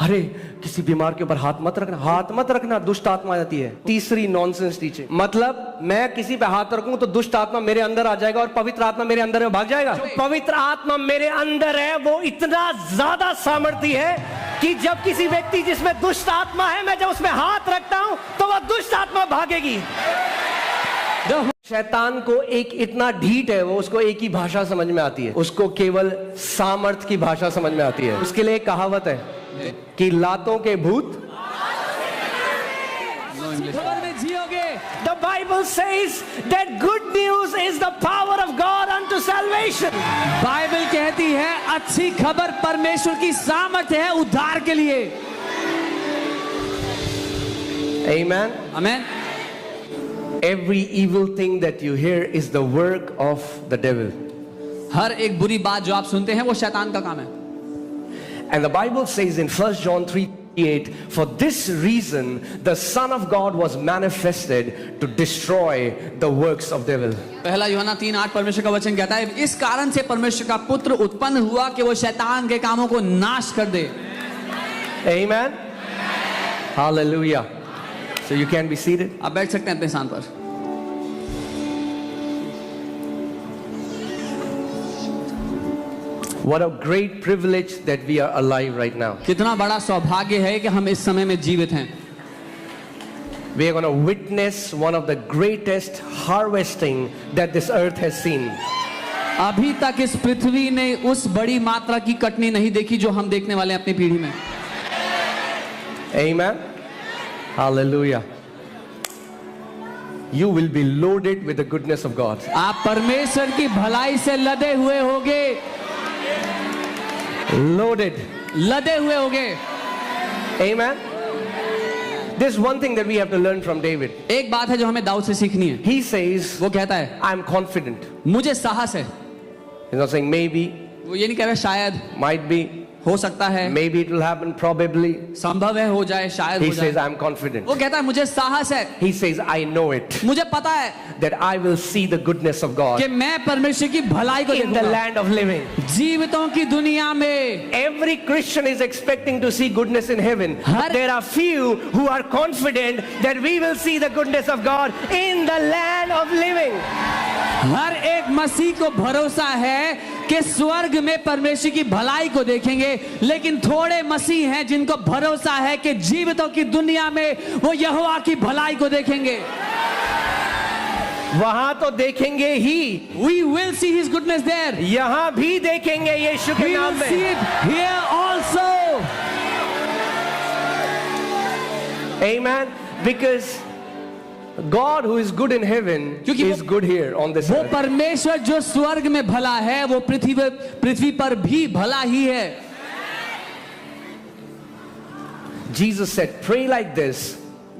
अरे किसी बीमार के ऊपर हाथ मत रखना, हाथ मत रखना, दुष्ट आत्मा आ जाती है। तीसरी नॉनसेंस टीचिंग, मतलब मैं किसी पे हाथ रखूं तो दुष्ट आत्मा मेरे अंदर आ जाएगा और पवित्र आत्मा मेरे अंदर है भाग जाएगा। जो पवित्र आत्मा मेरे अंदर है वो इतना ज्यादा सामर्थ्य है कि जब किसी व्यक्ति जिसमें दुष्ट आत्मा है, मैं जब उसमें हाथ रखता हूं तो वह दुष्ट आत्मा भागेगी। शैतान को एक इतना ढीठ है, वो उसको एक ही भाषा समझ में आती है, उसको केवल सामर्थ की भाषा समझ में आती है। उसके लिए एक कहावत है कि लातों के भूत में जियोगे। The Bible says that good news is the power of God unto salvation. Bible कहती है अच्छी खबर परमेश्वर की सामर्थ्य है उद्धार के लिए। Amen. Amen. Every evil thing that you hear is the work of the devil. हर एक बुरी बात जो आप सुनते हैं वो शैतान का काम है। And the Bible says in 1 John 3:8, for this reason the Son of God was manifested to destroy the works of devil. पहला यूहन्ना 3:8 परमेश्वर का वचन कहता है इस कारण से परमेश्वर का पुत्र उत्पन्न हुआ कि वो शैतान के कामों को नाश कर दे। Amen. Hallelujah. So you can be seated. आप बैठ सकते हैं अपने स्थान पर। What a great privilege that we are alive right now. कितना बड़ा सौभाग्य है कि हम इस समय में जीवित हैं। We are going to witness one of the greatest harvesting that this earth has seen. अभी तक इस पृथ्वी ने उस बड़ी मात्रा की कटनी नहीं देखी जो हम देखने वाले हैं अपनी पीढ़ी में। Amen. Hallelujah. You will be loaded with the goodness of God. आप परमेश्वर की भलाई से लदे हुए होगे। Loaded. लदे हुए होगे। Amen. There's one thing that we have to learn from David. एक बात है जो हमें दाऊद से सीखनी है। He says, वो कहता है I'm confident. मुझे साहस है। He's not saying maybe, वो ये नहीं कह रहा शायद, might be, हो सकता है, maybe it will happen, probably. संभव है हो जाए, शायद He हो says, जाए। I'm confident. वो कहता है मुझे साहस है। He says, I know it. मुझे पता है That I will see the goodness of God कि मैं परमेश्वर की भलाई को in the देखूंगा। land of living. जीवितों की दुनिया में Every Christian is expecting to see goodness in heaven. Her- There are few who are confident that we will see the goodness of God in the land of living. हर एक मसीह को भरोसा है कि स्वर्ग में परमेश्वर की भलाई को देखेंगे, लेकिन थोड़े मसीह हैं जिनको भरोसा है कि जीवितों की दुनिया में वो यहोवा की भलाई को देखेंगे। वहां तो देखेंगे ही, We will see His goodness there. यहां भी देखेंगे यीशु के We नाम will see में। it here also. Amen. Because God who is good in heaven क्योंकि is good here on this वो earth. परमेश्वर जो स्वर्ग में भला है वो पृथ्वी पर भी भला ही है। Jesus said, pray like this.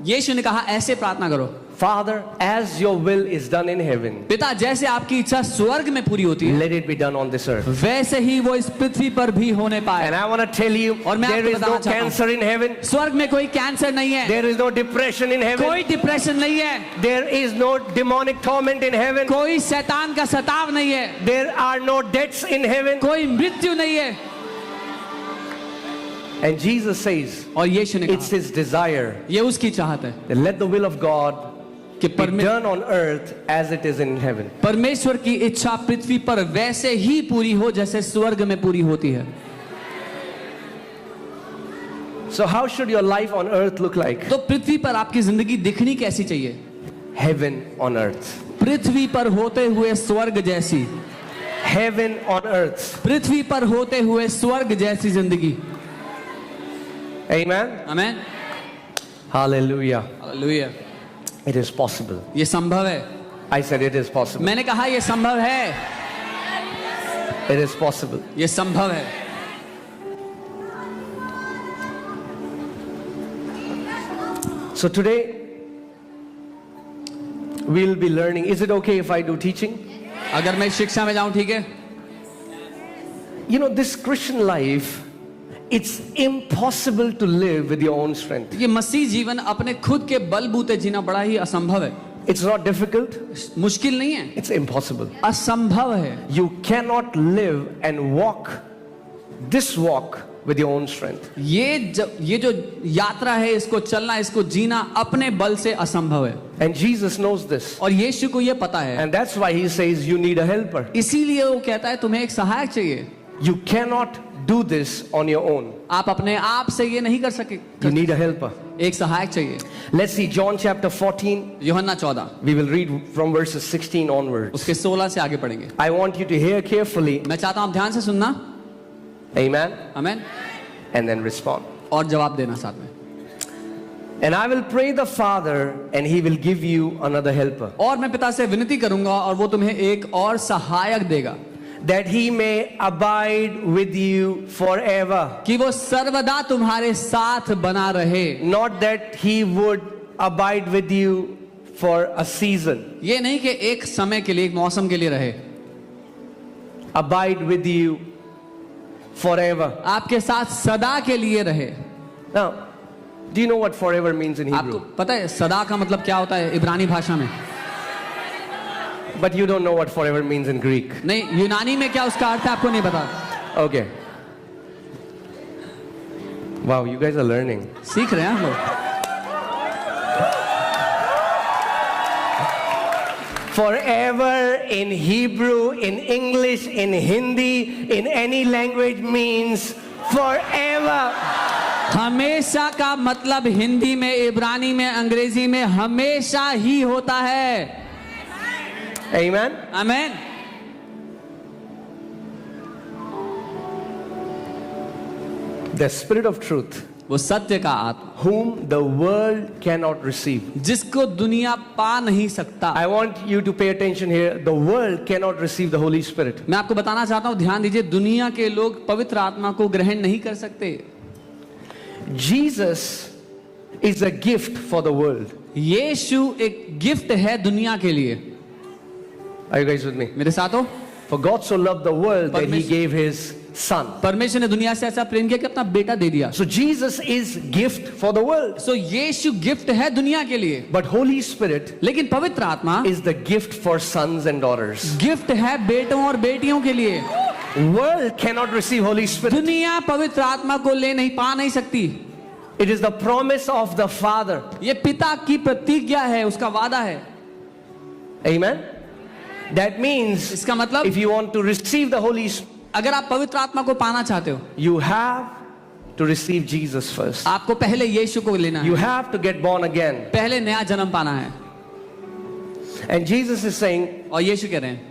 यीशु ने कहा ऐसे प्रार्थना करो, Father, as your will is done in heaven, पिता जैसे आपकी इच्छा स्वर्ग में पूरी होती है let it be done on this earth. वैसे ही वो इस पृथ्वी पर भी होने पाए। And I want to tell you, और मैं there आपको is no बताना चाहता हूं, cancer in heaven. स्वर्ग में कोई कैंसर नहीं है, There is no depression in heaven. कोई डिप्रेशन नहीं है, There is no demonic torment in heaven. कोई शैतान का सताव नहीं है, There are no deaths in heaven. कोई मृत्यु नहीं है। And Jesus says, और यीशु ने it's कहा his desire ये उसकी चाहत है that let the will of God कि be done on earth as it is in heaven. परमेश्वर की इच्छा पृथ्वी पर वैसे ही पूरी हो जैसे स्वर्ग में पूरी होती है। So how should your life on earth look like? तो पृथ्वी पर आपकी जिंदगी दिखनी कैसी चाहिए? Heaven on earth. पृथ्वी पर होते हुए स्वर्ग जैसी, Heaven on earth. पृथ्वी पर होते हुए स्वर्ग जैसी जिंदगी। Amen. Amen. Hallelujah. Hallelujah. It is possible. ये संभव है। I said it is possible. मैंने कहा ये संभव है, It is possible. ये संभव है। So today we'll be learning. Is it okay if I do teaching? अगर मैं शिक्षा में जाऊं ठीक है? You know, this Christian life, it's impossible to live with your own strength. ये मसीह जीवन अपने खुद के बलबूते जीना बड़ा ही असंभव है। It's not difficult, मुश्किल नहीं है, it's impossible. असंभव है। You cannot live and walk this walk with your own strength. ये जो यात्रा है, इसको चलना, इसको जीना अपने बल से असंभव है। And Jesus knows this. और यीशु को ये पता है, And that's why he says you need a helper. इसीलिए वो कहता है तुम्हें एक सहायक चाहिए। You cannot do this on your own. आप अपने आप से ये नहीं कर सके, You need a helper. एक सहायक चाहिए। Let's see John chapter 14. यूहन्ना 14 We will read from verses 16 onwards. उसके 16 से आगे पढ़ेंगे। I want you to hear carefully. मैं चाहता हूं आप ध्यान से सुनना, Amen. आमीन, And then respond. और जवाब देना साथ में। And I will pray the Father and he will give you another helper, और मैं पिता से विनती करूंगा और वो तुम्हें एक और सहायक देगा, that he may abide with you forever. कि वो सर्वदा तुम्हारे साथ बना रहे। Not that he would abide with you for a season. ये नहीं कि एक समय के लिए, एक मौसम के लिए रहे, Abide with you forever. आपके साथ सदा के लिए रहे। Now, do you know what forever means in आपको Hebrew? पता है सदा का मतलब क्या होता है इब्रानी भाषा में? But you don't know what forever means in Greek. नहीं, यूनानी में क्या उसका अर्थ है आपको नहीं पता। Okay. Wow, you guys are learning. सीख रहे हैं हम लोग। Forever in Hebrew, in English, in Hindi, in any language means forever. हमेशा का मतलब हिंदी में, इब्रानी में, अंग्रेजी में हमेशा ही होता है। Amen. आमीन। The Spirit of truth, वो सत्य का आत्मा, whom the world cannot receive. जिसको दुनिया पा नहीं सकता। I want you to pay attention here. The world cannot receive the Holy Spirit. मैं आपको बताना चाहता हूं, ध्यान दीजिए, दुनिया के लोग पवित्र आत्मा को ग्रहण नहीं कर सकते। Jesus is a gift for the world. यीशु एक गिफ्ट है दुनिया के लिए। Are you guys with me? मेरे साथ हो? For God so loved the world that he Permission. gave his son. परमेश्वर ने दुनिया से ऐसा प्रेम किया कि अपना बेटा दे दिया। So Jesus is gift for the world. सो यीशु गिफ्ट है दुनिया के लिए, But Holy Spirit लेकिन पवित्र आत्मा is the gift for sons and daughters. Gift है बेटों और बेटियों के लिए। World cannot receive Holy Spirit. दुनिया पवित्र आत्मा को ले नहीं पा नहीं सकती। It is the promise of the Father. ये पिता की प्रतिज्ञा है, उसका वादा है। Amen. That means इसका मतलब if you want to receive the Holy Spirit, अगर आप पवित्र आत्मा को पाना चाहते हो, you have to receive Jesus first. आपको पहले यीशु को लेना You है, have to get born again. पहले नया जन्म पाना है। And Jesus is saying और यीशु कह रहे हैं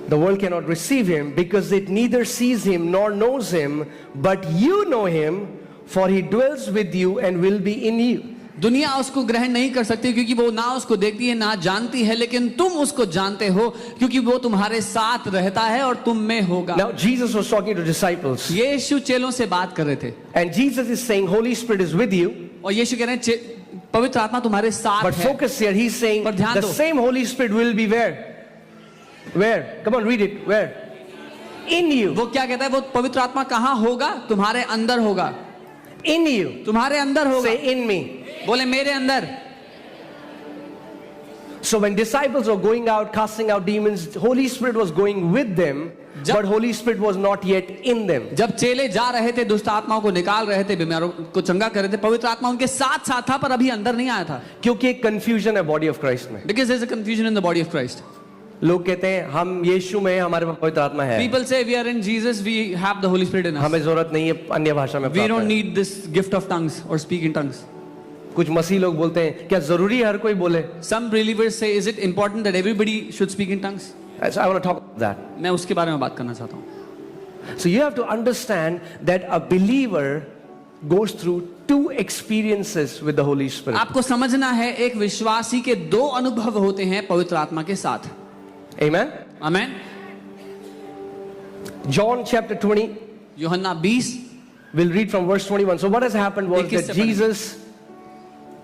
the world cannot receive him because it neither sees him nor knows him, but you know him, for he dwells with you and will be in you. दुनिया उसको ग्रहण नहीं कर सकती क्योंकि वो ना उसको देखती है ना जानती है, लेकिन तुम उसको जानते हो क्योंकि वो तुम्हारे साथ रहता है और तुम में होगा। Now Jesus was talking to disciples, यीशु चेलों से बात कर रहे थे and Jesus is saying Holy Spirit is with you. और यीशु कह रहे हैं पवित्र आत्मा तुम्हारे साथ But है। focus here, he's saying पर ध्यान the दो। same Holy Spirit will be where? Where? Come on, read it. Where? In you. वो क्या कहता है? वो पवित्र आत्मा कहाँ होगा? तुम्हारे अंदर होगा। In you. तुम्हारे अंदर होगा। Say in me. बोले मेरे अंदर। So when disciples were going out casting out demons, Holy Spirit was going with them, but Holy Spirit was not yet in them. जब चेले जा रहे थे, दुष्ट आत्माओं को निकाल रहे थे, बीमारों को चंगा कर रहे थे, पवित्र आत्मा उनके साथ साथ था पर अभी अंदर नहीं आया था। क्योंकि एक confusion है body of Christ में। Because there is a confusion in the body of Christ. लोग कहते हैं हम यीशु में हैं, हमारे पास पवित्र आत्मा है। People say we are in Jesus, we have the Holy Spirit in us. हमें जरूरत नहीं है अन्य भाषा में We प्राप्त don't है। need this gift of tongues or speak in tongues. कुछ मसीह लोग बोलते हैं क्या जरूरी है हर कोई बोले? Some believers say, is it important that everybody should speak in tongues? So I want to talk about that. मैं उसके बारे में बात करना चाहता हूँ। So you have to understand that a believer goes through two experiences with the Holy Spirit. आपको समझना है एक विश्वासी के दो अनुभव होते हैं पवित्र आत्मा के साथ। Amen. आमेन। John chapter 20, यूहन्ना 20 we'll read from verse 21. So what has happened was 21 that से Jesus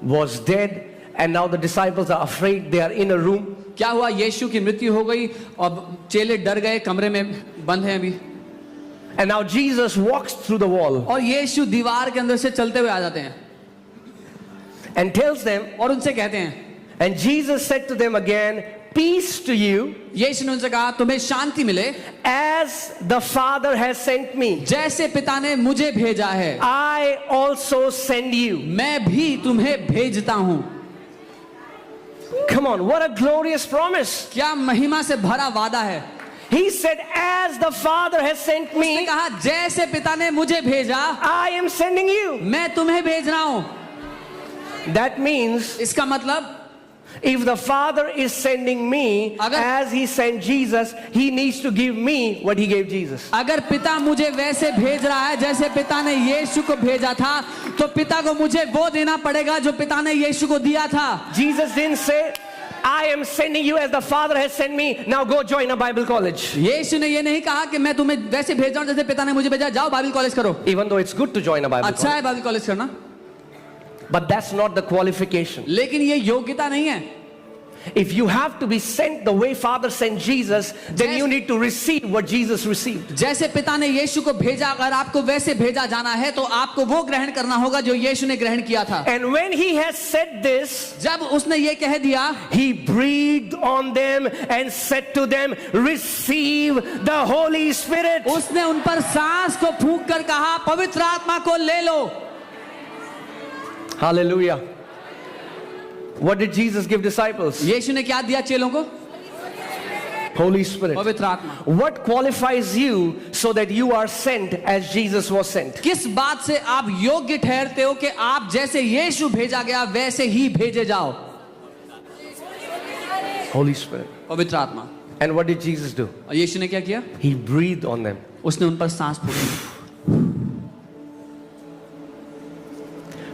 was dead and now the disciples are afraid. They are in a room. क्या हुआ? यीशु की मृत्यु हो गई और चेले डर गए, कमरे में बंद हैं अभी। And now Jesus walks through the wall और यीशु दीवार के अंदर से चलते हुए आ जाते हैं and tells them, और उनसे कहते हैं, and Jesus said to them again, peace to you यीशु ने उनसे कहा तुम्हें शांति मिले as the Father has sent me. जैसे पिता ने मुझे भेजा है I also send you. मैं भी तुम्हें भेजता हूं। Come on, what a glorious promise. क्या महिमा से भरा वादा है। He said, as the Father has sent उसने me, कहा जैसे पिता ने मुझे भेजा I am sending you. मैं तुम्हें भेज रहा हूं। That means इसका मतलब if the Father is sending me अगर- as He sent Jesus, He needs to give me what He gave Jesus. अगर पिता मुझे वैसे भेज रहा है जैसे पिता ने यीशु को भेजा था तो पिता को मुझे वो देना पड़ेगा जो पिता ने यीशु को दिया था। Jesus didn't say, I am sending you as the Father has sent me. Now go join a Bible college. यीशु ने ये नहीं कहा कि मैं तुम्हें वैसे भेज रहा हूं जैसे पिता ने मुझे भेजा, जाओ बाइबल कॉलेज करो। Even though it's good to join a Bible अच्छा college. है बाइबल कॉलेज करना, But that's not the qualification. लेकिन ये योग्यता नहीं है। If you have to be sent the way Father sent Jesus, then you need to receive what Jesus received. जैसे पिता ने यीशु को भेजा, अगर आपको वैसे भेजा जाना है तो आपको वो ग्रहण करना होगा जो यीशु ने ग्रहण किया था। And when He has said this, जब उसने ये कह दिया, He breathed on them and said to them, receive the Holy Spirit. उसने उन पर सांस को फूंक कर कहा पवित्र आत्मा को ले लो। Hallelujah. What did Jesus give disciples? यीशु ने क्या दिया चेलों को? Holy Spirit. पवित्र आत्मा। What qualifies you so that you are sent as Jesus was sent? किस बात से आप योग्य ठहरते हो कि आप जैसे यीशु भेजा गया वैसे ही भेजे जाओ? Holy Spirit. पवित्र आत्मा। And what did Jesus do? और यीशु ने क्या किया? He breathed on them. उसने उन पर सांस फूंकी।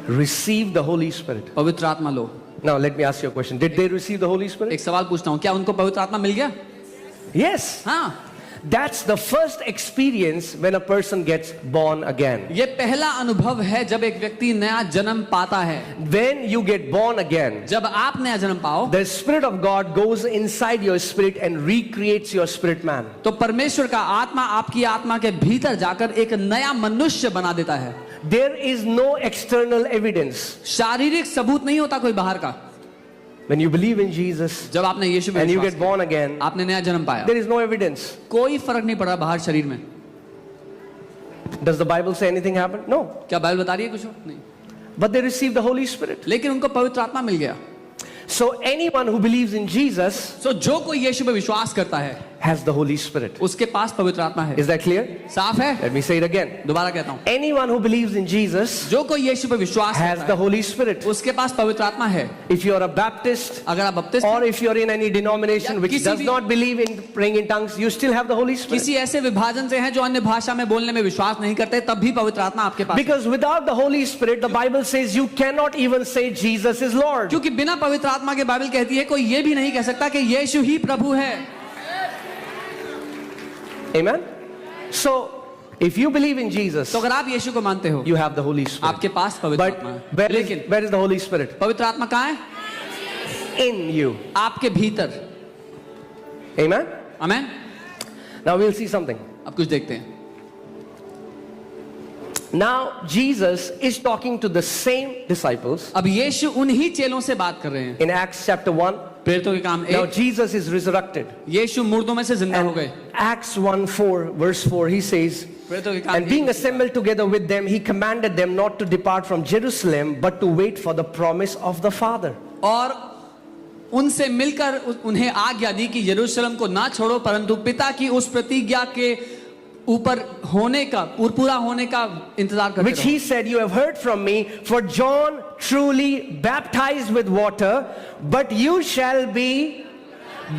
Receive the Holy Spirit. पवित्र आत्मा लो। Now let me ask you a question. Did they receive the Holy Spirit? एक सवाल पूछता हूँ, क्या उनको पवित्र आत्मा मिल गया? Yes. हाँ, That's the first experience when a person gets born again. ये पहला अनुभव है जब एक व्यक्ति नया जन्म पाता है। When you get born again, जब आप नया जन्म पाओ the Spirit of God goes inside your spirit and recreates your spirit man. तो परमेश्वर का आत्मा आपकी आत्मा के भीतर जाकर एक नया मनुष्य बना देता है। There is no external evidence. शारीरिक सबूत नहीं होता कोई बाहर का। When you believe in Jesus जब आपने यीशु में and you विश्वास get born again, किया, आपने नया जन्म पाया, there is no evidence. कोई फर्क नहीं पड़ा बाहर शरीर में। Does the Bible say anything happened? No. क्या बाइबल बता रही है कुछ? नहीं। But they received the Holy Spirit. लेकिन उनको पवित्र आत्मा मिल गया। So anyone who believes in Jesus तो जो कोई यीशु में विश्वास करता है has the Holy Spirit. उसके पास पवित्र आत्मा है। Is that clear? साफ है? Let me say it again. दोबारा कहता हूँ, Anyone who believes in Jesus जो कोई यीशु पे विश्वास has करता the है Holy Spirit. उसके पास पवित्र आत्मा है। If you are a Baptist अगर आप बपतिस्मा or if you are in any denomination या which किसी does भी- not believe in praying in tongues, you still have the Holy Spirit. किसी ऐसे विभाजन से हैं जो अन्य भाषा में बोलने में विश्वास नहीं करते, तब भी पवित्र आत्मा आपके पास है। Because without the Holy Spirit, the Bible says you cannot even say Jesus is Lord. क्योंकि बिना पवित्र आत्मा के बाइबल कहती है कोई ये भी नहीं कह सकता कि यीशु ही प्रभु है। Amen? So, if you believe in Jesus, तो अगर आप यीशु को मानते हो, you have the Holy Spirit. आपके पास पवित्र But आत्मा है। where लेकिन is the Holy Spirit? पवित्र आत्मा कहाँ है? In you. आपके भीतर। Amen? आमेन। Now we'll see something. अब कुछ देखते हैं। Now Jesus is talking to the same disciples अब यीशु उन्हीं चेलों से बात कर रहे हैं। in Acts chapter 1. प्रेरितों के काम Now 1, Jesus is resurrected. यीशु मुर्दों में से जिंदा हो And गए। Acts 1:4 verse 4 he says, प्रेरितों के काम and being 1, assembled together with them, he commanded them not to depart from Jerusalem, but to wait for the promise of the Father. और उनसे मिलकर उन्हें आज्ञा दी कि यरूशलेम को ना छोड़ो परंतु पिता की उस प्रतिज्ञा के ऊपर होने का पूरा होने का इंतजार करते Which रहो। he said, you have heard from me, for John truly baptized with water, but you shall be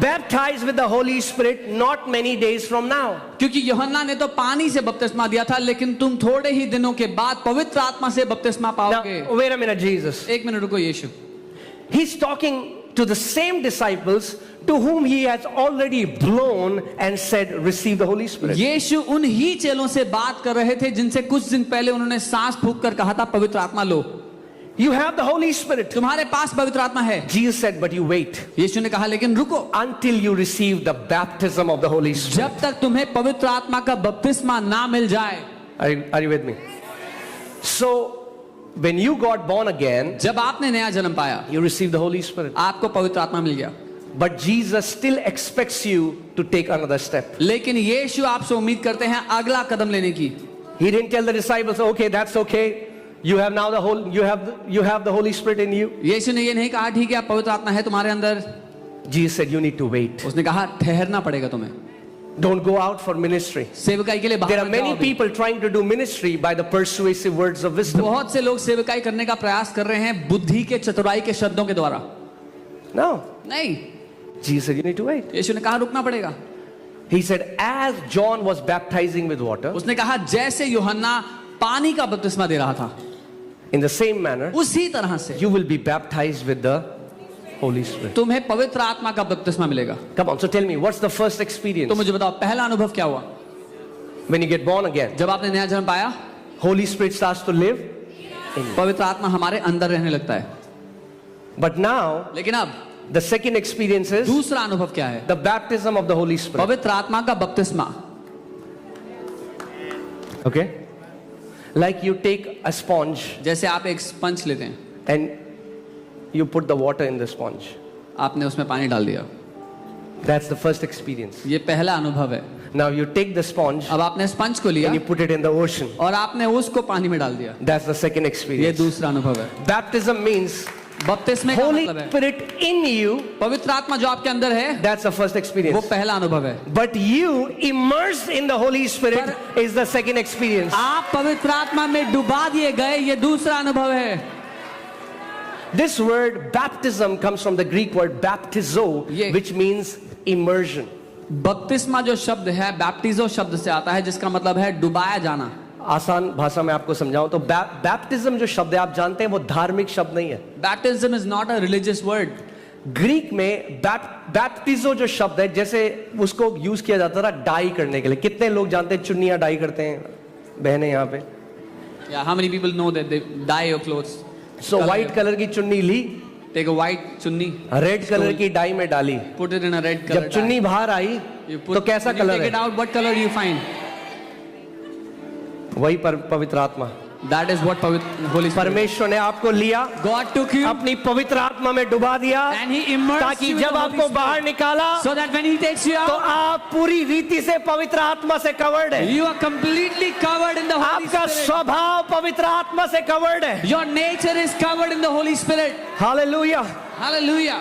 baptized with the Holy Spirit not many days from now. क्योंकि यूहन्ना ने तो पानी से बपतिस्मा दिया था, लेकिन तुम थोड़े ही दिनों के बाद पवित्र आत्मा से बपतिस्मा पाओगे। Now, wait a minute, Jesus. एक मिनट रुको यीशु। He's talking to the same disciples to whom he has already blown and said, receive the Holy Spirit. यीशु उन ही चेलों से बात कर रहे थे जिनसे कुछ दिन पहले उन्होंने सांस फूंक कर कहा था पवित्र आत्मा लो। You have the Holy Spirit. तुम्हारे पास पवित्र आत्मा है। Jesus said, but you wait यीशु ने कहा लेकिन रुको, until you receive the baptism of the Holy Spirit. जब तक तुम्हें पवित्र आत्मा का बपतिस्मा ना मिल जाए। Are you with me? So, when you got born again, जब आपने नया जन्म पाया, you received the Holy Spirit. आपको पवित्र आत्मा मिल गया। But Jesus still expects you to take another step. लेकिन यीशु आपसे उम्मीद करते हैं अगला कदम लेने की. He didn't tell the disciples, okay, that's okay. You have now you have the Holy Spirit in you. यीशु ने ये नहीं कहा ठीक है अब पवित्र आत्मा है तुम्हारे अंदर. Jesus said, you need to wait. उसने कहा ठहरना पड़ेगा तुम्हें. Don't go out for ministry. सेवकाई के लिए बाहर There are मत many जाओ अभी. people trying to do ministry by the persuasive words of wisdom. बहुत से लोग सेवकाई करने का प्रयास कर रहे हैं बुद्धि के चतुराई के शब्दों के द्वारा. No. नहीं. Jesus said, you need to wait. यीशु ने कहा रुकना पड़ेगा. He said, as John was baptizing with water, उसने कहा जैसे यूहन्ना पानी का बपतिस्मा दे रहा था in the same manner, उसी तरह से you will be baptized with the Holy Spirit. तुम्हें पवित्र आत्मा का बपतिस्मा मिलेगा. Come on, so tell me, what's the first experience? तो मुझे बताओ पहला अनुभव क्या हुआ When you get born again, जब आपने नया जन्म पाया. Holy Spirit starts to live. पवित्र आत्मा हमारे अंदर रहने लगता है. But now, लेकिन अब the second experience is दूसरा अनुभव क्या है? the baptism of the Holy Spirit. पवित्र आत्मा का बपतिस्मा. Okay? Like you take a sponge जैसे आप एक स्पंज लेते हैं, and you put the water in the sponge. आपने उसमें पानी डाल दिया. That's the first experience. ये पहला अनुभव है. Now you take the sponge अब आपने स्पंज को लिया and you put it in the ocean. और आपने उसको पानी में डाल दिया. That's the second ये experience. दूसरा अनुभव है. Baptism means बपतिस्मे का Holy मतलब है Spirit in you. पवित्र आत्मा जो आपके अंदर है That's the first वो experience. पहला अनुभव है. But you immersed in the Holy Spirit is the second experience. आप पवित्र आत्मा में डुबा दिए गए ये दूसरा अनुभव है. This word baptism comes from the Greek word baptizo, Yeah. which means immersion. बपतिस्मा जो शब्द है बैप्टिजो शब्द से आता है जिसका मतलब है डुबाया जाना. आसान भाषा में आपको समझाऊं तो बैप्टिज्म जो शब्द है आप जानते हैं वो धार्मिक शब्द नहीं है. Baptism is not a religious word. Greek में बैप्टिजो जो शब्द है जैसे उसको यूज किया जाता था डाई करने के लिए. कितने लोग जानते हैं चुन्नियां डाई करते हैं बहनें यहाँ पे. या how many people know that they dye your clothes. So white colour की चुन्नी ली, take a white chunni, red colour की डाई में डाली. Put it in a red colour. जब चुन्नी बाहर आई तो कैसा कलर टेक इट है? Out what colour you find. वही पवित्र आत्मा. दैट इज व्हाट पवित्र होली स्पिरिट. परमेश्वर ने आपको लिया, गॉड टुक यू अपनी पवित्र आत्मा में डुबा दिया एंड ही इमर्स्ड ताकि जब आपको बाहर निकाला so that when he takes you तो आउट आप पूरी रीति से पवित्र आत्मा से कवर्ड है. You are completely covered in the holy आपका स्पिरिट. स्वभाव पवित्र आत्मा से कवर्ड है. Your nature is covered in the holy spirit. Hallelujah. Hallelujah.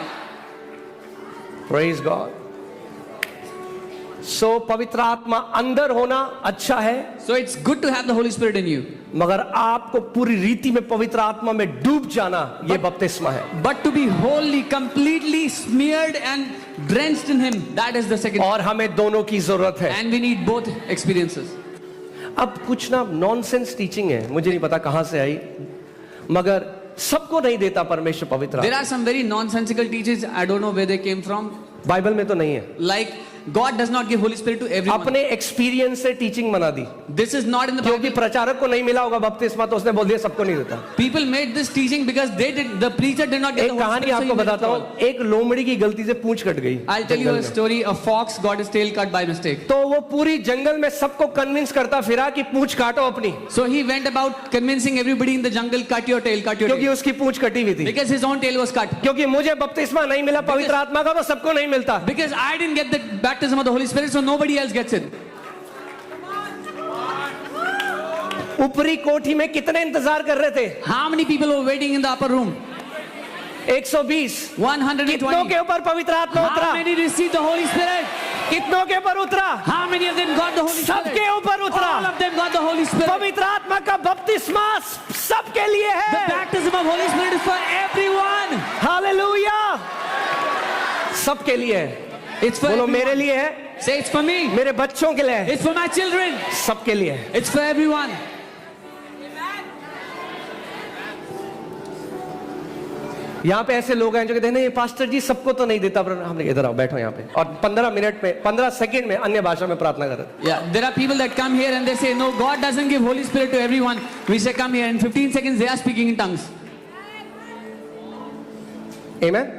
Praise God. So पवित्र आत्मा अंदर होना अच्छा है, So it's good to have the Holy Spirit in you. मगर आपको पूरी रीति में पवित्र आत्मा में डूब जाना ये बपतिस्मा है. But to be wholly, completely smeared and drenched in Him, that is the second. और हमें दोनों की जरूरत है. And we need both experiences. अब कुछ ना नॉनसेंस टीचिंग है, मुझे नहीं पता कहां से आई, मगर सबको नहीं देता परमेश्वर पवित्र There आत्मा. are some very nonsensical teachings. I don't know where they came from. Bible में तो नहीं है. Like God does not give Holy Spirit to everyone. अपने एक्सपीरियंस से टीचिंग बना दी. This is not in the क्योंकि Bible. प्रचारक को नहीं मिला होगा बपतिस्मा तो उसने बोल दिया सबको नहीं देता. People made this teaching because the preacher did not get एक the Holy कहानी Spirit. so he आपको made it बताता all. हूँ. एक लोमड़ी की गलती से पूंछ कट गई. I'll tell you jungle a में. story. A fox got his tail cut by mistake. तो वो पूरी जंगल में सबको कन्विंस करता फिरा कि पूंछ काटो अपनी, So he went about convincing everybody in the jungle, cut your tail, cut your क्योंकि tail. उसकी पूंछ कटी हुई थी. Because his own tail was cut. क्योंकि मुझे बपतिस्मा नहीं मिला पवित्र आत्मा का तो सबको नहीं मिलता. Because I didn't get the baptism of the Holy Spirit, so nobody else gets it. ऊपरी कोठी में कितने इंतजार कर रहे थे? How many people were waiting in the upper room? 120. 120. कितनों के ऊपर पवित्र आत्मा उतरा? How many received the Holy Spirit? कितनों के ऊपर उतरा? How many of them got the Holy Spirit? सबके ऊपर All उतरा. of them got the Holy Spirit. पवित्र आत्मा का बपतिस्मा सबके लिए The है. baptism of Holy Spirit is for everyone. Hallelujah. सबके लिए है. It's for बोलो everyone. मेरे लिए है, Say it's for me. मेरे बच्चों के लिए है, It's for my children. सबके लिए है. It's for everyone. यहाँ पे ऐसे लोग हैं जो कहते हैं नहीं पास्टर जी सबको तो नहीं देता, पर हमने इधर आओ बैठो यहाँ पे और 15 मिनट में 15 सेकंड में अन्य भाषा में प्रार्थना कर रहे थे. Yeah, there are people that come here and they say, no, God doesn't give Holy Spirit to everyone. We say, come here. In 15 seconds, they are speaking in tongues. आमेन.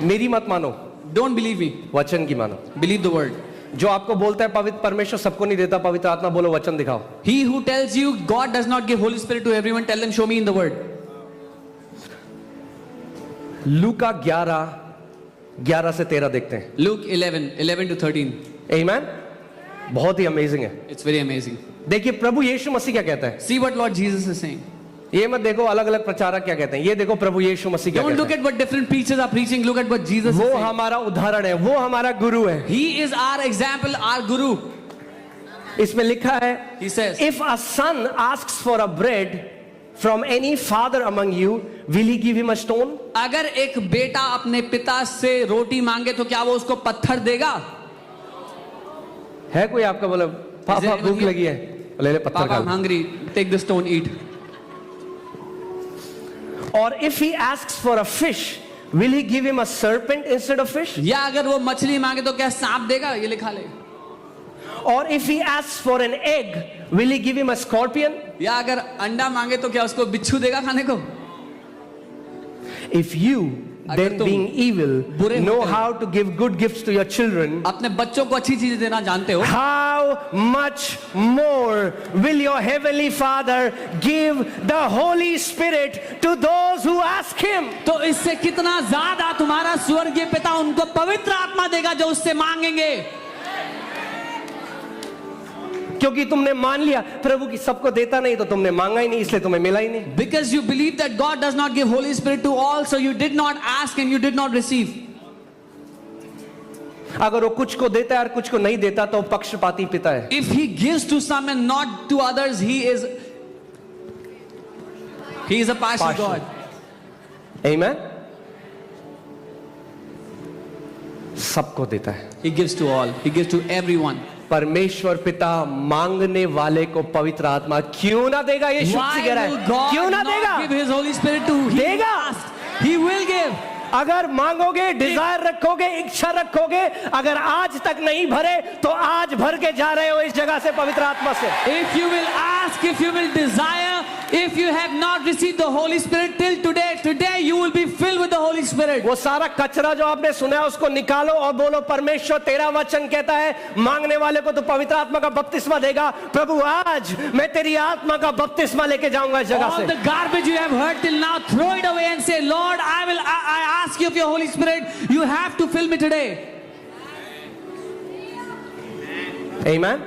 मेरी मत मानो, Don't believe me. वचन की मानो. Believe the word. जो आपको बोलता है पवित्र परमेश्वर सबको नहीं देता पवित्र आत्मा, बोलो वचन दिखाओ. He who tells you God does not give Holy Spirit to everyone, tell them, show me in the word. लूका 11 11 से 13 देखते हैं। Luke 11 to 13. आमीन। बहुत ही अमेजिंग है। It's very amazing. देखिए प्रभु यीशु मसीह क्या कहता है। See what Lord Jesus is saying. ये मत देखो अलग अलग प्रचारक क्या कहते हैं, ये देखो प्रभु यीशु मसीह क्या Don't कहता look है। at what different preachers are preaching. Look at what Jesus is वो saying. हमारा उदाहरण है, वो हमारा गुरु है। He is our example, our guru. इसमें लिखा है, He says, if a son asks for a bread from any father among you, will he give him a stone? अगर एक बेटा अपने पिता से रोटी मांगे तो क्या वो उसको पत्थर देगा? है कोई आपका बोले पापा anyone भूख here? लगी है, ले ले पत्थर Papa, I'm खा। hungry. Take the stone, eat. और if he asks for a fish, will he give him a serpent instead of fish? या अगर वो मछली मांगे तो क्या सांप देगा? ये लिखा ले. Or if he asks for an egg, will he give him a scorpion? या अगर अंडा मांगे तो क्या उसको बिच्छू देगा खाने को? If you, अगर then तुम being evil, बुरे know होते हो, how to give good gifts to your children, अपने बच्चों को अच्छी चीजें देना जानते हो, how much more will your heavenly Father give the Holy Spirit to those who ask him? तो इससे कितना ज्यादा तुम्हारा स्वर्गीय पिता उनको पवित्र आत्मा देगा जो उससे मांगेंगे। क्योंकि तुमने मान लिया प्रभु की सबको देता नहीं तो तुमने मांगा ही नहीं, इसलिए तुम्हें मिला ही नहीं। Because you believe that God does not give Holy Spirit to all, so you did not ask and you did not receive. अगर वो कुछ को देता है और कुछ को नहीं देता तो पक्षपाती पिता है। If he gives to some and not to others, he is a partial God. Amen? सबको देता है। He gives to all. He gives to everyone. परमेश्वर पिता मांगने वाले को पवित्र आत्मा क्यों ना देगा? ये शुभ Why से कह रहा will है, God क्यों ना not देगा? give His Holy Spirit to he देगा। asked? He will give. अगर मांगोगे, डिजायर रखोगे, इच्छा रखोगे, अगर आज तक नहीं भरे तो आज भर के जा रहे हो इस जगह से पवित्र आत्मा से। If you will ask, if you will desire, if you have not received the Holy Spirit till today you will be filled with the Holy Spirit. वो सारा कचरा जो आपने सुना है उसको निकालो और बोलो, परमेश्वर तेरा वचन कहता है मांगने वाले को तो पवित्र आत्मा का बपतिस्मा देगा। प्रभु आज मैं तेरी आत्मा का बपतिस्मा लेके जाऊंगा इस जगह All से। the garbage you have heard till now, throw it away and say, Lord, I ask you of your Holy Spirit, you have to fill me today. Amen?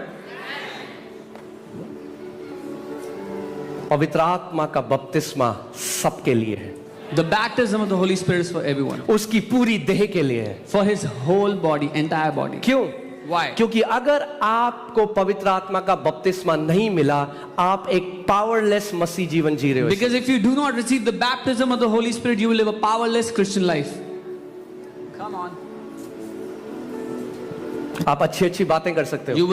पवित्र आत्मा का बपतिस्मा सबके लिए है, The baptism of the Holy Spirit is for everyone. उसकी पूरी देह के लिए है। For his whole body, entire body. क्यों? Why? क्योंकि अगर आपको पवित्र आत्मा का बपतिस्मा नहीं मिला, आप एक पावरलेस मसीह जीवन जी रहे हो। Because if you do not receive the baptism of the Holy Spirit, you will live a powerless Christian life. Come on. आप अच्छी अच्छी बातें कर सकते हो You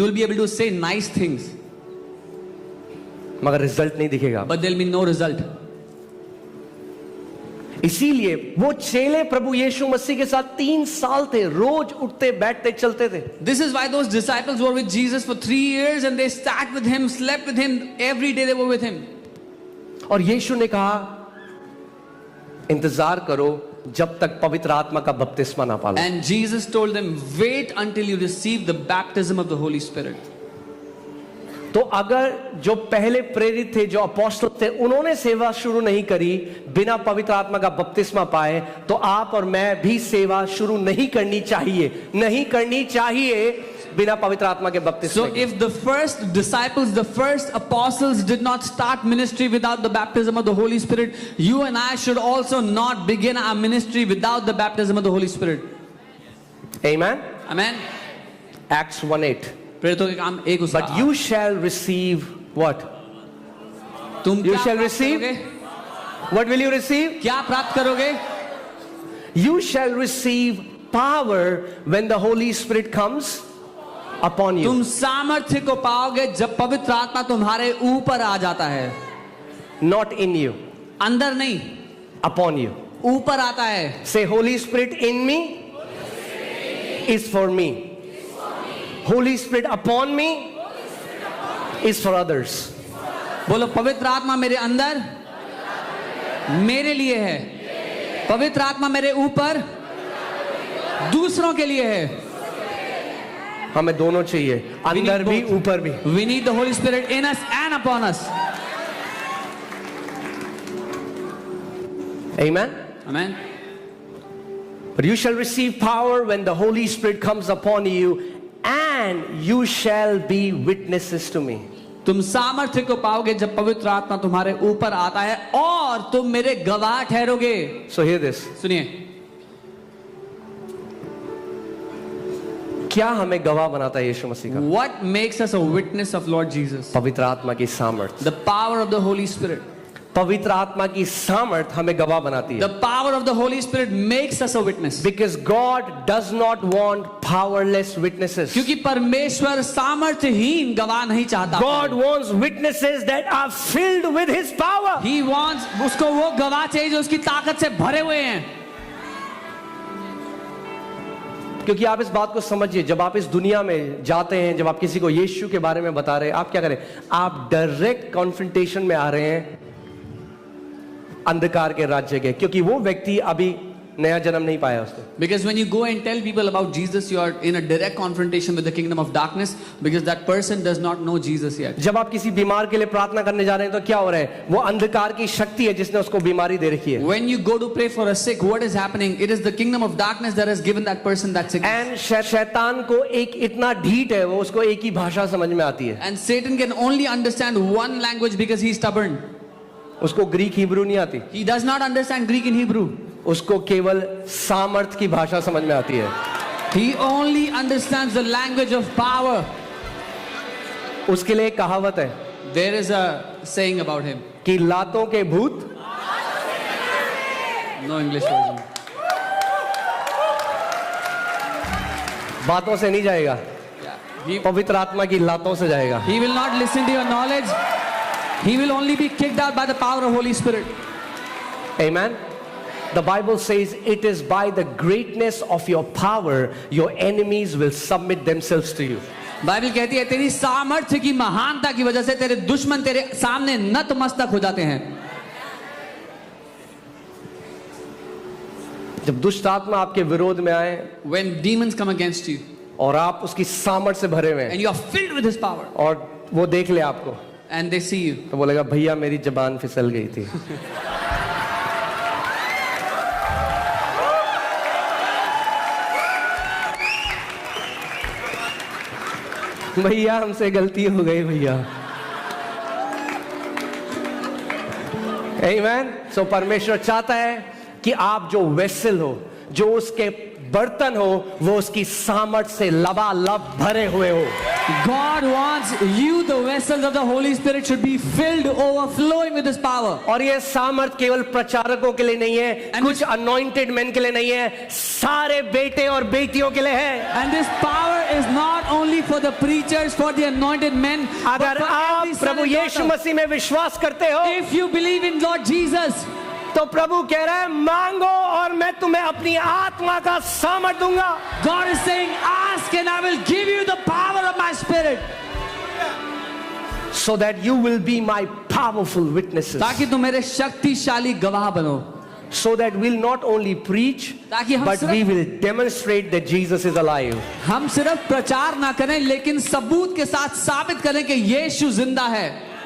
will be able to say nice things, मगर रिजल्ट नहीं दिखेगा। but there will be no result. इसीलिए वो चेले प्रभु यीशु मसीह के साथ 3 साल थे, रोज उठते बैठते चलते थे। This is why those disciples were with Jesus for 3 years and they sat with him, slept with him, every day they were with him. और यीशु ने कहा इंतजार करो जब तक पवित्र आत्मा का बपतिस्मा ना पालो। And Jesus told them, wait until you receive the baptism of the Holy Spirit. तो अगर जो पहले प्रेरित थे, जो अपोस्तल थे, उन्होंने सेवा शुरू नहीं करी बिना पवित्र आत्मा का बपतिस्मा पाए, तो आप और मैं भी सेवा शुरू नहीं करनी चाहिए बिना पवित्र आत्मा के बपतिस्मे So if the first disciples, the first apostles did not start ministry without the baptism of the Holy Spirit, you and I should also not begin our ministry without the baptism of the Holy Spirit. Amen? Amen. Acts 1:8. प्रेरितों के काम 1 उसका। But you shall receive what? तुम You क्या shall प्राप्त receive? करोगे? What will you receive? क्या प्राप्त करोगे? You shall receive power when the Holy Spirit comes upon you. तुम सामर्थ्य को पाओगे जब पवित्र आत्मा तुम्हारे ऊपर आ जाता है। Not in you, अंदर नहीं, upon you. ऊपर आता है। Say, Holy Spirit in me is for me. Holy Spirit upon me is for others. बोलो, पवित्र आत्मा मेरे अंदर मेरे लिए है, पवित्र आत्मा मेरे ऊपर दूसरों के लिए है। हमें दोनों चाहिए, अंदर भी both. ऊपर भी। We need the Holy Spirit in us and upon us. Amen? Amen. But you shall receive power when the Holy Spirit comes upon you, and you shall be witnesses to me. तुम सामर्थ्य को पाओगे जब पवित्र आत्मा तुम्हारे ऊपर आता है और तुम मेरे गवाह ठहरोगे। So hear this. सुनिए, क्या हमें गवाह बनाता है यीशु मसीह का? what makes us a witness of Lord Jesus? पवित्र आत्मा की सामर्थ। The power of the Holy Spirit. पवित्र आत्मा की सामर्थ हमें गवाह बनाती है। The power of the Holy Spirit makes us a witness. Because God does not want powerless witnesses. क्योंकि परमेश्वर सामर्थ्यहीन गवाह नहीं चाहता। God wants witnesses that are filled with His power. He wants, उसको वो गवाह चाहिए जो उसकी ताकत से भरे हुए हैं। क्योंकि आप इस बात को समझिए, जब आप इस दुनिया में जाते हैं, जब आप किसी को यीशु के बारे में बता रहे हैं, आप क्या करें? आप डायरेक्ट कॉन्फ्रंटेशन में आ रहे हैं अंधकार के राज्य के, क्योंकि वो व्यक्ति अभी नया जन्म नहीं पाया उसने। Because when you go and tell people about Jesus, you are in a direct confrontation with the kingdom of darkness, because that person does not know Jesus yet. जब आप किसी बीमार के लिए प्रार्थना करने जा रहे हैं तो क्या हो रहा है? वो अंधकार की शक्ति है जिसने उसको बीमारी दे रखी है। When you go to pray for a sick, what is happening? It is the kingdom of darkness that has given that person that sickness. And शैतान को एक इतना ढीठ है, वो उसको एक ही भाषा समझ में आती है। And Satan can only understand one language because he is stubborn. उसको ग्रीक हिब्रू नहीं आती, He does not understand Greek and Hebrew. उसको केवल सामर्थ की भाषा समझ में आती है। He only understands the language of power. उसके लिए एक कहावत है There is a saying about him. कि लातों के भूत No English version. बातों से नहीं जाएगा, He, पवित्र आत्मा की लातों से जाएगा। he will not listen to your knowledge. He will only be kicked out by the power of Holy Spirit. Amen. The Bible says it is by the greatness of your power your enemies will submit themselves to you. Bible कहती है तेरी सामर्थ्य की महानता की वजह से तेरे दुश्मन तेरे सामने नतमस्तक हो जाते हैं। जब दुष्ट आत्मा आपके विरोध में आए When demons come against you और आप उसकी सामर्थ से भरे हुए and हैं you are filled with His power, और वो देख ले आपको, and they see you, तो बोलेगा भैया मेरी जबान फिसल गई थी। भैया हमसे गलती हो गई भैया। आमीन। सो परमेश्वर चाहता है कि आप जो वेसल हो, जो उसके बर्तन हो, वो उसकी सामर्थ से लबालब भरे हुए हो। God wants you, the vessels of the Holy Spirit, should be filled, overflowing with His power. और ये सामर्थ केवल प्रचारकों के लिए नहीं है, And कुछ अनॉइंटेड मैन के लिए नहीं है, सारे बेटे और बेटियों के लिए है। And this power is not only for the preachers, for the anointed men, but अगर for आप every son Prabhu and Yeshu daughter. मसीह में विश्वास करते हो, If you believe in Lord Jesus, तो प्रभु कह रहा है मांगो और मैं तुम्हें अपनी आत्मा का सामर्थ दूंगा। God is saying, ask and I will give you the power of my Spirit. So that you will be my powerful witnesses. ताकि तुम मेरे शक्तिशाली गवाह बनो। So that we'll not only preach, ताकि हम but सिर्फ- we will demonstrate that Jesus is alive. हम सिर्फ प्रचार ना करें, लेकिन सबूत के साथ साबित करें कि यीशु जिंदा है।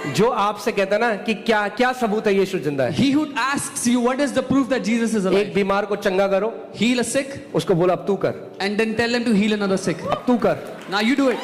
जो आपसे कहता है ना कि क्या क्या सबूत है यीशु जिंदा है। He who asks you, what is the proof that Jesus is एक alive? बीमार को चंगा करो, Heal a sick उसको बोला अब तू कर, and then tell them to heal another sick. अब तू कर। Now you do it.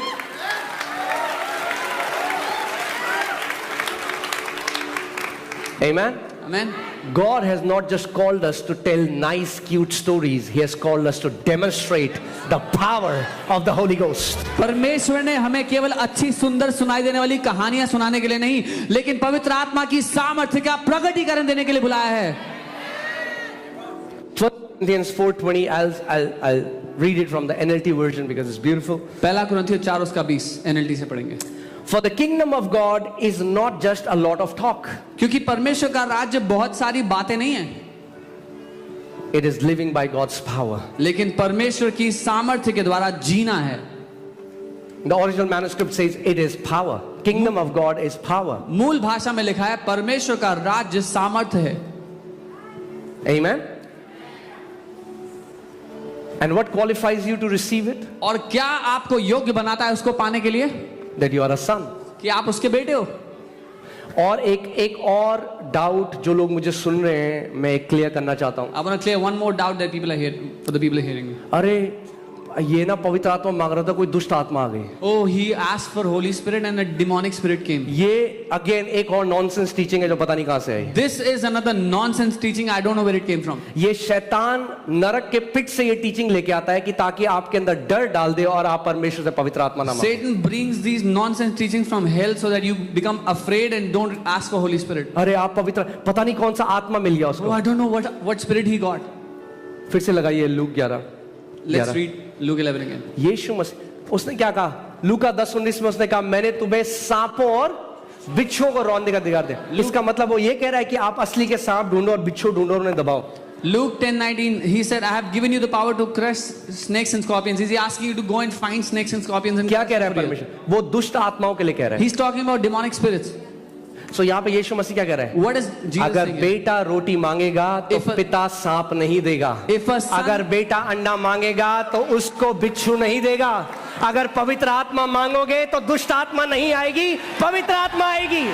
Amen. Amen. God has not just called us to tell nice, cute stories. He has called us to demonstrate the power of the Holy Ghost. परमेश्वर ने हमें केवल अच्छी सुंदर सुनाई देने वाली कहानियां सुनाने के लिए नहीं, लेकिन पवित्र आत्मा की सामर्थ्य का प्रकटीकरण देने के लिए बुलाया है। 1 Corinthians 4:20. I'll read it from the NLT version because it's beautiful. पहला कुरिन्थियों 4:20 NLT से पढ़ेंगे। For the kingdom of God is not just a lot of talk. क्योंकि परमेश्वर का राज्य बहुत सारी बातें नहीं है, It is living by God's power. लेकिन परमेश्वर की सामर्थ्य के द्वारा जीना है। The original manuscript says it is power. Kingdom of God is power. मूल भाषा में लिखा है परमेश्वर का राज्य सामर्थ्य है। Amen. And what qualifies you to receive it? और क्या आपको योग्य बनाता है उसको पाने के लिए? That you are a son. कि आप उसके बेटे हो। और एक और डाउट जो लोग मुझे सुन रहे हैं मैं क्लियर करना चाहता हूँ। I want to clear one more doubt that people are here for the people hearing. अरे ये ना पवित्र आत्मा मांग रहा था, कोई दुष्ट आत्मा आ गई। Oh, he asked for Holy Spirit and a demonic spirit came. ये अगेन एक और नॉनसेंस टीचिंग है जो पता नहीं कहां से आई। This is another nonsense teaching. I don't know where it came from. ये शैतान नरक के पिट से ये टीचिंग लेके आता है कि ताकि आपके अंदर डर डाल दे और आप परमेश्वर से पवित्र आत्मा ना मांगो। Satan brings these nonsense teachings from hell so that you become afraid and don't ask for Holy Spirit. अरे आप पवित्र, पता नहीं कौन सा आत्मा मिल गया Oh, उसको। I don't know what spirit he got. फिर से लगाइए look 11। Let's read Luke 11 again. यीशु मसीह उसने क्या कहा? लूका 10:19 में उसने कहा मैंने तुम्हें सांपों और बिच्छुओं को रौंदने का अधिकार दिया। इसका मतलब वो ये कह रहा है कि आप असली के सांप ढूंढो और बिच्छू ढूंढो और उन्हें दबाओ। Luke 10:19, he said, I have given you the power to crush snakes and scorpions. Is he asking you to go and find snakes and scorpions? And क्या कह रहा है परमेश्वर? वो दुष्ट आत्माओं के लिए कह रहा है। He's talking about demonic spirits. सो यहाँ पे यीशु मसीह क्या कह रहा है? What is Jesus अगर saying? बेटा रोटी मांगेगा तो If a- पिता सांप नहीं देगा। If a son- अगर बेटा अंडा मांगेगा तो उसको बिच्छू नहीं देगा। अगर पवित्र आत्मा मांगोगे तो दुष्ट आत्मा नहीं आएगी, पवित्र आत्मा आएगी।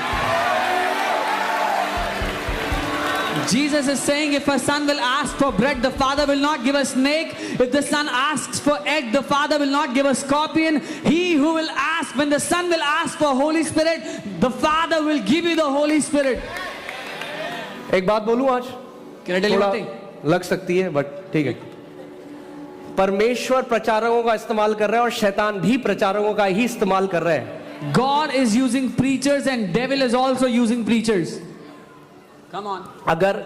Jesus is saying if a son will ask for bread, the father will not give a snake. If the son asks for egg, the father will not give a scorpion. He who will ask, when the son will ask for Holy Spirit, the father will give you the Holy Spirit. एक बात बोलूं आज, Can I tell you थोड़ा one thing? लग सकती है but ठीक है। परमेश्वर प्रचारकों का इस्तेमाल कर रहा है और शैतान भी प्रचारकों का ही इस्तेमाल कर रहा है। God is using preachers and devil is also using preachers. Come on. अगर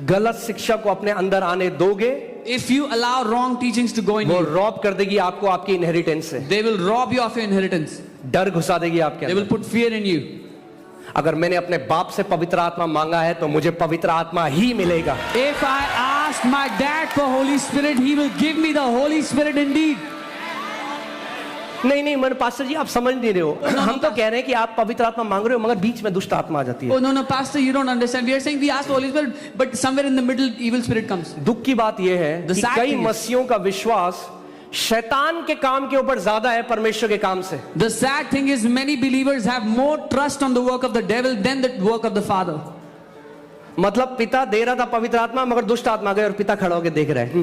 गलत शिक्षा को अपने अंदर आने दोगे If you allow wrong teachings to go in वो you, रॉब कर देगी आपको आपकी इनहेरिटेंस से, they will rob you of your inheritance. डर घुसा देगी आपके They will अंदर। put fear in you. अगर मैंने अपने बाप से पवित्र आत्मा मांगा है तो मुझे पवित्र आत्मा ही मिलेगा। If I ask my dad for Holy Spirit, he will give me the Holy Spirit indeed. नहीं मन पास्टर जी आप समझ नहीं रहे हो। हम तो कह रहे हैं कि आप पवित्र आत्मा मांग रहे हो मगर बीच में दुष्ट आत्मा आ जाती है। Oh no, Pastor, you don't understand. We are saying we ask the Holy Spirit, but somewhere in the middle, evil spirit comes. दुख की बात यह है The कि sad कई thing is- मसीहों का विश्वास शैतान के काम के ऊपर ज्यादा है परमेश्वर के काम से। The sad thing is many believers have more trust on the work of the devil than the work of the Father. मतलब पिता दे रहा था पवित्र आत्मा मगर दुष्ट आत्मा गए और पिता खड़ा होकर देख रहा है।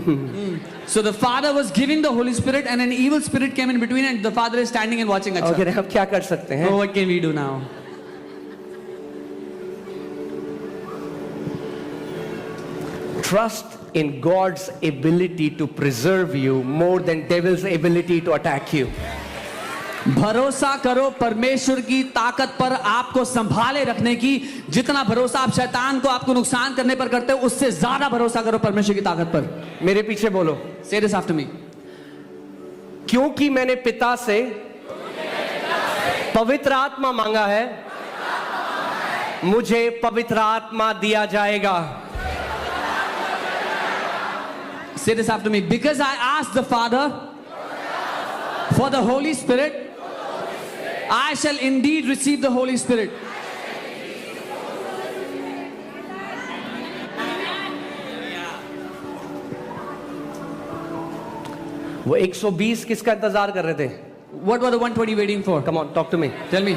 So the Father was giving the Holy Spirit and an evil spirit came in between and the Father is standing and watching. और कह रहे हैं अब क्या कर सकते हैं? Oh, what can we do now? Trust in God's ability to preserve you more than devil's ability to attack you. भरोसा करो परमेश्वर की ताकत पर आपको संभाले रखने की। जितना भरोसा आप शैतान को आपको नुकसान करने पर करते हो उससे ज्यादा भरोसा करो परमेश्वर की ताकत पर। मेरे पीछे बोलो, Say this after me. क्योंकि मैंने पिता से पवित्र आत्मा मांगा है मुझे पवित्र आत्मा दिया जाएगा। Say this after me. Because I asked the Father for the Holy Spirit, I shall indeed receive the Holy Spirit. वो 120 किसका इंतजार कर रहे थे? What were the 120 waiting for? Come on, talk to me. Tell me.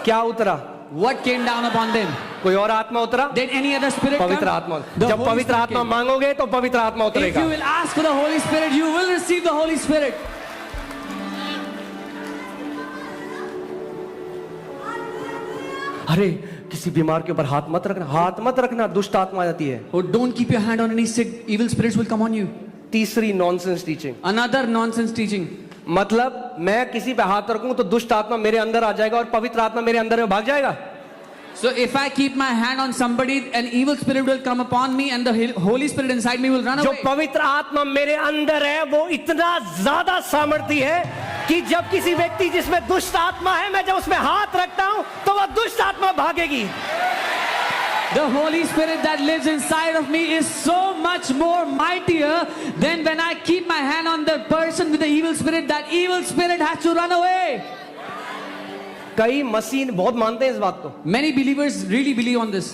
क्या उतरा? What came down upon them? कोई और आत्मा उतरा? Did any other spirit come? पवित्र आत्मा। The जब Holy पवित्र Spirit आत्मा came. मांगोगे तो पवित्र आत्मा If उतरेगा। you will ask for the Holy Spirit, you will receive the Holy Spirit. अरे किसी बीमार के ऊपर हाथ मत रखना, हाथ मत रखना, दुष्ट आत्मा आ जाती है। Oh, don't keep your hand on any sick. Evil spirits will come on you. तीसरी nonsense teaching, Another nonsense teaching. मतलब मैं किसी पे हाथ रखूं तो दुष्ट आत्मा मेरे अंदर आ जाएगा और पवित्र आत्मा मेरे अंदर में भाग जाएगा। So if I keep my hand on somebody, an evil spirit will come upon me and the Holy Spirit inside me will run जो away. पवित्र आत्मा मेरे अंदर है वो इतना ज्यादा सामर्थ्य है कि जब किसी व्यक्ति जिसमें दुष्ट आत्मा है मैं जब उसमें हाथ रखता हूं तो वह दुष्ट आत्मा भागेगी। The Holy Spirit that lives inside of me is so much more mightier than when I keep my hand on the person with the evil spirit. That evil spirit has to run away. कई मसीह बहुत मानते हैं इस बात को। Many believers really believe on this.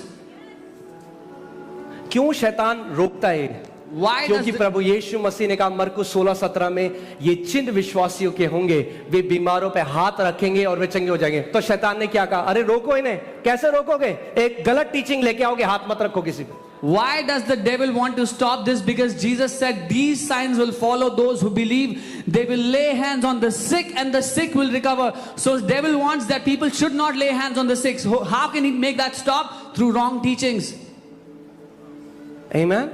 क्यों शैतान रोकता है? Why does क्योंकि प्रभु यीशु मसीह ने कहा मरकुस 16:17 में, ये चिन्ह विश्वासियों के होंगे, वे बीमारों पे हाथ रखेंगे और वे चंगे हो जाएंगे। तो शैतान ने क्या कहा? अरे रोको इन्हें। कैसे रोकोगे? एक गलत टीचिंग लेके आओगे, हाथ मत रखो किसी पे। Why does the devil want to stop this? Because Jesus said these signs will follow those who believe. They will lay hands on the sick and the sick will recover. So the devil wants that people should not lay hands on the sick. So how can he make that stop? Through wrong teachings. Amen?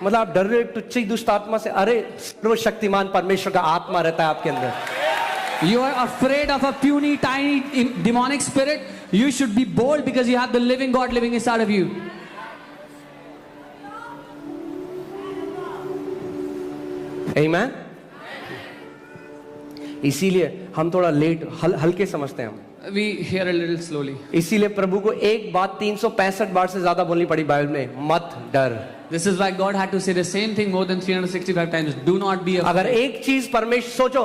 मतलब आप डर रहे हो टुच्ची दुष्ट आत्मा से? अरे सर्वशक्तिमान परमेश्वर का आत्मा रहता है आपके अंदर। You are afraid of a puny, tiny demonic spirit. You should be bold because you have the living God living inside of you. Amen? इसीलिए हम थोड़ा लेट हल्के समझते हैं हम। We hear a little slowly. इसीलिए प्रभु को एक बात 365 बार से ज्यादा बोलनी पड़ी बाइबल में, मत डर। This is why God had to say the same thing more than 365 times. Do not be afraid. अगर एक चीज परमेश्वर, सोचो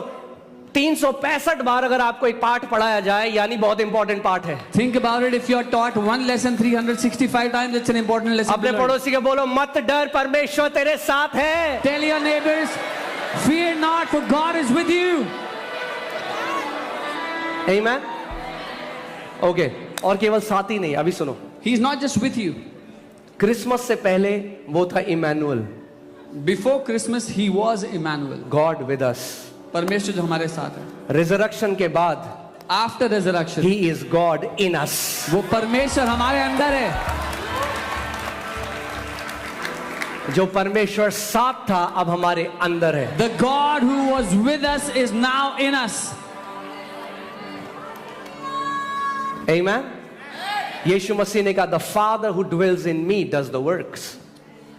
365 बार अगर आपको एक पाठ पढ़ाया जाए, यानी बहुत इंपॉर्टेंट पाठ है। Think about it. If you are taught one lesson 365 times, it's an important lesson. अपने पड़ोसी के बोलो, मत डर, परमेश्वर तेरे साथ है। Tell your neighbors, fear not, for God is with you. Amen? Okay, और केवल साथ ही नहीं, अभी सुनो। He is not just with you. Christmas से पहले वो था Emmanuel, Before Christmas, he was Emmanuel. God with us. परमेश्वर जो हमारे साथ है. रिजरेक्शन के बाद After resurrection, he is God in us. वो परमेश्वर हमारे अंदर है. जो परमेश्वर साथ था अब हमारे अंदर है। The God who was with us is now in us. Amen? यीशु मसीह ने कहा, the father who dwells in me does the works.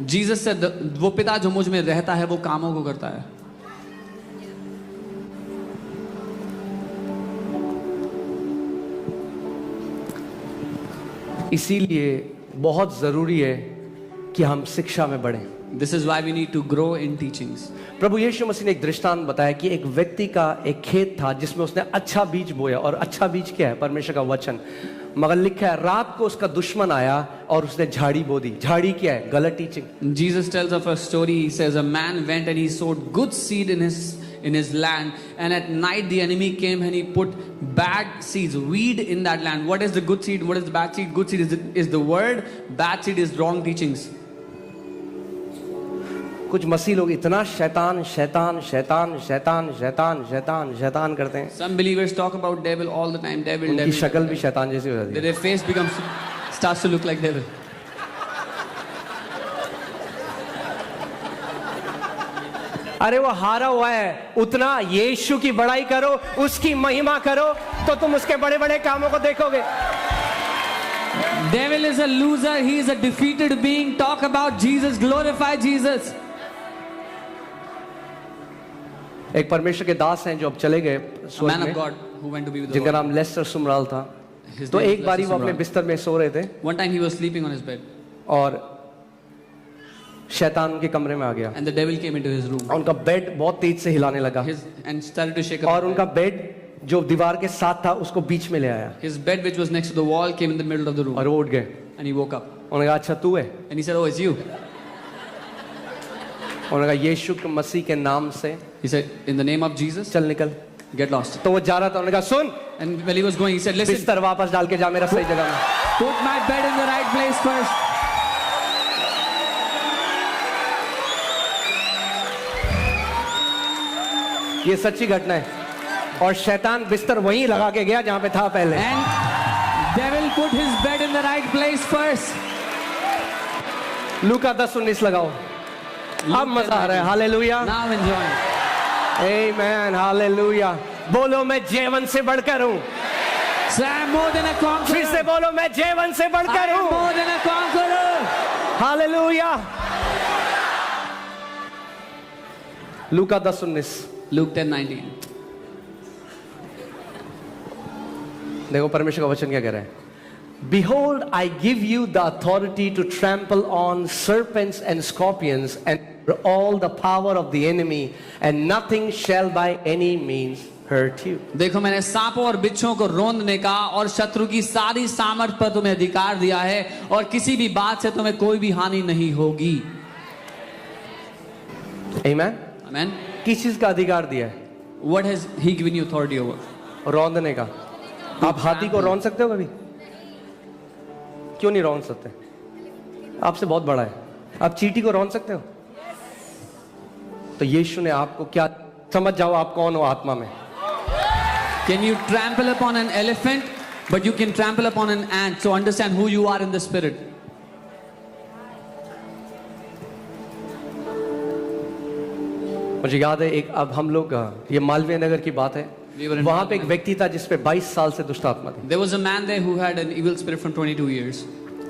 Jesus said, वो पिता जो मुझ में रहता है वो कामों को करता है. इसीलिए बहुत जरूरी है कि हम शिक्षा में बढ़ें। This is why we need to grow in teachings. प्रभु यीशु मसीह ने एक दृष्टांत बताया कि एक व्यक्ति का एक खेत था जिसमें उसने अच्छा बीज बोया, और अच्छा बीज क्या है? परमेश्वर का वचन। मगर लिखा है रात को उसका दुश्मन आया और उसने झाड़ी बो दी। झाड़ी क्या है? गलत teaching. Jesus tells of a story. He says a man went and he sowed good seed in his land, and at night the enemy came and he put bad seeds, weed in that land. What is the good seed? What is the bad seed? Good seed is the word. Bad seed is wrong teachings. कुछ मसीह लोग इतना शैतान शैतान शैतान शैतान शैतान शैतान शैतान करते हैं। Some believers talk about devil all the time. Devil, उनकी devil. शक्ल भी शैतान जैसी हो जाती है। Their face starts to look like devil. अरे वो हारा हुआ है, उतना यीशु की बड़ाई करो, उसकी महिमा करो, तो तुम उसके बड़े बड़े कामों को देखोगे। Devil is a loser. He is a defeated being. Talk about Jesus. Glorify Jesus. एक परमेश्वर के दास हैं जो अब चले गए A स्वर्ग man of में, God who went to be with the जिनका Lord. नाम लेस्टर सुमराल था। His तो name is एक बारी Lester वो अपने Sumrall. बिस्तर में सो रहे थे One time he was sleeping on his bed, और शैतान उनके कमरे में आ गया। and the devil came into his room. उनका बेड बहुत तेज से हिलाने लगा, And started to shake up. और उनका बेड जो दीवार के साथ था उसको बीच में ले आया, His bed, which was next to the wall, came in the middle of the room, और वो उठ गए। and he woke up. उन्होंने कहा अच्छा तू है? And he said, "Oh, it's you." उन्होंने कहा यीशु के मसीह के नाम से He said, "In the name of Jesus, चल निकल। get lost." तो वो जा रहा था, उन्होंने कहा सुन, And when he was going, he said, "Listen, बिस्तर वापस डाल के जा मेरा सही जगह में। put my bed in the right place first." ये सच्ची घटना है। और शैतान बिस्तर वहीं लगा के गया जहां पे था पहले। And devil put his bed in the right place first. लूका 10:19 लगाओ। अब मजा आ रहा है। Hallelujah, Now enjoy. आमेन, हालेलुया। बोलो मैं जीवन से बढ़कर हूँ। So I am more than a conqueror. फिर से बोलो मैं जीवन से I बढ़कर am हूँ। more than a conqueror. Hallelujah. Luka 10:19 Luke 10:19. देखो परमेश्वर का वचन क्या कह रहा है। Behold, I give you the authority to trample on serpents and scorpions and all the power of the enemy, and nothing shall by any means hurt you. देखो मैंने सांपों और बिच्छों को रौंदने का और शत्रु की सारी सामर्थ पर तुम्हें अधिकार दिया है, और किसी भी बात से तुम्हें कोई भी हानि नहीं होगी. आमीन। Amen. किस चीज का अधिकार दिया है? What has He given you authority over? रौंदने का। आप हाथी को रौंद सकते हो कभी? क्यों नहीं रौंद सकते? आपसे बहुत बड़ा है। आप चींटी को रौंद सकते हो? तो यीशु ने आपको क्या, समझ जाओ आप कौन हो आत्मा में। Can you trample upon an elephant, but you can trample upon an ant? So understand who you are in the spirit. मुझे याद है एक, अब हम लोग ये मालवीय नगर की बात है, We were in वहां पे एक व्यक्ति था जिसपे 22 साल से दुष्ट आत्मा थी। There was a man there who had an evil spirit from 22 years.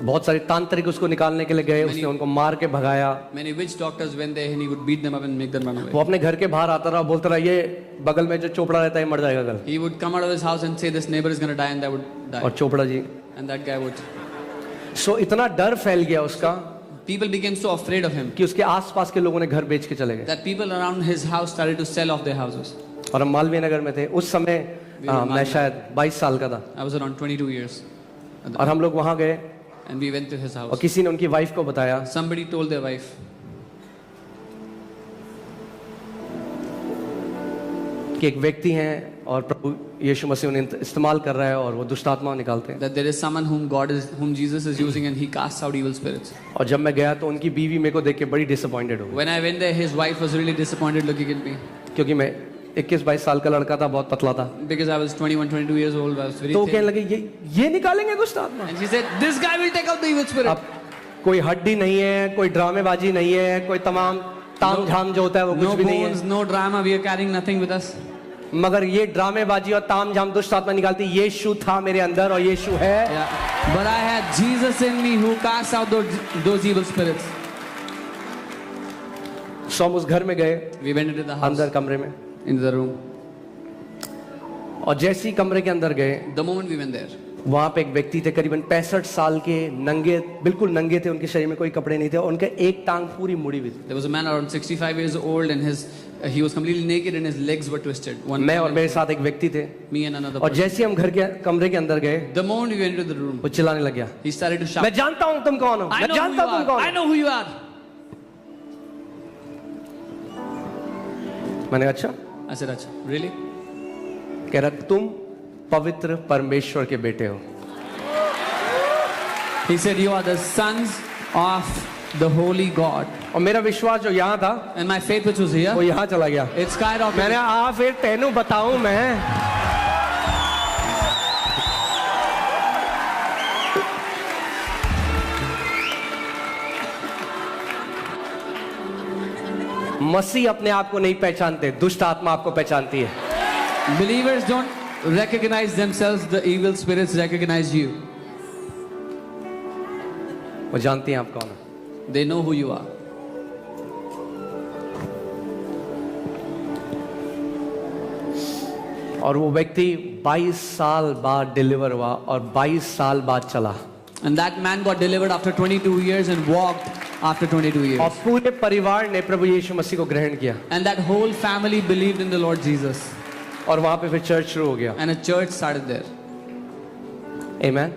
बहुत सारे तांत्रिक उसको निकालने के लिए गए, उसने उनको मार के भगाया। Many witch doctors went there and he would beat them up and make them run away. वो अपने घर के बाहर आता रहा, बोलता रहा ये बगल में जो चोपड़ा रहता है मर जाएगा कल। He would come out of his house and say this neighbor is going to die and that would die. और Chopra ji, And that guy would. सो इतना डर फैल गया उसका People became so afraid of him कि उसके आसपास के लोगों ने घर बेच के चले गए। that people around his house started to sell off their houses. और हम मालवीय नगर में थे उस समय, मैं शायद 22 साल का था, I was around 22 years. और हम लोग वहां गए And we went to his और house. किसी ने उनकी वाइफ को बताया Somebody told their wife कि एक व्यक्ति हैं और प्रभु यीशु मसीह उन्हें इस्तेमाल कर रहा है और वो दुष्ट आत्मा निकालते हैं। that there is someone whom Jesus is using and he casts out evil spirits. और जब मैं गया तो उनकी बीवी मेरे को देख के बड़ी डिसअपॉइंटेड हो गई, When I went there, his wife was really disappointed looking at me क्योंकि मैं 21-22 साल का लड़का था, बहुत पतला था। because I was 21, 22 years old. I was very तो वो thin. कहने लगे ये निकालेंगे दुष्ट आत्मा। And she said, "This guy will take out the evil spirit." अब कोई हड्डी नहीं है, कोई ड्रामेबाजी नहीं है, कोई तमाम ताम झाम जो होता है वो No कुछ भी नहीं bones, है, no drama. We are carrying nothing with us. मगर ये ड्रामेबाजी और ताम झाम दुष्ट आत्मा निकालती यीशु था मेरे अंदर और यीशु है। Yeah. But I had Jesus in me who casts out those evil spirits. सो हम उस घर में गए, We went into the house, अंदर कमरे में, into the room. और जैसे ही कमरे के अंदर गए The moment we went there, वहां पे एक व्यक्ति थे करीबन 65 साल के, नंगे, बिल्कुल नंगे थे, उनके शरीर में कोई कपड़े नहीं थे, उनके एक टांग पूरी मुड़ी हुई थी। there was a man around 65 years old and he was completely naked and his legs were twisted. मैं और मेरे साथ एक व्यक्ति थे, Me and another और person. जैसे हम घर के कमरे के अंदर गए The moment we went into the room, वो चिल्लाने लग गया, he started to shout. मैं जानता हूं तुम कौन हो, I मैं know who जानता you हूं तुम are. कौन I हो। know who you are. मैंने अच्छा, I said, "Acha, really?" कह रहा तुम पवित्र परमेश्वर के बेटे हो। He said, "You are the sons of the holy God." और मेरा विश्वास जो यहाँ था And my faith, which was वो here, यहाँ चला गया। it skyrocketed. मैंने फिर तेनू बताऊं मैं, मसीह अपने आप को नहीं पहचानते, दुष्ट आत्मा आपको पहचानती है। Believers don't recognize themselves; the evil spirits recognize you. वो जानती हैं आप कौन हो। They know who you are. और वो व्यक्ति 22 साल बाद डिलीवर हुआ और 22 साल बाद चला, And that man got delivered after 22 years and walked after 22 और years. पूरे परिवार ने प्रभु यीशु मसीह को ग्रहण किया, And that whole family believed in the Lord Jesus. और वहां पे फिर चर्च शुरू हो गया। And a church started there. आमीन।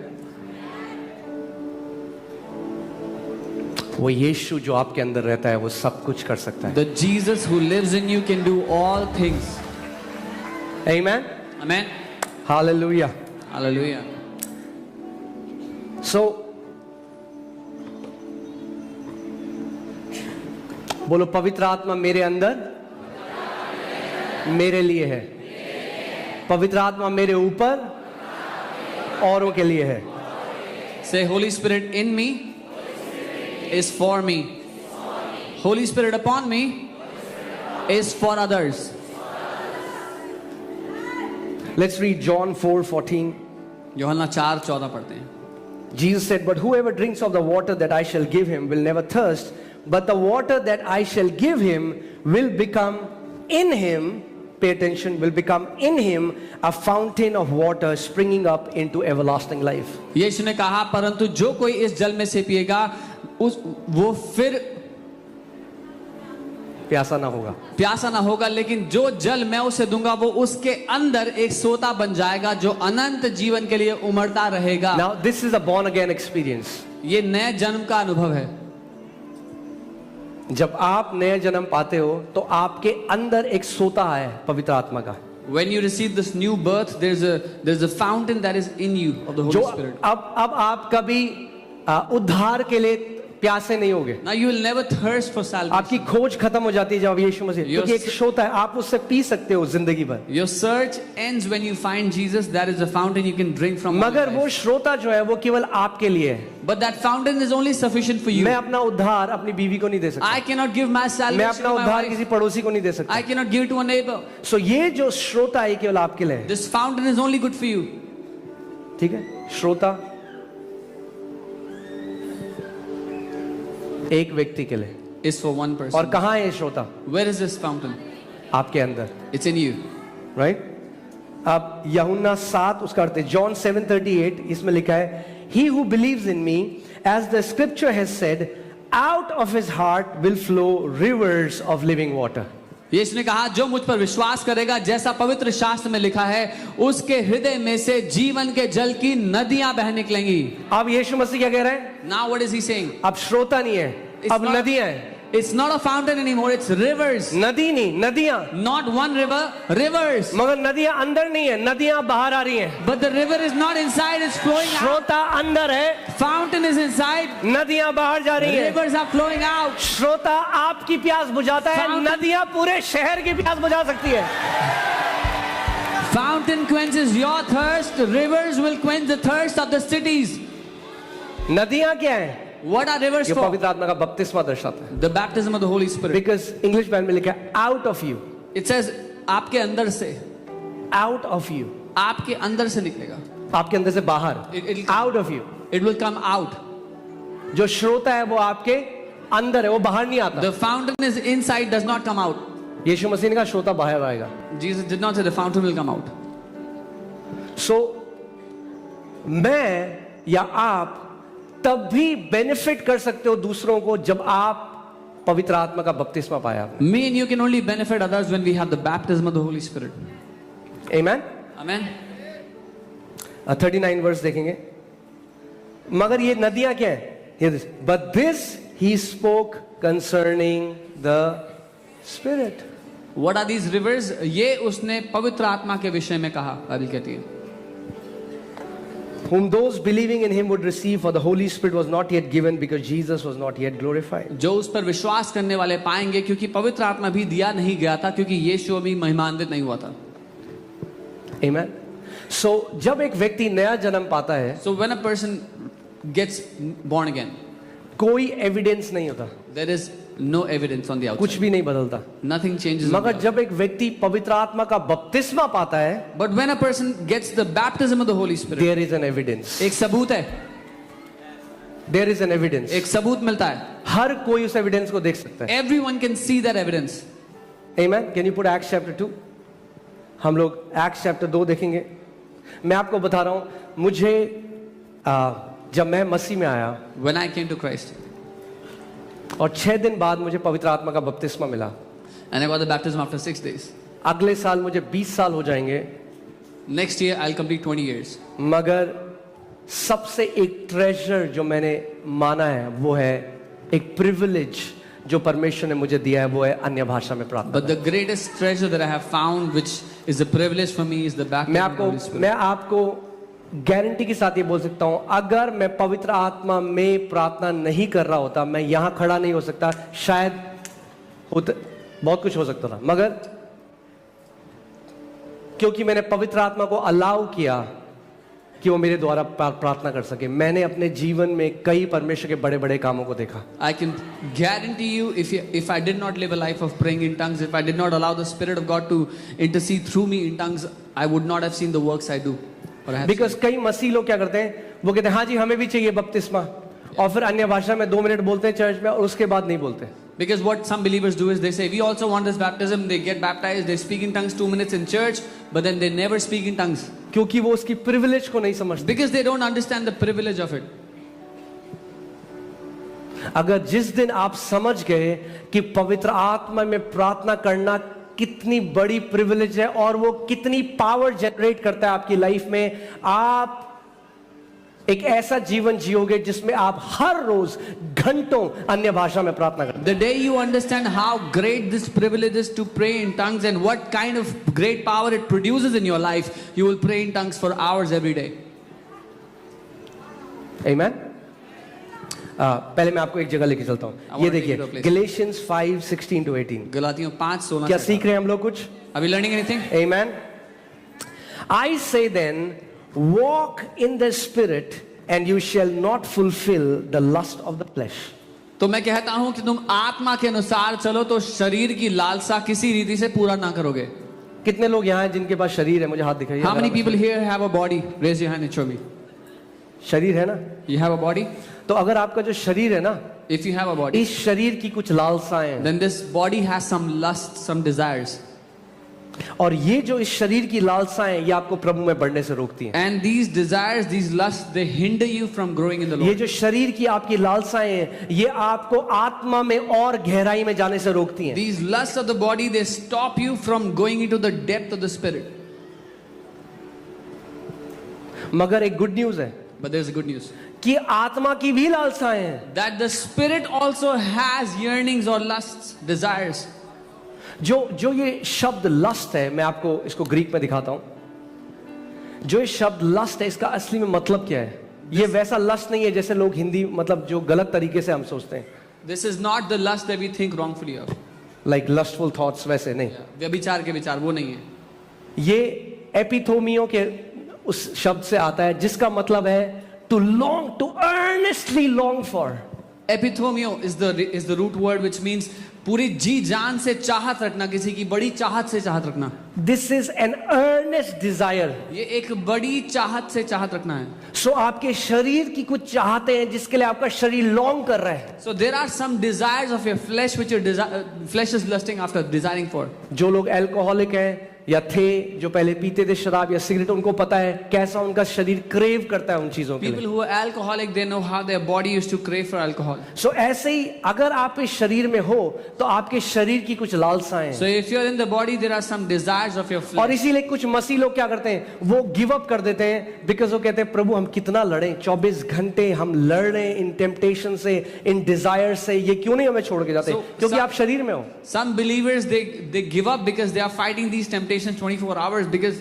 वो यीशु जो आपके अंदर रहता है वो सब कुछ कर सकता है। The Jesus who lives in you can do all things. आमीन, Amen. हालेलुया। Hallelujah. सो बोलो, पवित्र आत्मा मेरे अंदर मेरे लिए है, पवित्र आत्मा मेरे ऊपर औरों के लिए है। Say, Holy Spirit in me is for me. Holy Spirit upon me is for others. Let's read John 4:14. यूहन्ना 4:14 पढ़ते हैं. Jesus said, "But whoever drinks of the water that I shall give him will never thirst, but the water that I shall give him will become in him," pay attention, "will become in him a fountain of water springing up into everlasting life." यीशु ने कहा, परंतु जो कोई इस जल में से पिएगा वो फिर प्यासा ना होगा। प्यासा ना होगा, लेकिन जो जल मैं उसे दूंगा वो उसके अंदर एक सोता बन जाएगा जो अनंत जीवन के लिए उमड़ता रहेगा. Now this is a born again experience. ये नए जन्म का अनुभव है. जब आप नया जन्म पाते हो तो आपके अंदर एक सोता है पवित्र आत्मा का, When you receive this new birth, there's a fountain that is in you of the Holy जो Spirit. अब आप कभी उद्धार के लिए प्यासे नहीं होगे। Now you will never thirst for salvation. आपकी खोज खत्म हो जाती है जब यीशु मसीह, क्योंकि एक सोता है, आप उससे पी सकते हो जिंदगी भर। Your search ends when you find Jesus. That is a fountain you can drink from. मगर वो श्रोता जो है वो केवल आपके लिए है। But that fountain is only sufficient for you. मैं अपना उद्धार अपनी बीवी को नहीं दे सकता, I cannot give my मैं salvation अपना to my उद्धार wife. किसी पड़ोसी को नहीं दे सकता। I cannot give it to a neighbor. सो ये जो श्रोता है केवल आपके लिए है, This fountain is only good for you. ठीक है। श्रोता एक व्यक्ति के लिए, Is for one और person. कहाँ है ये श्रोता? Where is this fountain? आपके अंदर, It's in you. राइट? अब यूहन्ना 7 उसका अर्थ है जॉन 7:38, इसमें लिखा है he who believes in me as the scripture has said out of his heart will flow rivers of living water. यीशु ने कहा जो मुझ पर विश्वास करेगा, जैसा पवित्र शास्त्र में लिखा है, उसके हृदय में से जीवन के जल की नदियां बह निकलेंगी. अब यीशु मसीह क्या कह रहे हैं? Now what is he saying? अब श्रोता नहीं है, It's अब not- नदियां हैं। It's not a fountain anymore, it's rivers. नदी नहीं, नदियां। Not one river, rivers. मगर नदियां अंदर नहीं है, नदियां बाहर आ रही हैं। But the river is not inside, it's flowing out. श्रोता अंदर है, Fountain is inside, नदियां बाहर जा रही हैं। rivers are flowing out. श्रोता आपकी प्यास बुझाता है, Fountain- नदियां पूरे शहर की प्यास बुझा सकती है। Fountain quenches your thirst, rivers will quench the thirst of the cities. नदियां क्या है? What are rivers ये for? पवित्र आत्मा का बपतिस्मा दर्शाता है। The baptism of the Holy Spirit. Because English में लिखा है out of you, It says आपके अंदर से, आउट ऑफ यू, आपके अंदर से निकलेगा. आपके अंदर से बाहर, It'll- out of you. It will come out. जो श्रोता है वो आपके अंदर है, वो बाहर नहीं आता। The fountain is inside, does not come out. यीशु मसीह ने कहा श्रोता बाहर आएगा। Jesus did not say the fountain will come out. सो मैं या आप तब भी बेनिफिट कर सकते हो दूसरों को जब आप पवित्र आत्मा का बपतिस्मा पाया आपने। Me and you can only benefit others when we have the baptism of the Holy Spirit. Amen. Amen. 39 verse देखेंगे। मगर ये नदियां क्या है? But this he spoke concerning the spirit. What are these rivers? ये उसने पवित्र आत्मा के विषय में कहा. बाइबल कहती है. Whom those believing in him would receive, for the Holy Spirit was not yet given because Jesus was not yet glorified. जो उस पर विश्वास करने वाले पाएंगे, क्योंकि पवित्र आत्मा भी दिया नहीं गया था, क्योंकि यीशु अभी महिमान्वित नहीं हुआ था. Amen. So जब एक व्यक्ति नया जन्म पाता है, So when a person gets born again, कोई एविडेंस नहीं होता, there is no evidence on the कुछ outside. भी नहीं बदलता। Nothing changes. on the मगर outside. जब एक व्यक्ति पवित्र आत्मा का बपतिस्मा पाता है, But when a person gets the baptism of the Holy Spirit, there is an evidence. एक सबूत है, There is an evidence. एक सबूत मिलता है. हर कोई उस एविडेंस को देख सकता है। Everyone can see that evidence. Amen. Can you put Acts chapter 2? हम लोग Acts chapter 2 देखेंगे। मैं आपको बता रहा हूं, मुझे जब मैं मसीह में आया When I came to Christ और 6 दिन बाद मुझे पवित्र आत्मा का बपतिस्मा मिला, and I got the baptism after 6 days. अगले साल मुझे 20 साल हो जाएंगे, Next year I'll complete 20 years. मगर सबसे एक ट्रेजर जो मैंने माना है वो है एक प्रिविलेज जो परमेश्वर ने मुझे दिया है, वो है अन्य भाषा में प्रार्थना। But the greatest treasure that I have found, which is a privilege for me, is the baptism of the Holy Spirit. मैं आपको गारंटी के साथ ये बोल सकता हूं, अगर मैं पवित्र आत्मा में प्रार्थना नहीं कर रहा होता, मैं यहां खड़ा नहीं हो सकता। शायद होता, बहुत कुछ हो सकता था, मगर क्योंकि मैंने पवित्र आत्मा को अलाउ किया कि वो मेरे द्वारा प्रार्थना कर सके, मैंने अपने जीवन में कई परमेश्वर के बड़े बड़े कामों को देखा। I can guarantee you, if I did not live a life of praying in tongues, if I did not allow the Spirit of God to intercede through me in tongues, I would not have seen the works I do. Because कई मसीह लोग क्या करते हैं, वो कहते हैं हाँ जी हमें भी चाहिए बपतिस्मा, और फिर अन्य भाषा में 2 मिनट बोलते हैं चर्च में और उसके बाद नहीं बोलते। Because what some believers do is they say, we also want this baptism, they get baptized, they speak in tongues 2 minutes in church, but then they never speak in tongues. क्योंकि वो उसकी privilege को नहीं समझते। Because they don't understand the privilege of it. अगर जिस दिन आप समझ गए कि पवित्र आत्मा में प्रार्थना करना कितनी बड़ी प्रिविलेज है और वो कितनी पावर जनरेट करता है आपकी लाइफ में, आप एक ऐसा जीवन जियोगे जिसमें आप हर रोज घंटों अन्य भाषा में प्रार्थना करें। The day you understand how great this privilege is to pray in tongues and what kind of great power it produces in your life, you will pray in tongues for hours every day. Amen? पहले मैं आपको एक जगह लेके चलता I हूँ। want ये to take you to a देखिए place. Galatians 5:16-18। गलातियों 5:16 क्या से सीख रहे हैं हम लोग कुछ? Are we learning anything? Amen. I say then, walk in the spirit and you shall not fulfill the lust of the flesh. तो मैं कहता हूं कि तुम आत्मा के अनुसार चलो तो शरीर की लालसा किसी रीति से पूरा ना करोगे। कितने लोग यहाँ हैं जिनके पास शरीर है? मुझे हाथ दिखाइए। How many people here have a body? Raise your hand and show me. शरीर है ना? You have a body? तो अगर आपका जो शरीर है ना, If you have a body, इस शरीर की कुछ लालसाएं हैं, then this body has some lust, some desires. और ये जो इस शरीर की लालसाएं ये आपको प्रभु में बढ़ने से रोकती हैं। And these desires, these lusts, they hinder you from growing in the ये Lord. जो शरीर की आपकी लालसाएं हैं ये आपको आत्मा में और गहराई में जाने से रोकती हैं। These lusts of the body, they stop you from going into the depth of the spirit. मगर एक गुड न्यूज है But there's a good news. कि आत्मा की भी लालसाएं हैं। That the spirit also has yearnings or lusts, desires. जो ये शब्द लस्ट है, मैं आपको इसको ग्रीक में दिखाता हूं। जो ये शब्द लस्ट है इसका असली में मतलब क्या है? ये वैसा लस्ट नहीं है जैसे लोग हिंदी मतलब जो गलत तरीके से हम सोचते हैं, This is not the lust that we think wrongfully of. Like lustful thoughts, वैसे नहीं। व्यभिचार के विचार वो नहीं है। ये एपिथोमियो के उस शब्द से आता है जिसका मतलब है to long, to earnestly long for. Epithomio is the root word which means पूरी जी जान से चाहत रखना, किसी की बड़ी चाहत से चाहत रखना। This is an earnest desire. ये एक बड़ी चाहत से चाहत रखना है। सो आपके शरीर की कुछ चाहते हैं जिसके लिए आपका शरीर लॉन्ग कर रहा है। So there are some desires of your flesh which your flesh is lusting after, desiring for. जो लोग अल्कोहलिक हैं या थे, जो पहले पीते थे शराब या सिगरेट, उनको पता है कैसा उनका शरीर क्रेव करता है उन चीजों के People लिए। who are alcoholic, they know how their body used to crave for alcohol. सो ऐसे ही अगर आप इस शरीर में हो तो आपके शरीर की कुछ लालसाएं So हैं। if you're in the body, there are some desires of your और flesh. इसीलिए कुछ मसीह लोग क्या करते हैं, वो गिव अप कर देते हैं, बिकॉज वो कहते हैं प्रभु हम कितना लड़ें, 24 घंटे हम लड़ रहे हैं इन टेम्पटेशन से, इन डिजायर से, ये क्यों नहीं हमें छोड़ के जाते? क्योंकि आप शरीर में हो। Some believers, they give up because they are fighting these temptations 24 hours because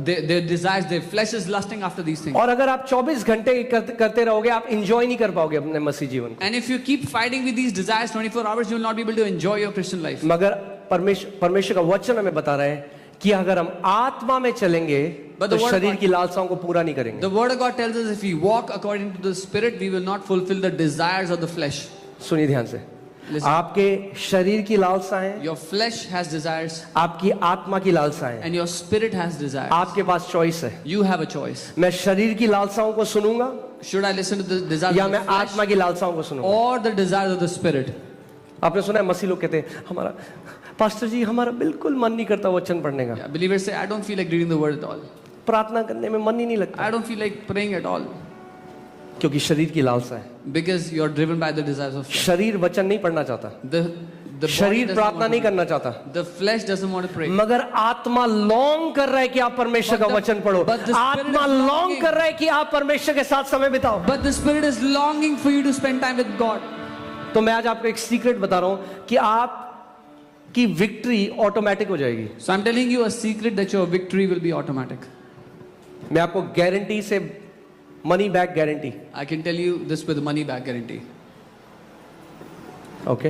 their desires, their flesh is lusting after these things. और अगर आप 24 घंटे करते रहोगे आप इंजॉय नहीं कर पाओगे अपने मसीह जीवन को। And if you keep fighting with these desires 24 hours, you will not be able to enjoy your Christian life. मगर परमेश्वर का वचन हमें बता रहा है कि अगर हम आत्मा में चलेंगे But तो the word शरीर God- की लालसाओं को पूरा नहीं करेंगे। The word of God tells us if we walk according to the spirit, we will not fulfill the desires of the flesh. सुनिए ध्यान से, Listen. आपके शरीर की लालसाएं, Your flesh has desires आपकी आत्मा की लालसाएं, and your spirit has desires. आपके पास चॉइस है। You have a choice. मैं शरीर की लालसाओं को सुनूंगा Should I listen to the desires या of मैं the flesh आत्मा की लालसाओं को सुनूंगा? or the desires of the spirit? आपने सुना है मसीह लोग कहते हैं हमारा पास्टर जी हमारा बिल्कुल मन नहीं करता वचन पढ़ने का, Yeah, believers say, I don't feel like reading the word at all. प्रार्थना करने में मन ही नहीं लगता, I don't feel like praying at all. क्योंकि शरीर की लालसा है। Because you're driven by the desires of flesh. शरीर वचन नहीं पढ़ना चाहता, The body शरीर doesn't प्रार्थना want नहीं to करना चाहता, pray. The flesh doesn't want to pray. मगर आत्मा लॉन्ग कर रहा है कि आप परमेश्वर का But the- वचन पढ़ो। but the spirit आत्मा is लॉन्ग longing. कर रहा है कि आप परमेश्वर के साथ समय बिताओ। But the spirit is longing for you to spend time with God. तो मैं आज आपको एक सीक्रेट बता रहा हूं कि आप की विक्ट्री ऑटोमेटिक हो जाएगी। So I'm telling you a secret that your victory will be automatic. मैं आपको गारंटी से, money back guarantee, I can tell you this with money back guarantee. Okay?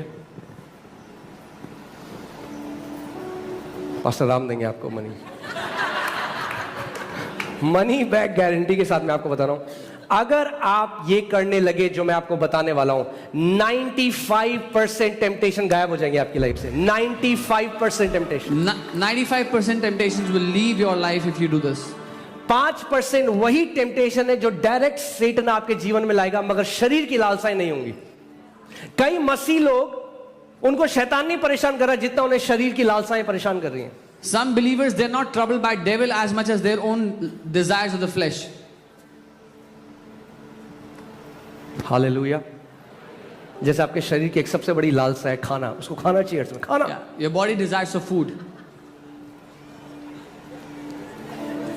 Pastor Ram देंगे आपको मनी बैक गारंटी के साथ मैं आपको बता रहा हूं, अगर आप ये करने लगे जो मैं आपको बताने वाला हूं, 95% टेम्पटेशन गायब हो जाएंगे आपकी लाइफ से। 95% temptation. 95% temptations will leave your life if you do this. 5% वही टेम्पटेशन है जो डायरेक्ट सेटन आपके जीवन में लाएगा, मगर शरीर की लालसाएं नहीं होंगी। कई मसीह लोग, उनको शैतान नहीं परेशान कर रहा जितना उन्हें शरीर की लालसाएं परेशान कर रही हैं। Some believers, they're not troubled by devil as much as their own desires of the flesh. Hallelujah. जैसे आपके शरीर की एक सबसे बड़ी लालसा है खाना, उसको खाना चाहिए, खाना। Yeah. Your body desires for food.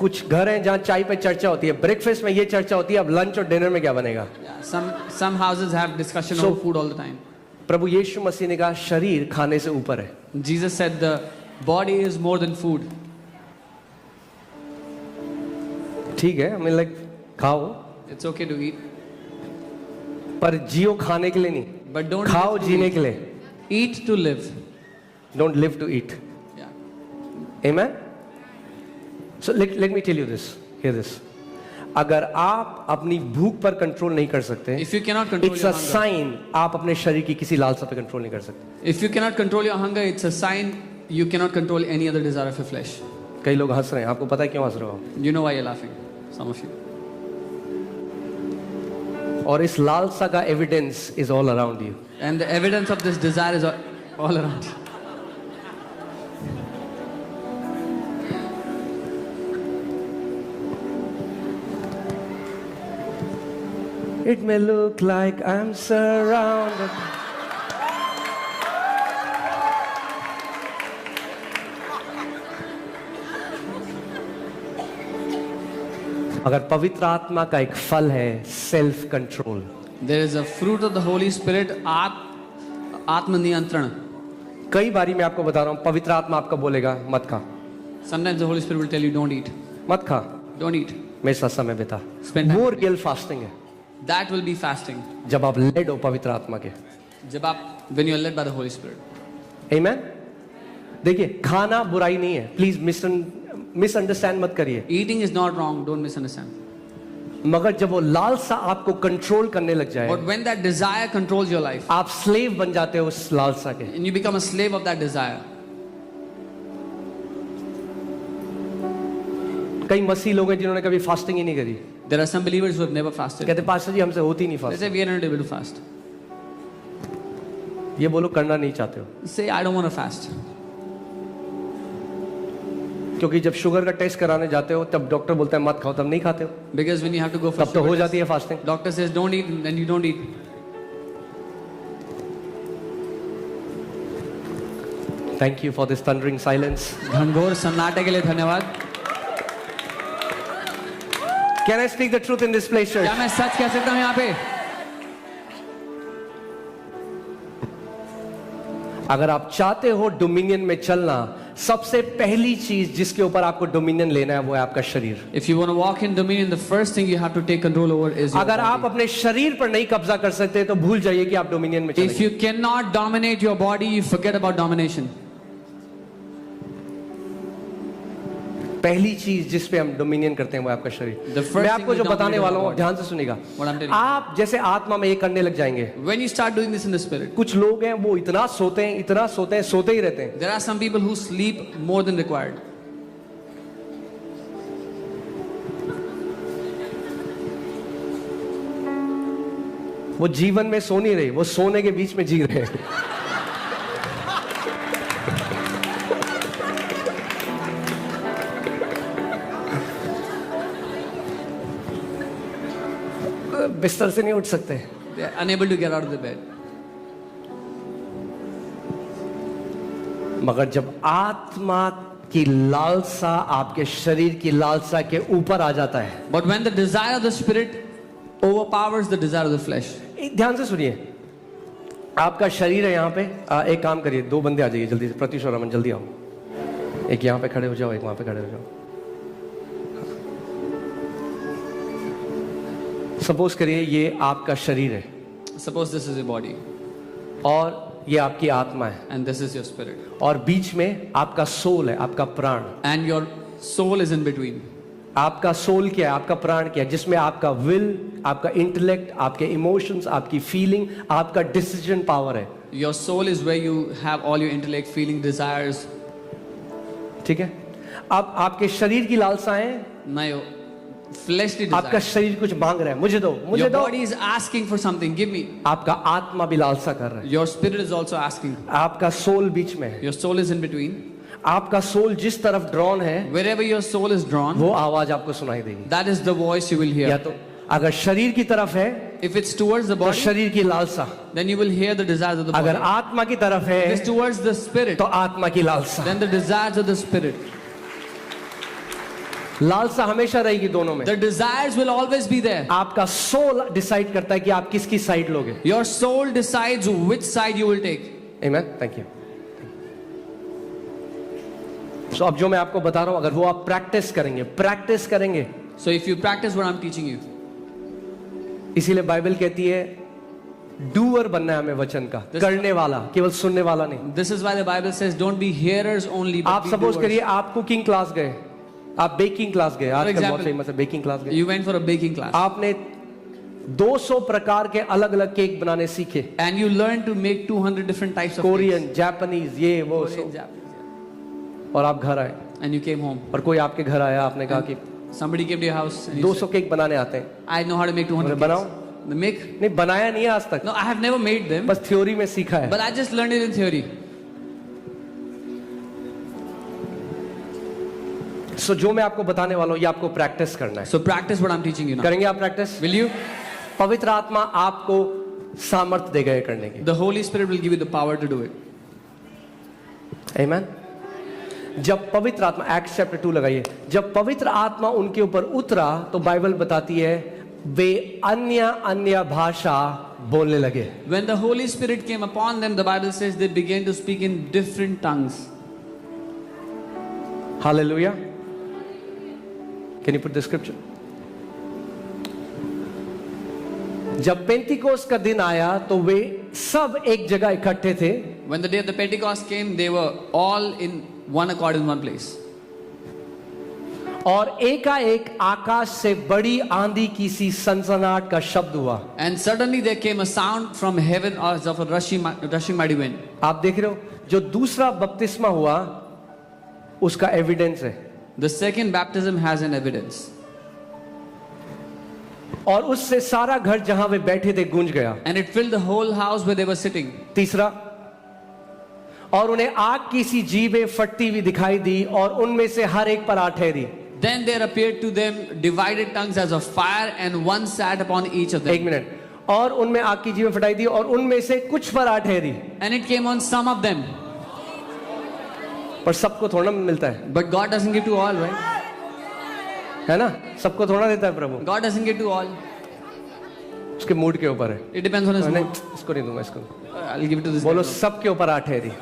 कुछ घर हैं जहाँ चाय पे चर्चा होती है, ब्रेकफास्ट में ये चर्चा होती है, अब लंच और डिनर में क्या बनेगा। Some houses have discussion over food all the time. प्रभु यीशु मसीह ने कहा शरीर खाने से ऊपर है। Jesus said the body is more than food. ठीक है, हमें लाइक खाओ, It's okay to eat, पर जियो खाने के लिए नहीं, but don't खाओ live to जीने eat. के लिए। Eat to live. Don't live to eat. Yeah. Amen. So let me tell you this. Hear this. अगर आप अपनी भूख पर कंट्रोल नहीं कर सकते, If you cannot control its your a hunger, साइन आप अपने शरीर की किसी लालसा पे कंट्रोल नहीं कर सकते। if you cannot control your hunger, it's a sign you cannot control any other desire of your flesh. कई लोग हंस रहे हैं, आपको पता है क्यों हंस रहे हो? You know why you're laughing, some of you. और इस लालसा का evidence is all around you. And the evidence of this desire is all around you. It may look like I'm surrounded. अगर पवित्र आत्मा का एक फल है self control, There is a fruit of the Holy Spirit, आत्मनियंत्रण. कई बारी मैं आपको बता रहा हूं, पवित्र आत्मा आपका बोलेगा मत खा, Sometimes the Holy Spirit will tell you don't eat. मत खा, Don't eat. मेरे साथ समय बिता। Spend time वो with रियल फास्टिंग है That will be fasting. जब आप लेड हो पवित्र आत्मा के। When you are led by the Holy Spirit. आमेन। देखिए खाना बुराई नहीं है, प्लीज मिसअंडरस्टैंड मत करिए, Eating is not wrong, don't misunderstand. मगर जब वो लालसा आपको कंट्रोल करने लग जाए, But when that desire controls your life आप स्लेव बन जाते हो उस लालसा के। and you become a slave of that desire. कई मसीह लोग हैं जिन्होंने कभी फास्टिंग ही नहीं करी, There are some believers who have never fasted. कहते पास्टर जी हमसे होती नहीं They fast. say we are not able to fast. ये बोलो करना नहीं चाहते हो, Say I don't want to fast. क्योंकि जब शुगर का टेस्ट कराने जाते हो तब डॉक्टर बोलता है मत खाओ, तब नहीं खाते हो, Because when you have to go for तब तो हो sugar जाती test, है fasting. doctor says don't eat and then you don't eat. Thank you for this thundering silence. घनघोर सन्नाटे के लिए धन्यवाद. Can I speak the truth in this place क्या चर्च? मैं सच कह सकता हूँ यहाँ पे? अगर आप चाहते हो डोमिनियन में चलना, सबसे पहली चीज जिसके ऊपर आपको डोमिनियन लेना है वो है आपका शरीर। If you want to walk in dominion, the first thing you have to take control over is your अगर आप body. अपने शरीर पर नहीं कब्जा कर सकते तो भूल जाइए कि आप डोमिनियन में If चलेंगे। you cannot dominate your body, you forget about domination. पहली चीज जिस पे हम डोमिनियन करते हैं वो है आपका शरीर। The first मैं thing आपको we जो dominate बताने is वाला our हूँ body. ध्यान से सुनिएगा। What I'm telling you. आप जैसे आत्मा में ये करने लग जाएंगे, When you start doing this in the spirit, कुछ लोग हैं वो इतना सोते हैं, सोते ही रहते हैं। there are some people who sleep more than required. वो जीवन में सो नहीं रहे, वो सोने के बीच में जी रहे हैं। बिस्तर से नहीं उठ सकते। They are unable to get out of the bed. मगर जब आत्मा की लालसा आपके शरीर की लालसा के ऊपर आ जाता है, But when the desire of the spirit overpowers the desire of the flesh, ध्यान से सुनिए, आपका शरीर है यहाँ पे। एक काम करिए, दो बंदे आ जाइए जल्दी से, प्रत्युष और रमन जल्दी आओ। एक यहाँ पे खड़े हो जाओ, एक वहां पे खड़े हो जाओ। सपोज करिए ये आपका शरीर है suppose this is your body और ये आपकी आत्मा है, and this is your spirit, और बीच में आपका सोल है, आपका प्राण। and your soul is in between. आपका सोल क्या है, आपका प्राण क्या है, जिसमें आपका विल, आपका इंटेलेक्ट, आपके इमोशंस, आपकी फीलिंग, आपका डिसीजन पावर है। Your soul is where you have all your intellect, feeling, desires. ठीक है। अब आपके शरीर की लालसाएं, Now your fleshly आपका desires. शरीर कुछ मांग रहा है, मुझे दो, मुझे Your दो। body is asking for something. Give me. आपका आत्मा भी लालसा कर रहा है, Your spirit is also asking. आपका सोल बीच में है। Your soul is in between. आपका सोल जिस तरफ ड्रॉन है Wherever your soul is drawn, वो आवाज आपको सुनाई देगी। that is the voice you will या hear. तो अगर शरीर की तरफ है If it's towards the तो body, शरीर की लालसा, then you will hear the desires of the अगर body. आत्मा की तरफ If है it's towards the spirit, तो आत्मा की लालसा। then the desires of the spirit. लालसा हमेशा रहेगी दोनों में। The desires will always be there. आपका सोल डिसाइड करता है कि आप किसकी साइड लोगे। Your soul decides which side you will take. Amen. Thank you. So अब जो मैं आपको बता रहा हूं, अगर वो आप प्रैक्टिस करेंगे, So if you practice what I'm teaching you, इसीलिए बाइबल कहती है डूअर बनना है हमें वचन का, करने वाला, केवल सुनने वाला नहीं। this is why the Bible says don't be hearers only but आप be सपोज doers. करिए आप कुकिंग क्लास गए, आप बेकिंग क्लास गए, आजकल बहुत example, फेमस है बेकिंग क्लास गए, You went for a baking class आपने 200 प्रकार के अलग अलग केक बनाने सीखे, and you learned to make 200 different types of Korean, Japanese, ये वो cakes. Korean, सब, Japanese, और आप घर आए yeah. And you came home. और कोई आपके घर आया, आपने कहा कि Somebody came to your house and you 200 said, cake बनाने आते हैं। I know how to make 200 बनाओ। cakes. Make? नहीं बनाया नहीं है आज तक, No, I have never made them, बस थ्योरी में सीखा है। but I just learned it in theory. सो जो मैं आपको बताने वाला हूँ ये आपको प्रैक्टिस करना है। So practice what I'm teaching you now. करेंगे आप प्रैक्टिस? Will you? पवित्र आत्मा आपको सामर्थ्य देगा ये करने की। The Holy Spirit will give you the power to do it. आमीन। जब पवित्र आत्मा, एक्ट्स चैप्टर 2 लगाइए, जब पवित्र आत्मा उनके ऊपर उतरा तो बाइबल बताती है वे अन्य भाषा बोलने लगे। When the Holy Spirit came upon them, the Bible says they began to speak in different tongues. Hallelujah. Can you put the scripture? जब पेंतिकोस्त का दिन आया तो वे सब एक जगह इकट्ठे थे। When the day of the Pentecost came, they were all in one accord in one place. और एकाएक आकाश से बड़ी आंधी की सी सनसनाहट का शब्द हुआ। And suddenly there came a sound from heaven as of a rushing mighty wind. आप देख रहे हो जो दूसरा बपतिस्मा हुआ उसका एविडेंस है। The second baptism has an evidence. और उससे सारा घर जहां वे बैठे थे गूंज गया। And it filled the whole house where they were sitting. तीसरा, और उन्हें आग की सी जीभें फटती हुई दिखाई दी और उनमें से हर एक पर आ ठहरी। Then there appeared to them divided tongues as of fire, and one sat upon each of them. एक मिनट, और उनमें आग की जीभें फटाई दी और उनमें से कुछ पर आ ठहरी। And it came on some of them. पर सबको थोड़ा मिलता है, But God doesn't give to all, right? है ना? सबको थोड़ा देता है प्रभु, God doesn't give to all. उसके मूड के ऊपर है। It depends on his नहीं, mood. इसको नहीं दूंगा, इसको I'll give it to this बोलो guy. सबके ऊपर आ ठहरी।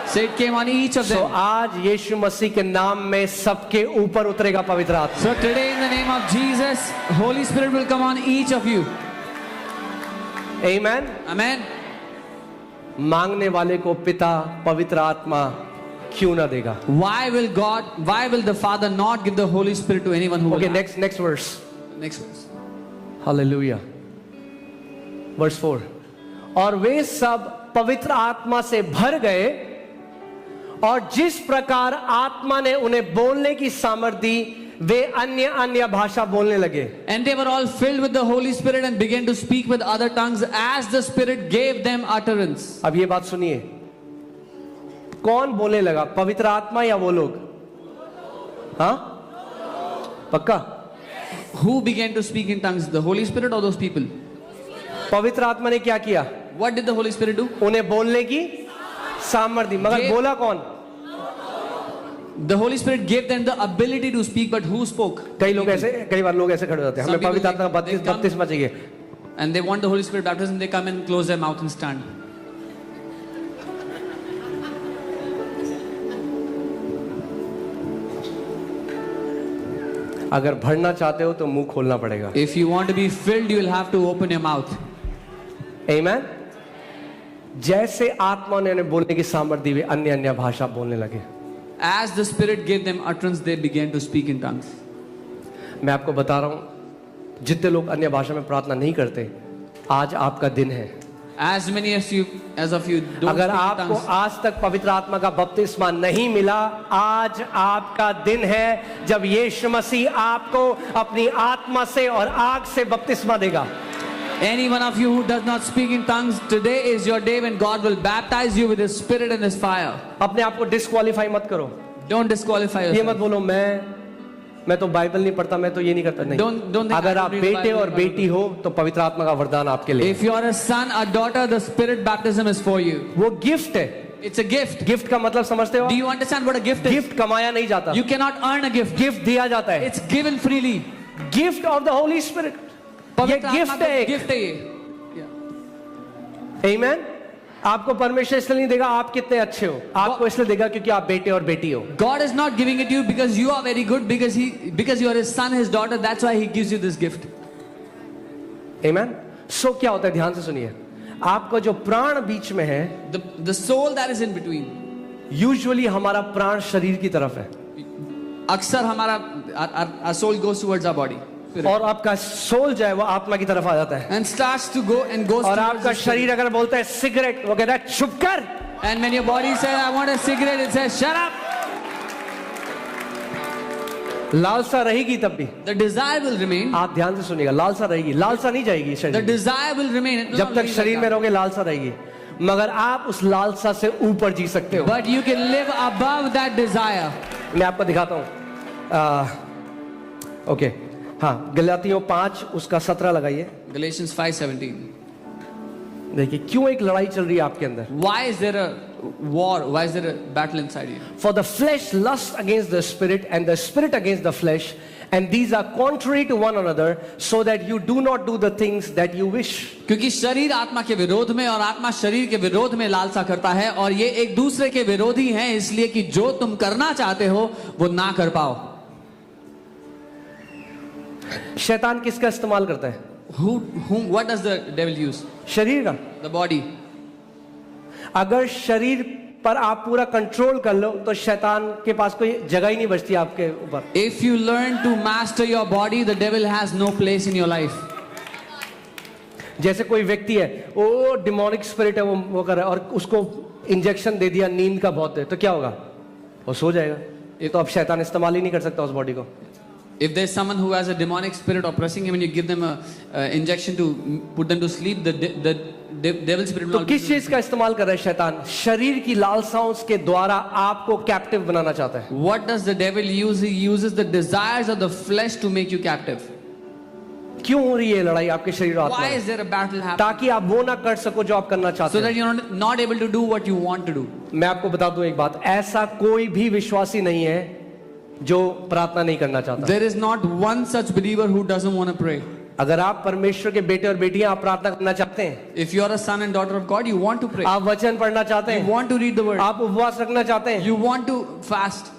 So it came on each of तो them. आज यीशु मसीह के नाम में सबके ऊपर उतरेगा पवित्र आत्मा। So today in the name of Jesus, Holy Spirit will come on each of you. Amen. Amen. मांगने वाले को पिता पवित्र आत्मा क्यों ना देगा? Why will the Father not give the Holy Spirit to anyone who will Okay, ask? next verse. Next verse. Hallelujah. Verse 4, और वे सब पवित्र आत्मा से भर गए और जिस प्रकार आत्मा ने उन्हें बोलने की सामर्थ्य दी वे अन्य भाषा बोलने लगे। And they were all filled with the Holy Spirit and began to speak with other tongues as the Spirit gave them utterance. अब ये बात सुनिए, कौन बोलने लगा, पवित्र आत्मा या वो लोग? हाँ, पक्का? Who began to speak in tongues? The Holy Spirit or those people? पवित्र आत्मा ने क्या किया? What did the Holy Spirit do? उन्हें बोलने की सामर्थ्य दी, मगर ये- बोला कौन? The Holy Spirit gave them the ability to speak, but who spoke? कई बार लोग ऐसे खड़े होते हैं, Some हमें पवित्र people, आत्मा का they come- बपतिस्मा चाहिए। And they want the Holy Spirit baptism, they come and close their mouth and stand. अगर भरना चाहते हो तो मुंह खोलना पड़ेगा। If you want to be filled, you will have to open your mouth. आमेन। जैसे आत्मा ने उन्हें बोलने की सामर्थ्य दी वे अन्य भाषा बोलने लगे। As the Spirit gave them utterance, they began to speak in tongues. मैं आपको बता रहा हूं, जितने लोग अन्य भाषा में प्रार्थना नहीं करते, आज आपका दिन है। As many as of you don't अगर speak in आपको tongues. आज तक पवित्र आत्मा का बपतिस्मा नहीं मिला, आज आपका दिन है जब यीशु मसीह आपको अपनी आत्मा से और आग से बपतिस्मा देगा। Any one of you who does not speak in tongues, today is your day when God will baptize you with His Spirit and His fire. अपने आप को डिस्क्वालीफाई मत करो। Don't disqualify ये मत yourself. बोलो मैं तो बाइबल नहीं पढ़ता, मैं तो ये नहीं करता। नहीं, Don't think अगर I आप don't read the बेटे Bible, और बेटी हो तो पवित्र आत्मा का वरदान आपके लिए। If you are a son, a daughter, the Spirit baptism is for you. वो गिफ्ट है। It's a gift. गिफ्ट का मतलब समझते हो? Do you understand what a gift is? Gift कमाया नहीं जाता, You cannot earn a gift. Gift दिया जाता है। It's given freely. Gift of the holy spirit, ये पवित्र आत्मा गिफ्ट का है एक। गिफ्ट है ये। आमीन। आपको परमेश्वर इसलिए नहीं देगा आप कितने अच्छे हो, आपको इसलिए देगा क्योंकि आप बेटे और बेटी हो। God is not giving it to you because you are very good, because you are his son, his daughter. That's why he gives you this gift. आमीन। सो क्या होता है, ध्यान से सुनिए, आपका जो प्राण बीच में है, The soul that is in between. Usually हमारा प्राण शरीर की तरफ है अक्सर हमारा our soul goes towards our body. और आपका सोल जो है वो आत्मा की तरफ आ जाता है, And starts to go and goes और towards आपका the spirit. शरीर अगर बोलता है सिगरेट, वो कहता है चुप कर। And when your body says, I want a cigarette, it says, shut up. लालसा रहेगी तब भी, The desire will remain. आप ध्यान से सुनिएगा, लालसा रहेगी, लालसा नहीं जाएगी The शरीर, desire will remain. It will जब not तक leave शरीर like में that. रहोगे लालसा रहेगी, मगर आप उस लालसा से ऊपर जी सकते हो। But you can live above that desire. मैं आपको दिखाता हूँ। ओके, हाँ, गलातियों 5 उसका 17 लगाइए। Galatians 5:17. देखिए क्यों एक लड़ाई चल रही है आपके अंदर। Why is there a war? Why is there a battle inside you? For the flesh lusts against the spirit, and the spirit against the flesh, and these are contrary to one another, so that you do not do the things that you wish. क्योंकि शरीर आत्मा के विरोध में और आत्मा शरीर के विरोध में लालसा करता है, और ये एक दूसरे के विरोधी हैं, इसलिए कि जो तुम करना चाहते हो वो ना कर पाओ। शैतान किसका इस्तेमाल करता है? What does the devil use? शरीर का। The body. अगर शरीर पर आप पूरा कंट्रोल कर लो तो शैतान के पास कोई जगह ही नहीं बचती आपके ऊपर। If you learn to master your body, the devil has no place in your life. जैसे कोई व्यक्ति है, वो डिमोनिक स्पिरिट है, वो कर रहा है, और उसको इंजेक्शन दे दिया नींद का बहुत है, तो क्या होगा? वो सो जाएगा। ये तो अब शैतान इस्तेमाल ही नहीं कर सकता उस बॉडी को। If there's someone who has a demonic spirit oppressing him and you give them a injection to put them to sleep, the devil spirit will तो not किस चीज का इस्तेमाल कर रहा है शैतान? शरीर की लालसाओं के द्वारा आपको कैप्टिव बनाना चाहता है। What does the devil use? He uses the desires of the flesh to make you captive. क्यों हो रही है लड़ाई आपके शरीर और आत्मा Why में? is there a battle happening? ताकि आप वो ना कर सको जो आप करना चाहते So that हैं। you're not able to do what you want to do. मैं आपको बता दूं एक बात, ऐसा कोई भी विश्वासी नहीं है जो प्रार्थना नहीं करना चाहता। There is not one such believer who doesn't want to pray. अगर आप परमेश्वर के बेटे और बेटियां, आप प्रार्थना करना चाहते हैं, If you are a son and daughter of God, you want to pray. आप वचन पढ़ना चाहते You हैं, want to read the word. आप उपवास रखना चाहते हैं, You want to fast.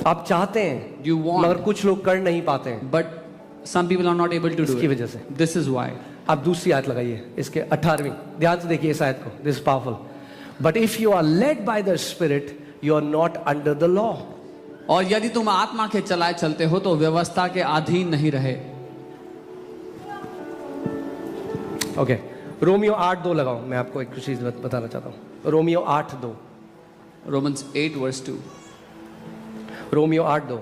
आप चाहते हैं, You want. मगर कुछ लोग कर नहीं पाते हैं। But some people are not able to do इसकी it. वजह से This is why. आप दूसरी आयत लगाइए, इसके 18वीं, ध्यान से देखिए इस आयत को। This powerful. But if you are led by the spirit you are not under the law. और यदि तुम आत्मा के चलाए चलते हो तो व्यवस्था के अधीन नहीं रहे। ओके, रोमियो 8:2 लगाओ, मैं आपको एक चीज बताना चाहता हूँ। Romeo 8:2, Romans 8:2. Romeo 8:2,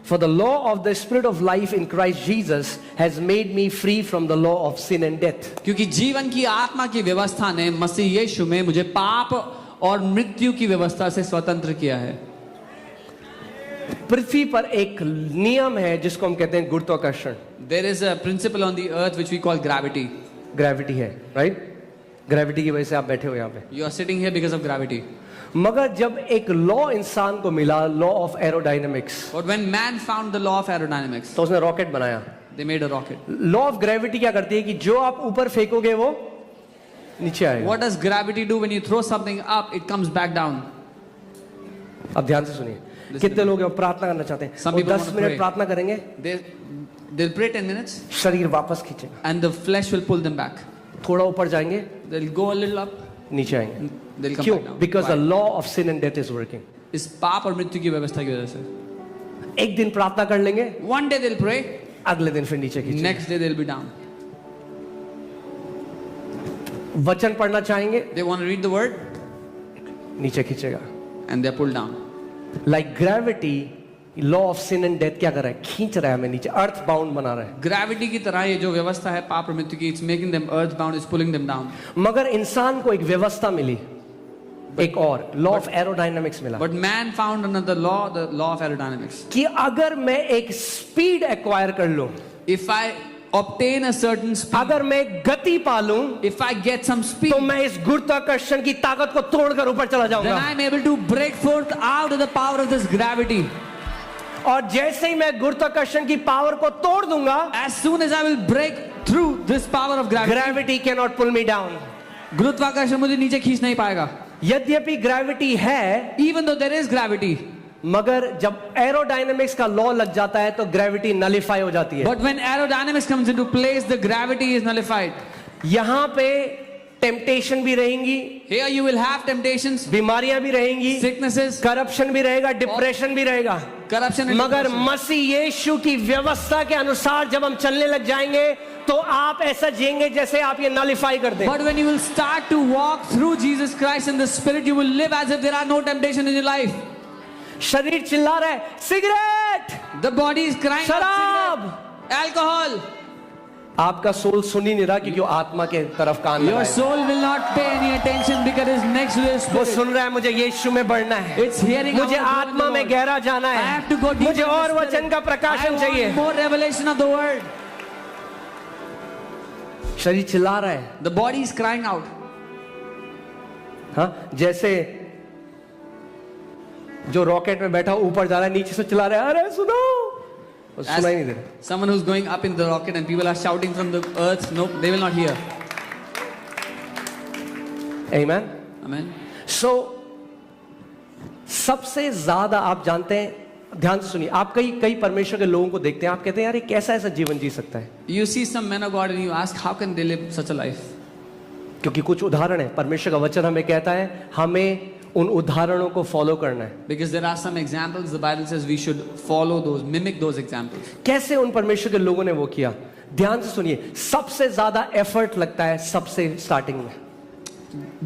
For the law of the spirit of life in Christ Jesus has made me free from the law of sin and death. क्योंकि जीवन की आत्मा की व्यवस्था ने मसीह यीशु में मुझे पाप और मृत्यु की व्यवस्था से स्वतंत्र किया है। पृथ्वी पर एक नियम है जिसको हम कहते हैं गुरुत्वाकर्षण। There is a principle on the earth which we call gravity. Gravity है, राइट? ग्रेविटी की वजह से आप बैठे हो यहाँ पे। You are sitting here because of gravity. मगर जब एक लॉ इंसान को मिला, law of aerodynamics, But when man found the law of aerodynamics, तो उसने रॉकेट बनाया। they made a rocket. Law of gravity क्या करती है कि जो आप ऊपर फेंकोगे वो नीचे आएगा। What does gravity do? When you throw something up, it comes back down. अब ध्यान से सुनिए, कितने लोग हैं प्रार्थना करना चाहते हैं, Some वो people 10 want to minute pray. प्रार्थना करेंगे, They'll pray 10 minutes शरीर वापस खींचेगा, and the flesh will pull them back. थोड़ा ऊपर जाएंगे, They'll go a little up, नीचे आएंगे। they'll come क्यों? back down. Because the Why? Law of sin and death is working. इस पाप और मृत्यु की व्यवस्था की वजह से। एक दिन प्रार्थना कर लेंगे, One day they'll pray, अगले दिन फिर नीचे खींचेंगे। next day they'll be down. वचन पढ़ना चाहेंगे, They want to read the word नीचे खींचेगा। and they're pulled down. Like gravity, law of sin and death क्या कर रहा है? खींच रहा है हमें नीचे, अर्थ बाउंड बना रहा है। ग्रेविटी की तरह ये जो व्यवस्था है पाप और मृत्यु की, it's making them earth bound, it's pulling them down. मगर इंसान को एक व्यवस्था मिली, एक और लॉ ऑफ एरोडायनामिक्स मिला, But man found another law, the law of aerodynamics. कि अगर मैं एक स्पीड एक्वायर कर लूं, If I obtain a certain speed, अगर मैं गति पालूं if I get some speed, तो मैं इस गुरुत्वाकर्षण की ताकत को तोड़कर ऊपर चला then जाऊंगा। I am able to break forth out of the power of this gravity. और जैसे ही मैं गुरुत्वाकर्षण की पावर को तोड़ दूंगा, As soon as I will break through this power of gravity, gravity can not pull me down. गुरुत्वाकर्षण मुझे नीचे खींच नहीं पाएगा। यद्यपि ग्रेविटी है, Even though there is gravity, मगर जब एरोडायनेमिक्स का लॉ लग जाता है तो ग्रेविटी नलिफाई हो जाती है। but when aerodynamics comes into place, the gravity is nullified. यहां पे टेम्पटेशन भी रहेंगी, Here you will have temptations, बीमारियां भी रहेंगी, sicknesses, करप्शन भी रहेगा, डिप्रेशन भी रहेगा, corruption and मगर depression. मसीह यीशु की व्यवस्था के अनुसार जब हम चलने लग जाएंगे तो आप ऐसा जिएंगे जैसे आप ये नलिफाई कर दें। But when you will start to walk through Jesus Christ in the Spirit, you will live as if there are no temptation in your life. शरीर चिल्ला रहा है, cigarette, The body is crying out, शराब, cigarette, alcohol. आपका soul सुन ही नहीं रहा क्योंकि वो आत्मा के तरफ कान Your लगाया है। soul will not pay any attention because it's next to your वो spirit. सुन रहा है मुझे यीशु में बढ़ना है, It's hearing. मुझे I want to go in आत्मा the में Lord. गहरा जाना I है, have to go deep मुझे in the और Spirit. वचन का I प्रकाशन चाहिए। want more revelation of the word. शरीर चिल्ला रहा है, The body is crying out. हाँ, जैसे जो रॉकेट में बैठा ऊपर जा रहा है, नीचे से चिल्ला रहा है, अरे सुनो, वो As सुना ही नहीं दे रहा। someone who's going up in the rocket and people are shouting from the earth, nope, they will not hear. Amen. Amen. So, सबसे ज्यादा आप जानते हैं, ध्यान से सुनिए, आप कई कई परमेश्वर के लोगों को देखते हैं, आप कहते हैं यार ये कैसा ऐसा जीवन जी सकता है, You see some men of God and you ask, how can they live such a life? क्योंकि कुछ उदाहरण है, परमेश्वर का वचन हमें कहता है हमें उन उदाहरणों को फॉलो करना है। Because there are some examples, the Bible says we should follow those, mimic those examples. कैसे उन परमेश्वर के लोगों ने वो किया, ध्यान से सुनिए, सबसे ज्यादा एफर्ट लगता है सबसे स्टार्टिंग में।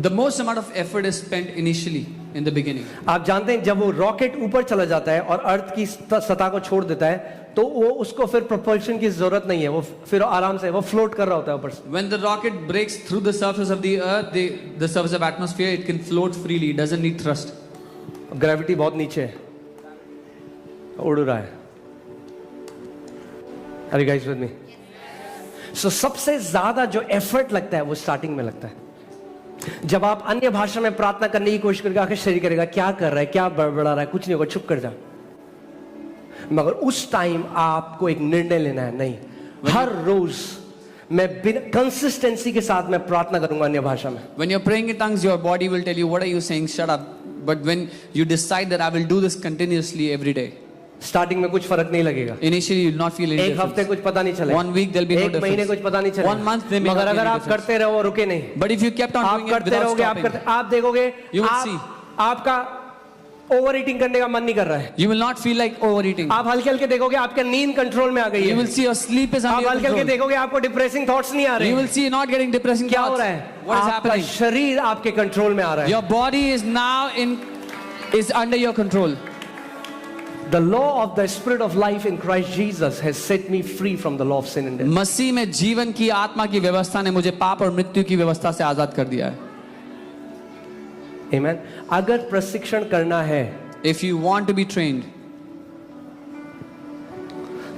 The most amount of effort is spent initially, in the beginning. आप जानते हैं जब वो रॉकेट ऊपर चला जाता है और अर्थ की सतह को छोड़ देता है तो वो उसको फिर प्रोपल्शन की जरूरत नहीं है, वो फिर आराम से वो फ्लोट कर रहा होता है ऊपर से। When the rocket breaks through the surface of the earth, the surface of atmosphere, it can float freely, it doesn't need thrust. Gravity बहुत नीचे है, उड़ रहा है। Are you guys with me? So सबसे ज्यादा जो एफर्ट लगता है वो स्टार्टिंग में लगता है। जब आप अन्य भाषा में प्रार्थना करने की कोशिश करेगा, आखिर शरीर करेगा क्या कर रहा है, क्या बड़बड़ा रहा है, कुछ नहीं होगा, चुप कर जा। मगर उस टाइम आपको एक निर्णय लेना है, नहीं, हर रोज मैं बिना कंसिस्टेंसी के साथ मैं प्रार्थना करूंगा अन्य भाषा में। When you're praying in tongues, your body will tell you, what are you saying? Shut up. But when you decide that I will do this continuously every day, starting में कुछ फर्क नहीं लगेगा, initially you will not feel any एक हफ्ते difference. कुछ पता नहीं चलेगा, 1 week there'll be no एक महीने difference. कुछ पता नहीं 1 month there चलेगा, may मगर not be अगर any आप difference. करते रहो और रुके नहीं, But if you kept on आप doing it करते without रहोगे, stopping, आप देखोगे You will आप, see. आपका ओवर ईटिंग करने का मन नहीं कर रहा है, you will not feel like overeating. आप हल्के हल्के देखोगे आपका नींद कंट्रोल में आ गई You will है, see your sleep is आप under your हल्के हल्के control. देखोगे आपको डिप्रेसिंग थॉट्स नहीं आ रहे You हैं। will see you're not getting depressing क्या हो thoughts. रहा है, What is आपका happening? शरीर आपके कंट्रोल में आ रहा है। Your body is now is under your control. The law of the spirit of life in Christ Jesus has set me free from the law of sin and death. मसीह में जीवन की आत्मा की व्यवस्था ने मुझे पाप और मृत्यु की व्यवस्था से आजाद कर दिया है. Amen. अगर प्रशिक्षण करना है If you want to be trained,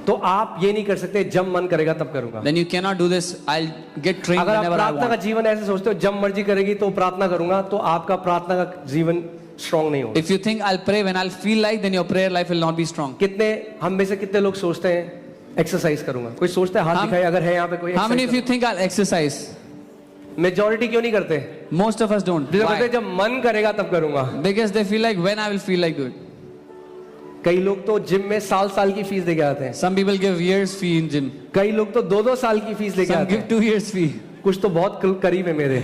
तो आप ये नहीं कर सकते जब मन करेगा तब करूंगा। then you cannot do this. I'll get trained अगर आप whenever I प्रार्थना का want. जीवन ऐसे सोचते हो जब मर्जी करेगी तो प्रार्थना करूंगा, तो आपका प्रार्थना का जीवन स्ट्रांग नहीं होगा। If you think I'll pray when I'll feel like, then your prayer life will not be strong. कितने हम में से कितने लोग सोचते हैं एक्सरसाइज करूंगा, कोई सोचता है, हाथ दिखाए अगर है यहाँ पे कोई। How many of you think I'll exercise? Majority क्यों नहीं करते? Most of us don't. बोलते Why? जब मन करेगा तब करूंगा। Because they feel like when I will feel like do it. कई लोग तो जिम में साल साल की फीस देके आते हैं, Some people give years fee in gym. कई लोग तो 2-2 साल की फीस लेके Some आते give हैं, 2 years fee. कुछ तो बहुत करीब है मेरे।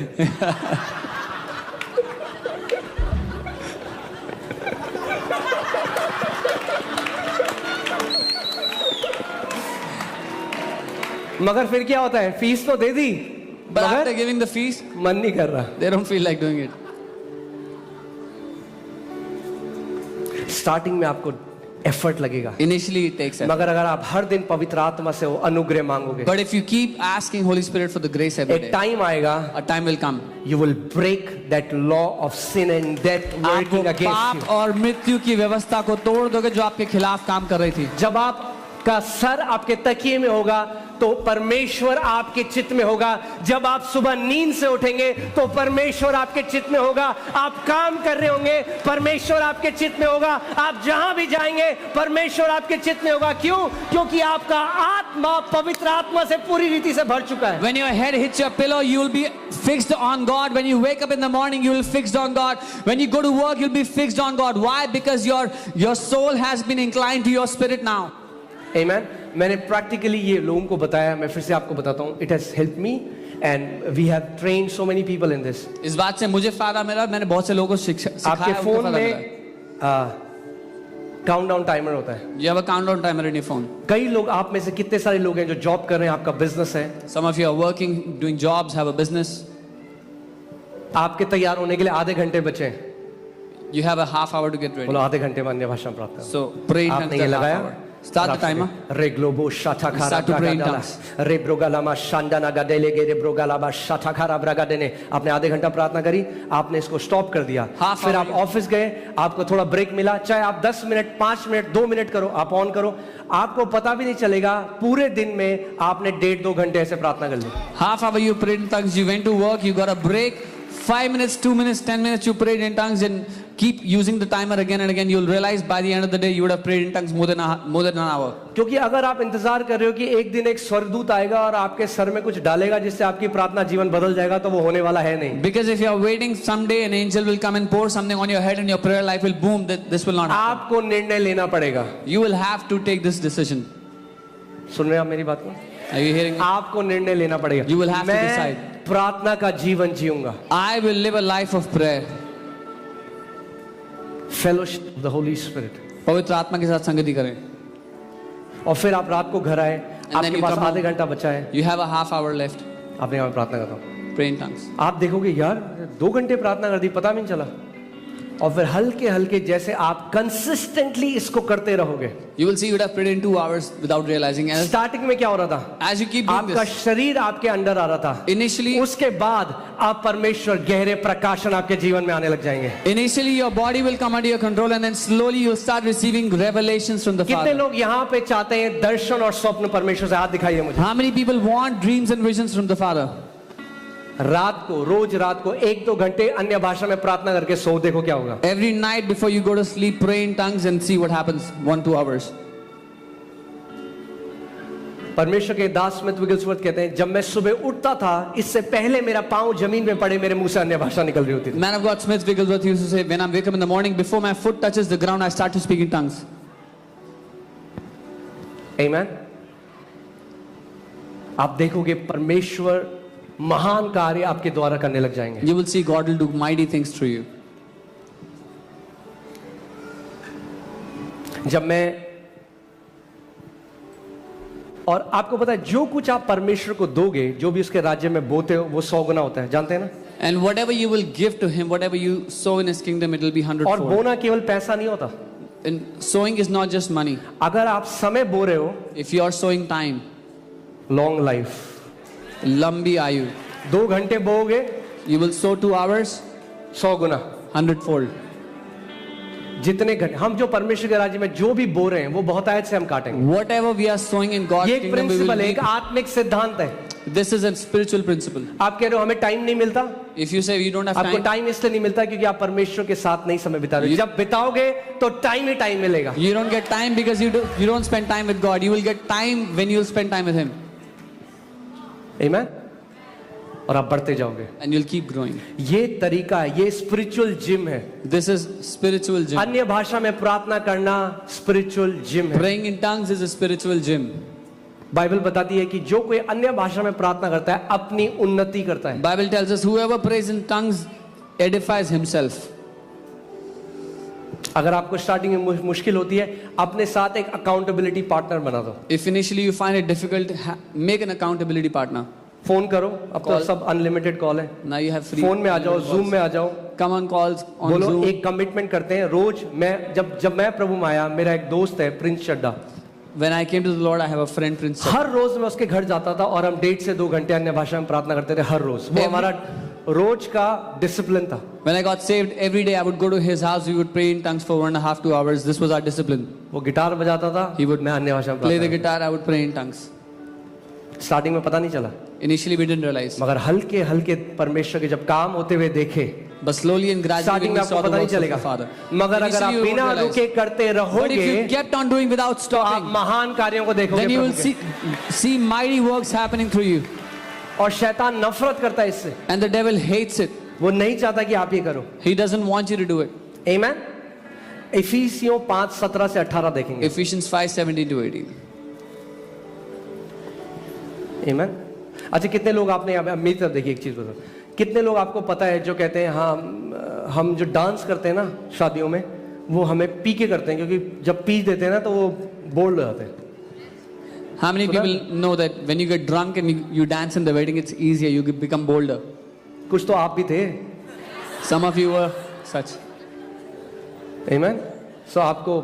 मगर फिर क्या होता है, फीस तो दे दी But after मगर giving the fees, मन नहीं कर रहा। they don't feel like doing it. Starting में आपको एफर्ट लगेगा, Initially it takes effort. मगर अगर आप हर दिन पवित्र आत्मा से वो अनुग्रह मांगोगे, But if you keep asking Holy Spirit for the grace every एक day, टाइम आएगा, a time will come. you will break that law of sin and death आपको working against पाप you। और मृत्यु की व्यवस्था को तोड़ दोगे जो आपके खिलाफ काम कर रही थी. जब आपका सर आपके तकिए में होगा तो परमेश्वर आपके चित्त में होगा। जब आप सुबह नींद से उठेंगे तो परमेश्वर आपके चित्त में होगा। आप काम कर रहे होंगे, परमेश्वर आपके चित्त में होगा। आप जहां भी जाएंगे परमेश्वर आपके चित्त में होगा। क्यों? क्योंकि आपका आत्मा पवित्र आत्मा से पूरी रीति से भर चुका है। When your head hits your pillow, you will be fixed on God. When you wake up in the morning, you will be fixed on God. When you go to work, you'll be fixed on God. Why? Because your soul has been inclined to your spirit now. Amen. मैंने practically ये लोगों को बताया, मैं फिर से आपको बताता हूँ। It has helped me and we have trained so many people in this. इस बात से मुझे फायदा मिला, मैंने बहुत से लोगों को सिखाया। आपके फोन में काउंटडाउन टाइमर होता है। You have a countdown timer in your phone. कई लोग, आप में से कितने सारे लोग हैं जो जॉब कर रहे हैं, आपका बिजनेस है, Some of you are working, doing jobs, have a business. आपके तैयार होने के लिए आधे घंटे बचे हैं। You have a half hour to get ready. बोलो आधे घंटे में अन्य भाषा में प्राप्त करो। So pray in आपने tongues ये for half लगाया? hour. Start the timer. रे ग्लोबो शाठाखारा Start to pray in ब्रागाडाला tongues. रे ब्रोगालामा शांडाना गाडेले गे रे ब्रोगालाबा शाठाखारा ब्रागाडेने। आपने आधे घंटा प्रार्थना करी, आपने इसको स्टॉप कर दिया। Half फिर hour. आप ऑफिस गए, आपको थोड़ा ब्रेक मिला, चाहे आप 10 मिनट 5 मिनट 2 मिनट करो, आप ऑन करो, आपको पता भी नहीं चलेगा पूरे दिन में आपने 1.5-2 घंटे ऐसे प्रार्थना कर ली। Half hour you prayed in tongues, you went to work, you got a break. 5 minutes, 2 minutes, 10 minutes you prayed in tongues, and keep using the timer again and again. You'll realize by the end of the day you would have prayed in tongues more than an hour. क्योंकि अगर आप इंतजार कर रहे हो कि एक दिन एक स्वर्गदूत आएगा और आपके सर में कुछ डालेगा जिससे आपकी प्रार्थना जीवन बदल जाएगा, तो वो होने वाला है नहीं। Because if you are waiting, someday an angel will come and pour something on your head and your prayer life will boom. This will not happen. आपको निर्णय लेना पड़ेगा। You will have to take this decision. सुन रहे हैं आप मेरी बात को? Are you hearing me? आपको निर्णय लेना पड़ेगा। You will have to मैं decide. प्रार्थना का जीवन जीऊंगा। I will live a life of prayer. Fellowship of the holy spirit. पवित्र आत्मा के साथ संगति करें। और फिर आप रात को घर आए, then आपके you पास come आधे home. घंटा बचा है, You have a half hour left. आपने कहा मैं प्रार्थना करता हूँ। Pray in tongues. आप देखोगे यार 2 घंटे प्रार्थना कर दी, पता भी नहीं चला। और फिर हल्के हल्के जैसे आप कंसिस्टेंटली इसको करते रहोगे। You will see you would have prayed in 2 hours without realizing. Starting में क्या हो रहा था? As you keep doing आपका this, शरीर आपके अंदर आ रहा था। initially उसके बाद आप परमेश्वर गहरे प्रकाशन आपके जीवन में आने लग जाएंगे। your body will come under your control, and then slowly you start receiving revelations from the कितने Father. लोग यहाँ पे चाहते हैं दर्शन और स्वप्न परमेश्वर से? हाथ दिखाइए मुझे। How many people want dreams and visions from the Father? रात को, रोज रात को 1-2 घंटे अन्य भाषा में प्रार्थना करके सो, देखो क्या होगा। Every night before you go to sleep, pray in tongues and see what happens. 1-2 hours. परमेश्वर के दास स्मिथ विगलस्वर्थ कहते हैं, जब मैं सुबह उठता था इससे पहले मेरा पांव जमीन में पड़े मेरे मुंह से अन्य भाषा निकल रही होती थी। Man of God Smith Wigglesworth used to say, when I wake up in the morning, before my foot touches the ground, I start to speak in tongues. Amen. आप देखोगे परमेश्वर महान कार्य आपके द्वारा करने लग जाएंगे। You will see God will do mighty things through you. जब मैं, और आपको पता है जो कुछ आप परमेश्वर को दोगे, जो भी उसके राज्य में बोते हो वो 100 गुना होता है, जानते हैं ना? And whatever you will give to Him, whatever you sow in His kingdom, it will be 100 और fold. बोना केवल पैसा नहीं होता। And sowing is not just money. अगर आप समय बो रहे हो, If you are sowing time, long life, lambi ayu, 2 घंटे बोओगे you will sow 2 hours, 100 Guna. 100 fold. जितने घंटे हम जो परमेश्वर के राज्य में जो भी बो रहे हैं वो बहुत आयत से हम काटेंगे। Whatever we are sowing in God's ये एक kingdom, we will प्रिंसिपल है, make. एक आत्मिक सिद्धांत है। This is a spiritual principle. आप कह रहे हो हमें टाइम नहीं मिलता, If you say you don't have आपको time, टाइम इसलिए नहीं मिलता क्योंकि आप परमेश्वर के साथ नहीं समय बिता रहे हो। जब बिताओगे तो टाइम ही टाइम मिलेगा। you don't get time because you don't spend time with God. You will get time when you spend time with Him, आमेन। और आप बढ़ते जाओगे। and you'll keep growing. ये तरीका है, ये स्पिरिचुअल जिम है। This is spiritual gym. अन्य भाषा में प्रार्थना करना स्पिरिचुअल जिम है। Praying in tongues is a spiritual gym. Bible बताती है कि जो कोई अन्य भाषा में प्रार्थना करता है अपनी उन्नति करता है। Bible tells us whoever prays in tongues edifies himself. अगर आपको स्टार्टिंग में मुश्किल होती है, अपने साथ एक अकाउंटेबिलिटी पार्टनर बना दो। If initially you find it difficult, make an accountability partner. Phone करो, अब तो सब अनलिमिटेड कॉल है। Now you have free. Phone में आ जाओ, जूम में आ जाओ, Come on calls on बोलो Zoom. एक कमिटमेंट करते हैं रोज। मैं जब मैं प्रभु में आया, मेरा एक दोस्त है Prince Chadda, When I came to the Lord, I have a friend, Prince. हर रोज मैं उसके घर जाता था और हम 1.5 से 2 घंटे अन्य भाषा में प्रार्थना करते थे हर रोज। वो Every- हमारा रोज का डिसिप्लिन था। When I got saved, every day I would go to his house. We would pray in tongues for 1.5 to 2 hours. This was our discipline. वो गिटार बजाता था, He would मैं अन्य भाषा में Play the प्रार्थना guitar. I would pray in tongues. करता। Starting में पता नहीं चला, Initially we didn't realize, मगर हल्के हल्के परमेश्वर के जब काम होते हुए देखे, but slowly and gradually starting when में we आपको saw the पता नहीं works of the चलेगा, Father. मगर अगर आप Initially you बिना won't realize. रुके करते But if रहोगे you kept on doing without तो आप stopping, महान कार्यों को देखोगे then you will प्रभु के। see mighty works happening through you. और शैतान नफरत करता है इससे, And the devil hates it. वो नहीं चाहता कि आप ये करो। He doesn't want you to do it. आमीन। इफिसियों 5:17 से 18 देखेंगे। Ephesians 5:17 to 18. आमीन। अच्छा, कितने लोग आपने यहाँ पे, मेरी तरफ देखिए एक चीज बताओ, कितने लोग आपको पता है जो कहते हैं हाँ हम जो डांस करते हैं ना शादियों में, वो हमें पी के करते हैं, क्योंकि जब पी देते हैं ना तो वो बोल्ड हो जाते हैं। How many people know that when you get drunk and you dance in the wedding, it's easier, you become bolder? कुछ तो आप भी थे। Some of you were such. आमीन। सो आपको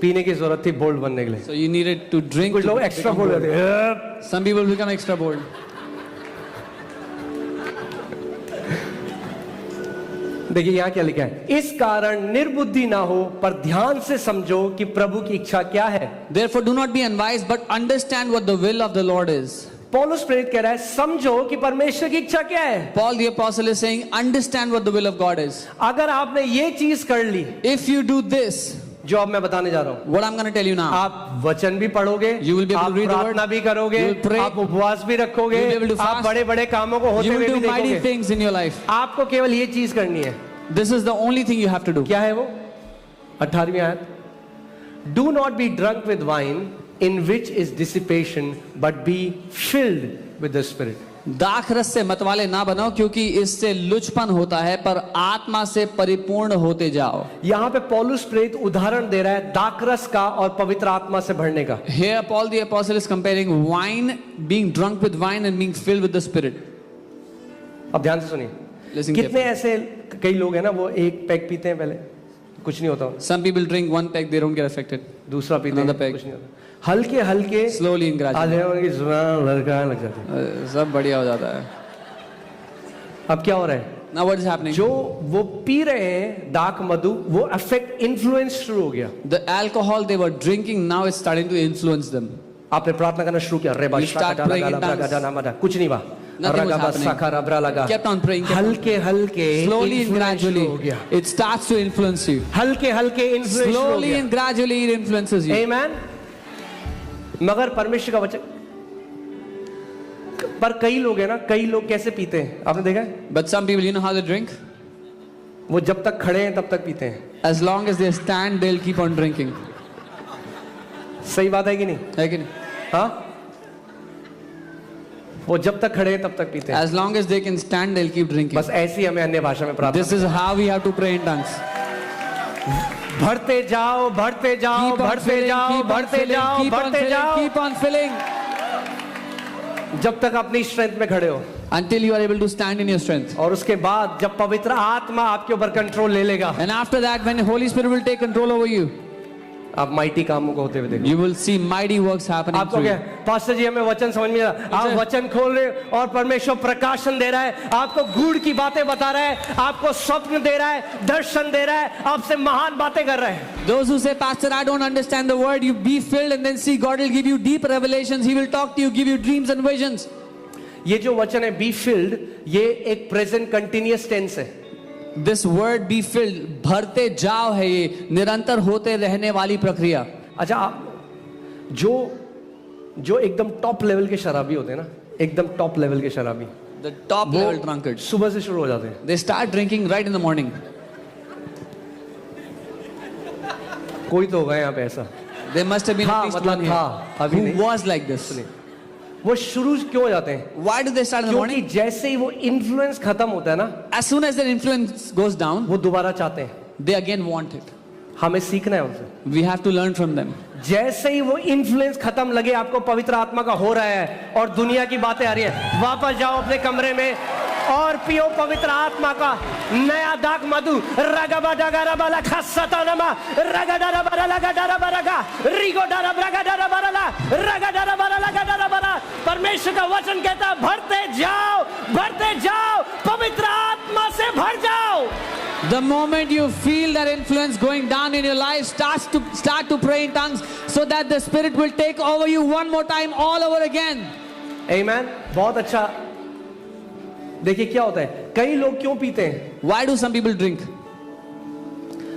पीने की जरूरत थी बोल्ड बनने के लिए। So you needed to drink. कुछ to लोग एक्स्ट्रा become बोल्ड bold. होते हैं। Some people become extra bold. देखिए यहाँ क्या लिखा है, इस कारण निर्बुद्धि ना हो पर ध्यान से समझो कि प्रभु की इच्छा क्या है। Therefore do not be unwise, but understand what the will of the Lord is. पौलुस प्रेरित कह रहा है समझो कि परमेश्वर की इच्छा क्या है। Paul the apostle is saying, understand what the will of God is. अगर आपने ये चीज कर ली, If you do this, जो अब मैं बताने जा रहा हूँ, what I'm going to tell you now, आप वचन भी पढ़ोगे, You will be able आप to read the word, प्रार्थना भी करोगे, you will pray, आप उपवास भी रखोगे, you will be able to आप fast, बड़े बड़े कामों को होते you हुए will भी do mighty देखोगे। things in your life. आपको केवल ये चीज करनी है। This is the only thing you have to do. क्या है वो? 18वीं आयत, do not be drunk with wine in which is dissipation but be filled with the spirit. दाखरस से मतवाले ना बनो, क्योंकि इससे लुचपन होता है, पर आत्मा से परिपूर्ण होते जाओ। यहाँ पे पौलुस प्रेरित उदाहरण दे रहा है दाखरस का और पवित्र आत्मा से भरने का। Here Paul the apostle is comparing wine, being drunk with wine and being filled with the spirit. अब ध्यान से सुनिए, Listen कितने carefully. ऐसे कई लोग हैं ना, वो एक पैक पीते हैं पहले, कुछ नहीं होता, Some people drink one peg, they don't get affected. दूसरा पीते हैं, Another peg. कुछ नहीं होता, हल्के हल्के Slowly and gradually. आधे उनकी जुबान लड़का लग जाती है। सब बढ़िया हो जाता है। अब क्या हो रहा है, Now what is happening? जो वो पी रहे हैं दाक मधु, वो अफेक्ट इन्फ्लुएंस शुरू हो गया। The alcohol they were drinking now is starting to influence them. आपने प्रार्थना करना शुरू किया, रेबा You start Shaka praying in डाला tongues. गाना मदा, कुछ नहीं हुआ, Nothing was रगा बस happening. साखा रबरा लगा, Kept on praying, kept on- हल्के हल्के Slowly and influence शुरू gradually, हो गया, it starts to influence you. हल्के हल्के इन्फ्लुएंस शुरू हो Slowly गया। and gradually it influences you. आमीन। मगर परमेश्वर का वचन, पर कई लोग हैं ना, कई लोग कैसे पीते हैं आपने देखा है, But some people, you know how they drink? वो जब तक खड़े हैं तब तक पीते हैं। As long as they stand, they'll keep on drinking. सही बात है कि नहीं? है कि नहीं? हाँ, वो जब तक खड़े हैं तब तक पीते हैं। As long as they can stand, they'll keep drinking. बस ऐसी हमें अन्य भाषा में प्रार्थना, This is how we have to pray in tongues. भरते जाओ भरते जाओ Keep on भरते filling, जाओ keep on भरते filling, जाओ keep on भरते filling, जाओ, keep on filling जब तक अपनी स्ट्रेंथ में खड़े हो। until you are able to stand in your strength. और उसके बाद जब पवित्र आत्मा आपके ऊपर कंट्रोल ले लेगा, And after that, when the Holy Spirit will take control over you, आप माइटी कामों को होते हुए देखो। you will see mighty works happening आपको through क्या, you. पास्टर जी हमें वचन समझ में आ रहा, आप वचन खोल रहे हो और परमेश्वर प्रकाशन दे रहा है, आपको गूढ़ की बातें बता रहा है, आपको स्वप्न दे रहा है, दर्शन दे रहा है, आपसे महान बातें कर रहा है। Those who say, Pastor, I don't understand the word, you be filled and then see God will give you deep revelations. He will talk to you, give you dreams and visions. ये जो वचन है be filled, ये एक present continuous tense है। This word be filled, भरते जाओ है, ये निरंतर होते रहने वाली प्रक्रिया। अच्छा, जो एकदम टॉप लेवल के शराबी होते हैं ना, एकदम टॉप लेवल के शराबी, The top वो level drunkards, सुबह से शुरू हो जाते हैं। they start drinking right in the morning. कोई तो होगा यहाँ पे ऐसा, There must have been हाँ, at least मतलब one here था, अभी who नहीं। was like this. वो शुरू क्यों हो जाते हैं? Why do they start in the क्योंकि morning? जैसे ही वो इन्फ्लुएंस खत्म होता है ना, As soon as their influence goes down, वो दोबारा चाहते हैं। they again want it. हमें सीखना है उनसे। We have to learn from them. जैसे ही वो इन्फ्लुएंस खत्म लगे, आपको पवित्र आत्मा का हो रहा है और दुनिया की बातें आ रही है, वापस जाओ अपने कमरे में और पियो पवित्र आत्मा का नया दाक मधु। रगबा डगरा बाला खस्सता नमा रगडरा बरा लगडरा बरगा रिगो डरा ब्रगडरा बरला रगडरा बरा लगडरा बरा। परमेश्वर का वचन कहता है भरते जाओ पवित्र आत्मा से भर जाओ। The moment you feel that influence going down in your life, start to pray in tongues so that the Spirit will take over you one more time, all over again. Amen. बहुत अच्छा. देखिए क्या होता है, कई लोग क्यों पीते हैं? Why do some people drink?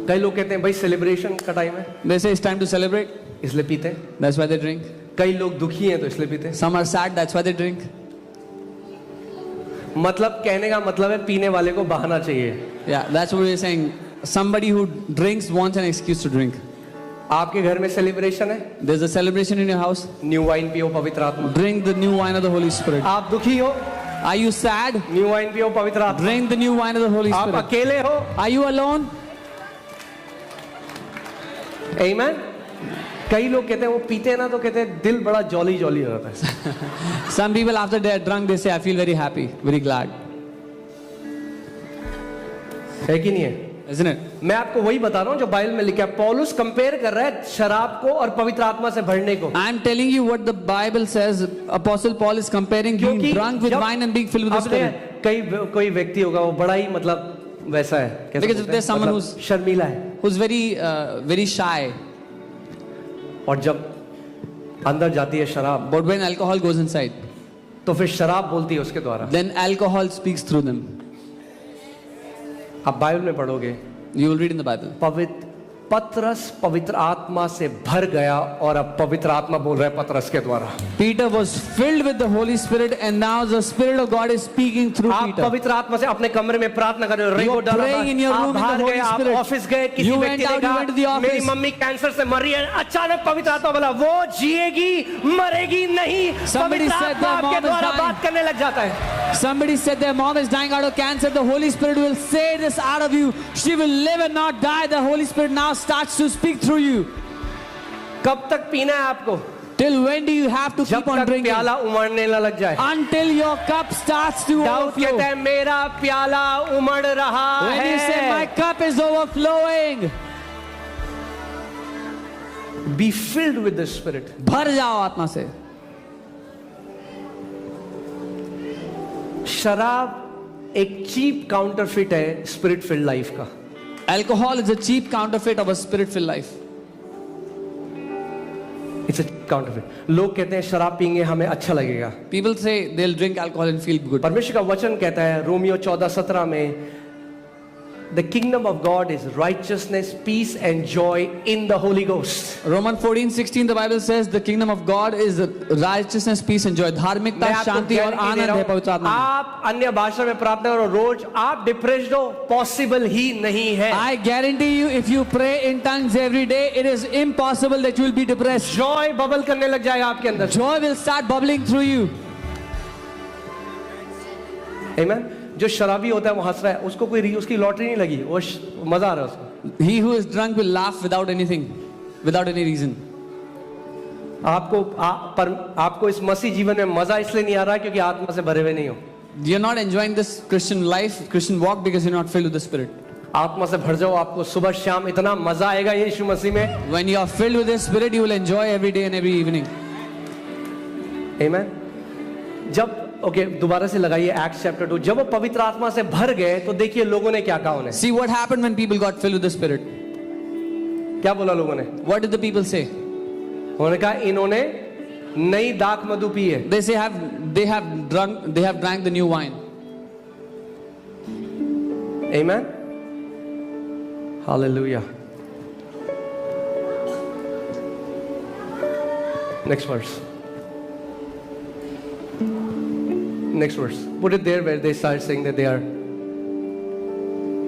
कई लोग कहते हैं भाई सेलिब्रेशन का टाइम है, They say it's time to celebrate. इसलिए पीते हैं. That's why they drink. कई लोग दुखी हैं तो इसलिए पीते हैं. Some are sad. That's why they drink. मतलब कहने का मतलब है पीने वाले को बहाना चाहिए. Yeah, that's what we're saying. Somebody who drinks wants an excuse to drink. आपके घर में सेलिब्रेशन है, There's a celebration in your house. New wine पियो, पवित्र आत्मा. Drink the new wine of the Holy Spirit. आप दुखी हो, Are you sad? New wine पियो, पवित्र आत्मा. Drink the new wine of the Holy आप Spirit. अकेले हो, Are you alone? आमेन. कई लोग कहते हैं वो पीते हैं ना तो कहते हैं दिल बड़ा जॉली जॉली हो जाता है. Some people after they are drunk, they say, I feel very happy, very glad. है कि नहीं है? Isn't it? मैं आपको वही बता रहा हूं जो बाइबल में लिखा है. पौलुस कंपेयर कर रहा है शराब को और पवित्र आत्मा से भरने को. I'm telling you what the Bible says. Apostle Paul is comparing being क्योंकि drunk with जब wine and being filled with the आपने Spirit. कोई व्यक्ति होगा वो बड़ा ही मतलब वैसा है, कैसे Because बोलते there's हैं? someone मतलब who's- शर्मीला है, Who's very shy. और जब अंदर जाती है शराब But when alcohol goes inside, तो फिर शराब बोलती है उसके द्वारा. then alcohol speaks through them. आप बाइबल में पढ़ोगे, You will read in the Bible. पतरस पवित्र आत्मा से भर गया और अब पवित्र आत्मा बोल रहा है पतरस के द्वारा. Peter was filled with the Holy Spirit and now the Spirit of God is speaking through आप Peter. पवित्र आत्मा से अपने कमरे में प्रार्थना कर रहे हो, You रेगो are डाला, praying in your आप room in the बाहर Holy गए, आप Spirit. ऑफिस गए, किसी You व्यक्ति went ने out, you went to the कहा office. मेरी मम्मी कैंसर से मर रही है, अचानक पवित्र आत्मा बोला वो जिएगी मरेगी नहीं. Somebody पवित्र said आत्मा their आपके mom is द्वारा dying. बात करने लग जाता है. Somebody said their mom is dying out of cancer. The Holy Spirit will say this out of you. She will live and not die. The Holy Spirit now starts to speak through you. कब तक पीना है आपको? Till when do you have to जब keep on तक drinking? प्याला उमड़ने न लग जाए. Until your cup starts to Dawood overflow. कहता है मेरा प्याला उमड़ रहा When you say my है. cup is overflowing, Be filled with the Spirit. भर जाओ आत्मा से. शराब एक चीप काउंटरफिट है स्पिरिट फिल्ड लाइफ का. Alcohol is a cheap counterfeit of a spirit-filled life. It's a counterfeit. लोग कहते हैं शराब पीएंगे हमें अच्छा लगेगा. People say they'll drink alcohol and feel good. परमेश्वर का वचन कहता है रोमियो 14:17 में the kingdom of God is righteousness, peace and joy in the Holy Ghost. Romans 14:16 the Bible says the kingdom of God is righteousness, peace and joy. धार्मिकता, शांति और आनंद है पवित्र आत्मा में. आप अन्य भाषा में प्रार्थना करो रोज, आप डिप्रेस्ड हो पॉसिबल ही नहीं है. I guarantee you, if you pray in tongues every day, it is impossible that you will be depressed. Joy bubble करने लग जाएगा आपके अंदर. Joy will start bubbling through you. आमीन. जो शराबी होता है वो हंस रहा है, उसको कोई उसकी लॉटरी नहीं लगी, वो मजा आ रहा है उसको. He who is drunk will laugh without anything, without any reason. आपको इस मसीह जीवन में मजा इसलिए नहीं आ रहा है क्योंकि आत्मा से भरे हुए नहीं हो. You're not enjoying this Christian life, Christian walk because you're not filled with the Spirit. आत्मा से भर जाओ, आपको सुबह शाम इतना मजा आएगा यीशु मसीह में. When you are filled with the Spirit, you will enjoy every day and every evening. आमीन. जब दोबारा से लगाइए एक्ट्स चैप्टर 2. जब वो पवित्र आत्मा से भर गए तो देखिए लोगों ने क्या कहा उन्हें. See what happened when people got filled with the Spirit. क्या बोला लोगों ने? What did the people say? उन्होंने कहा इन्होंने नई दाख मधु पी है. They say they have drank the new wine. Amen. Hallelujah. Next verse. Next verse. Put it there where they start saying that they are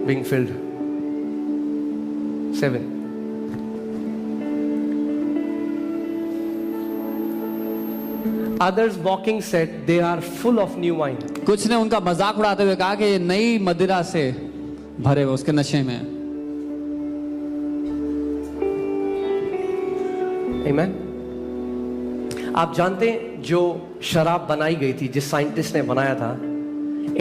being filled. 7. Others walking said they are full of new wine. कुछ ने उनका मजाक उड़ाते हुए कहा कि ये नई मदिरा से भरे हुए, उसके नशे में. Amen. आप जानते हैं जो शराब बनाई गई थी, जिस साइंटिस्ट ने बनाया था,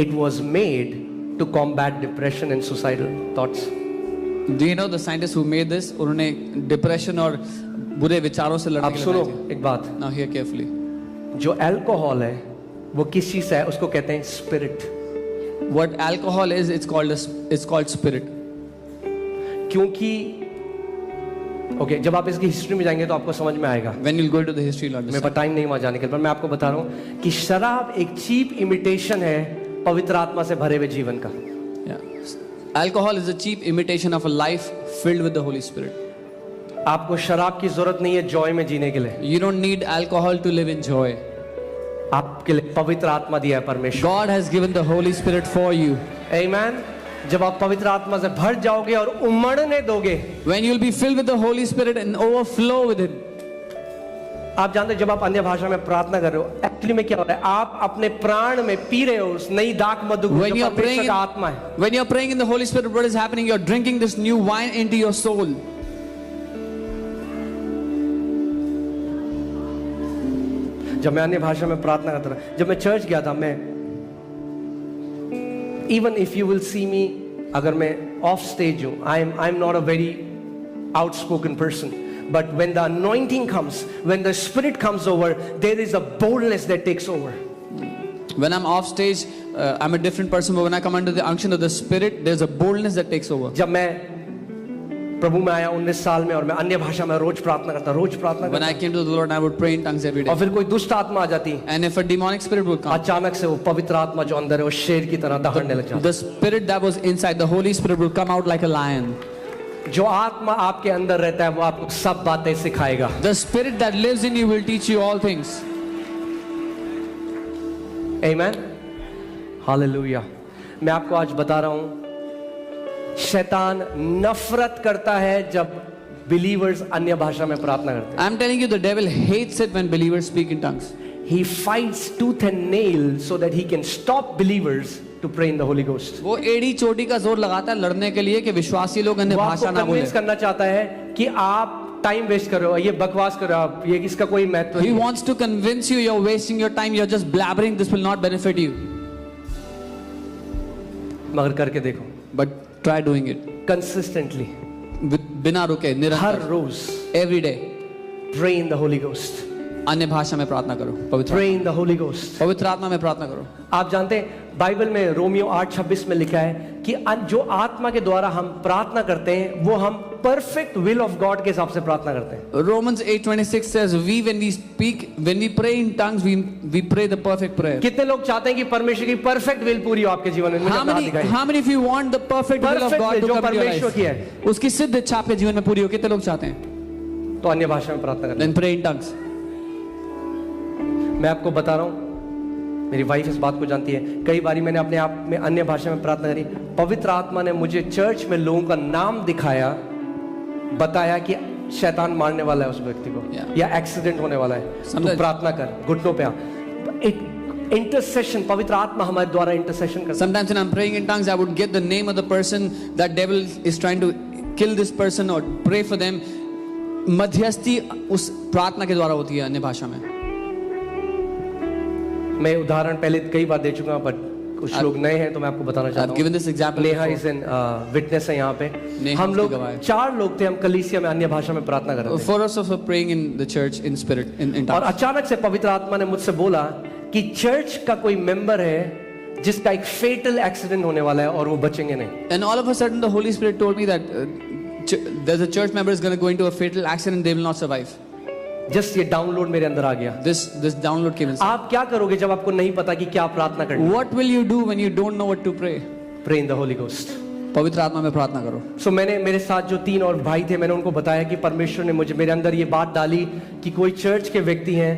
it was made to combat depression and suicidal thoughts. Do you know the scientists who made this? उन्होंने डिप्रेशन और बुरे विचारों से लड़ने अब के लिए सुनो बनाई थी. एक बात, Now hear carefully. जो अल्कोहल है वो किस चीज है, उसको कहते हैं spirit. What alcohol is, it's called spirit. क्योंकि ओके जब आप इसकी हिस्ट्री में जाएंगे तो आपको समझ में आएगा। When you'll go into the history, you'll मेरे understand. पास टाइम नहीं वहां जाने के लिए, पर मैं आपको बता रहा हूं कि शराब एक चीप इमिटेशन है पवित्र आत्मा से भरे हुए जीवन का। Yeah. Alcohol is a cheap imitation of a life filled with the Holy Spirit. आपको शराब की जरूरत नहीं है जॉय में जीने के लिए, You don't need alcohol to live in joy. आपके लिए पवित्र आत्मा दिया है परमेश्वर। God has given the Holy Spirit for you. आमीन। जब आप पवित्र आत्मा से भर जाओगे और उमड़ने दोगे, When you'll be filled with the Holy Spirit and overflow with it. आप जानते हो जब आप अन्य भाषा में प्रार्थना कर रहे हो एक्चुअली में क्या हो रहा है, आप अपने प्राण में पी रहे हो उस नई दाख मधु को When जो you are परमेश्वर praying, का आत्मा है। when you are praying in the Holy Spirit, what is happening? You are drinking this new wine into your soul. जब मैं अन्य भाषा में प्रार्थना करता था, जब मैं चर्च गया था, मैं even if you will see me, अगर मैं ऑफ स्टेज हूं, I am not a very outspoken person, but when the anointing comes, when the spirit comes over, there is a boldness that takes over. When I'm off stage, I'm a different person, but when I come under the unction of the Spirit, there's a boldness that takes over. जब मैं प्रभु में आया 19 साल में और मैं अन्य भाषा में रोज प्रार्थना करता, When I came to the Lord, I would pray in tongues every day. और फिर कोई दुष्ट आत्मा आ जाती, And if a demonic spirit would come, अचानक से वो पवित्र आत्मा जो अंदर है वो शेर की तरह दहाड़ने लग जाता। the spirit that was inside, the Holy Spirit would come out like a lion. जो आत्मा आपके अंदर रहता है वो आपको सब बातें सिखाएगा। The spirit that lives in you will teach you all things. आमीन, हालेलुया। मैं आपको आज बता रहा हूं, शैतान नफरत करता है जब बिलीवर्स अन्य भाषा में प्रार्थना करते I'm telling you, the devil hates it when believers speak in tongues. हैं। He fights tooth and nail so that he can stop believers to pray in the Holy Ghost। वो एड़ी चोटी का जोर लगाता है लड़ने के लिए कि विश्वासी लोग अन्य वो भाषा आपको ना बोले. कन्विंस करना चाहता है कि आप टाइम वेस्ट कर रहे हो, ये बकवास कर रहे हो आप, ये इसका कोई महत्व He नहीं है। wants to convince you you're wasting your time, you're just blabbering, this will not benefit you. मगर करके देखो, But try doing it. Consistently, बिना रुके, हर निरंतर, रोज every day. pray in the Holy Ghost, अन्य भाषा में प्रार्थना करो, pray in the Holy Ghost। पवित्र आत्मा में प्रार्थना करो. आप जानते हैं बाइबल में रोमियो 8:26 में लिखा है कि जो आत्मा के द्वारा हम प्रार्थना करते हैं वो हम परफेक्ट विल ऑफ गॉड के हिसाब से प्रार्थना करते हैं। Romans 8:26 says, when we pray in tongues, we pray the perfect prayer. कितने लोग चाहते हैं कि परमेश्वर की परफेक्ट विल पूरी हो आपके जीवन में? मुझे अपना हाथ दिखाइए। How many of you want the perfect will of Perfect God will, to जो come in your परमेश्वर की life? है। उसकी सिद्ध इच्छा आपके जीवन में पूरी हो, कितने लोग चाहते हैं? तो अन्य भाषा में प्रार्थना करते Then pray in tongues. हैं। मैं आपको बता रहा हूँ, मेरी वाइफ इस बात को जानती है, कई बारी मैंने अपने आप में अन्य भाषा में प्रार्थना करी, पवित्र आत्मा ने मुझे चर्च में लोगों का नाम दिखाया, बताया कि शैतान मारने वाला है उस व्यक्ति को, Yeah. या एक्सीडेंट होने वाला है, तू Sometimes- प्रार्थना कर, घुटनों पे आ। एक इंटरसेशन, पवित्र आत्मा हमारे द्वारा इंटरसेशन करता है। Sometimes when I'm praying in tongues, I would get the name of the person that devil is trying to kill this person or pray for them. मध्यस्थी उस प्रार्थना के द्वारा होती है अन्य भाषा में. मैं उदाहरण पहले कई बार दे चुका हूं, बट कुछ लोग नए हैं तो मैं आपको बताना I've चाहता given हूँ। this example Neha before. Is in witness है यहाँ पे। नेहा हम उसकी लोग गवाह है। 4 लोग थे, हम कलीसिया में अन्य भाषा में प्रार्थना कर रहे थे, For us of praying in the church in spirit in और tongues. अचानक से पवित्र आत्मा ने मुझसे बोला कि चर्च का कोई मेंबर है जिसका एक फेटल एक्सीडेंट होने वाला है और वो बचेंगे नहीं। And all of a sudden the Holy Spirit told me that there's a church member is going to go into a fatal accident, they will not survive. Just ये डाउनलोड मेरे अंदर आ गया। This download came inside. आप क्या करोगे जब आपको नहीं पता कि क्या प्रार्थना करनी? What will you do when you don't know what to pray? Pray in the Holy Ghost. पवित्र आत्मा में प्रार्थना करो. सो मैंने, मेरे साथ जो 3 और भाई थे, मैंने उनको बताया कि परमेश्वर ने मुझे, मेरे अंदर ये बात डाली कि कोई चर्च के व्यक्ति हैं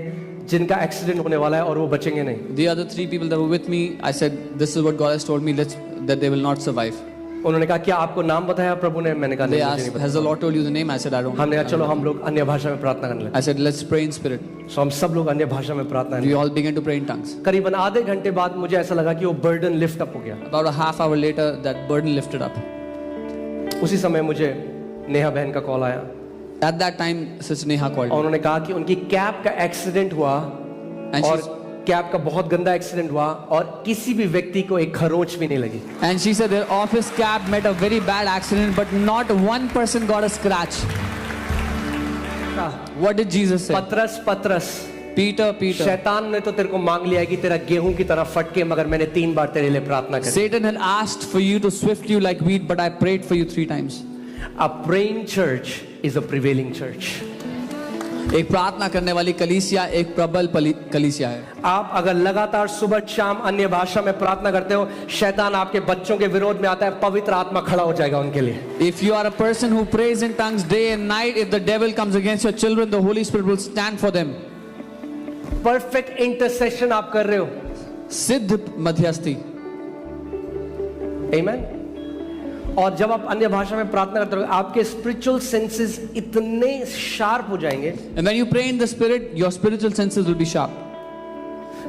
जिनका एक्सीडेंट होने वाला है और वो बचेंगे नहीं। The other 3 people that were with me, I said, this is what God has told me, that they will not survive. उन्होंने कहा क्या आपको नाम बताया प्रभु ने? मैंने कहा They नहीं, मुझे asked, नहीं has the Lord told you the name? I said, I don't. पता। हमने कहा चलो हम लोग अन्य भाषा में प्रार्थना करने लगे। I said, let's pray in spirit. सो हम सब लोग अन्य भाषा में प्रार्थना करने We लगे। all began to pray in tongues. करीबन आधे घंटे बाद मुझे ऐसा लगा कि वो बर्डन लिफ्ट अप हो गया। About a half hour later, that burden lifted up. उसी समय मुझे नेहा बहन का कॉल आया At that time, Sister Neha called और me. उन्होंने कहा कि उनकी कैब का एक्सीडेंट हुआ And और she's- कैब का बहुत गंदा एक्सीडेंट हुआ और किसी भी व्यक्ति को एक खरोंच भी नहीं लगी। And she said their office cab met a very bad accident, but not one person got a scratch. What did Jesus say? पतरस पतरस, Peter, Peter. शैतान ने तो तेरे को मांग लिया है कि तेरा गेहूं की तरह फटके, मगर मैंने 3 बार तेरे लिए प्रार्थना करी। Satan had asked for you to swift you like wheat, but I prayed for you 3 times. A praying church is a prevailing church. एक प्रार्थना करने वाली कलीसिया एक प्रबल कलीसिया है। आप अगर लगातार सुबह शाम अन्य भाषा में प्रार्थना करते हो, शैतान आपके बच्चों के विरोध में आता है, पवित्र आत्मा खड़ा हो जाएगा उनके लिए। If you are a person who prays in tongues day and night, if the devil comes against your children, the Holy Spirit will stand for them. Perfect intercession आप कर रहे हो। सिद्ध मध्यस्थी। आमीन। और जब आप अन्य भाषा में प्रार्थना करते हो, आपके स्पिरिचुअल सेंसेस इतने शार्प हो जाएंगे। And when you pray in the spirit, your spiritual senses will be sharp.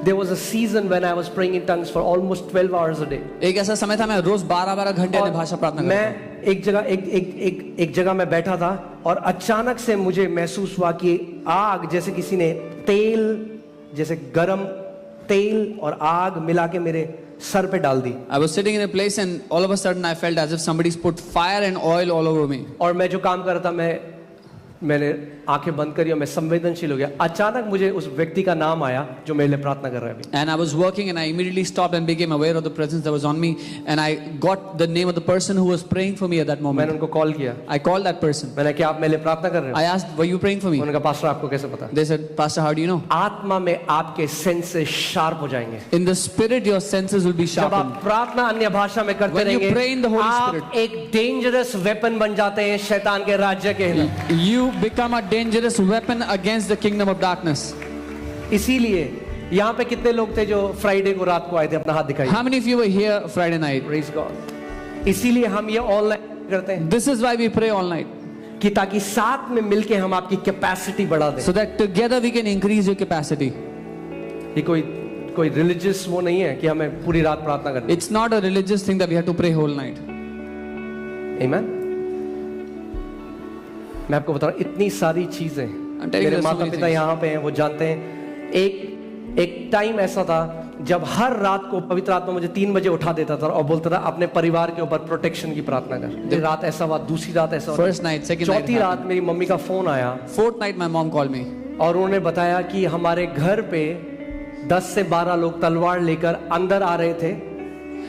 There was a season when I was praying in tongues for almost 12 hours a day. एक ऐसा समय था मैं रोज 12-12 घंटे अन्य भाषा प्रार्थना करता था। मैं एक जगह मैं बैठा था और अचानक से मुझे महसूस हुआ कि आग, जैसे किसी ने तेल, जैसे गरम तेल और आग मिला के मेरे सर पे डाल दी। I was sitting in a place and all of a sudden I felt as if somebody's put fire and oil all over me. और मैं जो काम कर रहा था, मैंने आंखें बंद करी और मैं संवेदनशील हो गया। अचानक मुझे उस व्यक्ति का नाम आया जो मेरे लिए प्रार्थना कर रहा है अभी। And I was working and I immediately stopped and became aware of the presence that was on me, and I got the name of the person who was praying for me at that moment. मैंने उनको call किया। I called that person. मैंने क्या आप मेरे लिए प्रार्थना कर रहे हो? I asked, were you praying for me? उन्होंने कहा, पास्टर आपको कैसे पता? They said, Pastor, how do you know? आत्मा में आपके सेंसेस शार्प हो जाएंगे। In the spirit, your senses will be जब आप sharpened. प्रार्थना अन्य भाषा में करते When you रहेंगे, pray in the Holy आप Spirit, एक डेंजरस वेपन बन जाते हैं शैतान के राज्य के खिलाफ। you become a dangerous weapon against the kingdom of darkness. इसीलिए यहाँ पे कितने लोग थे जो फ्राइडे को रात को आए थे? अपना हाथ दिखाइए। How many of you were here Friday night? Praise God। इसीलिए हम ये ऑनलाइन करते हैं This is why we pray all night. कि ताकि साथ में मिलके हम आपकी कैपेसिटी बढ़ा दें। So that together we can increase your capacity. ये कोई रिलीजियस वो नहीं है कि हमें पूरी रात प्रार्थना करनी है। It's not a religious thing that we have to pray whole night. Amen। मैं आपको बता रहा हूँ, इतनी सारी चीजें I'm telling you मेरे there's so माता many पिता things. यहाँ पे हैं, वो जानते हैं। एक टाइम ऐसा था जब हर रात को पवित्र आत्मा मुझे 3 बजे उठा देता था और बोलता था अपने परिवार के ऊपर प्रोटेक्शन की प्रार्थना कर। एक रात ऐसा हुआ, दूसरी रात ऐसा हुआ, First night, second night. चौथी रात मेरी मम्मी का फोन आया Fourth night, my mom called me. और उन्होंने बताया कि हमारे घर पे 10 से 12 लोग तलवार लेकर अंदर आ रहे थे।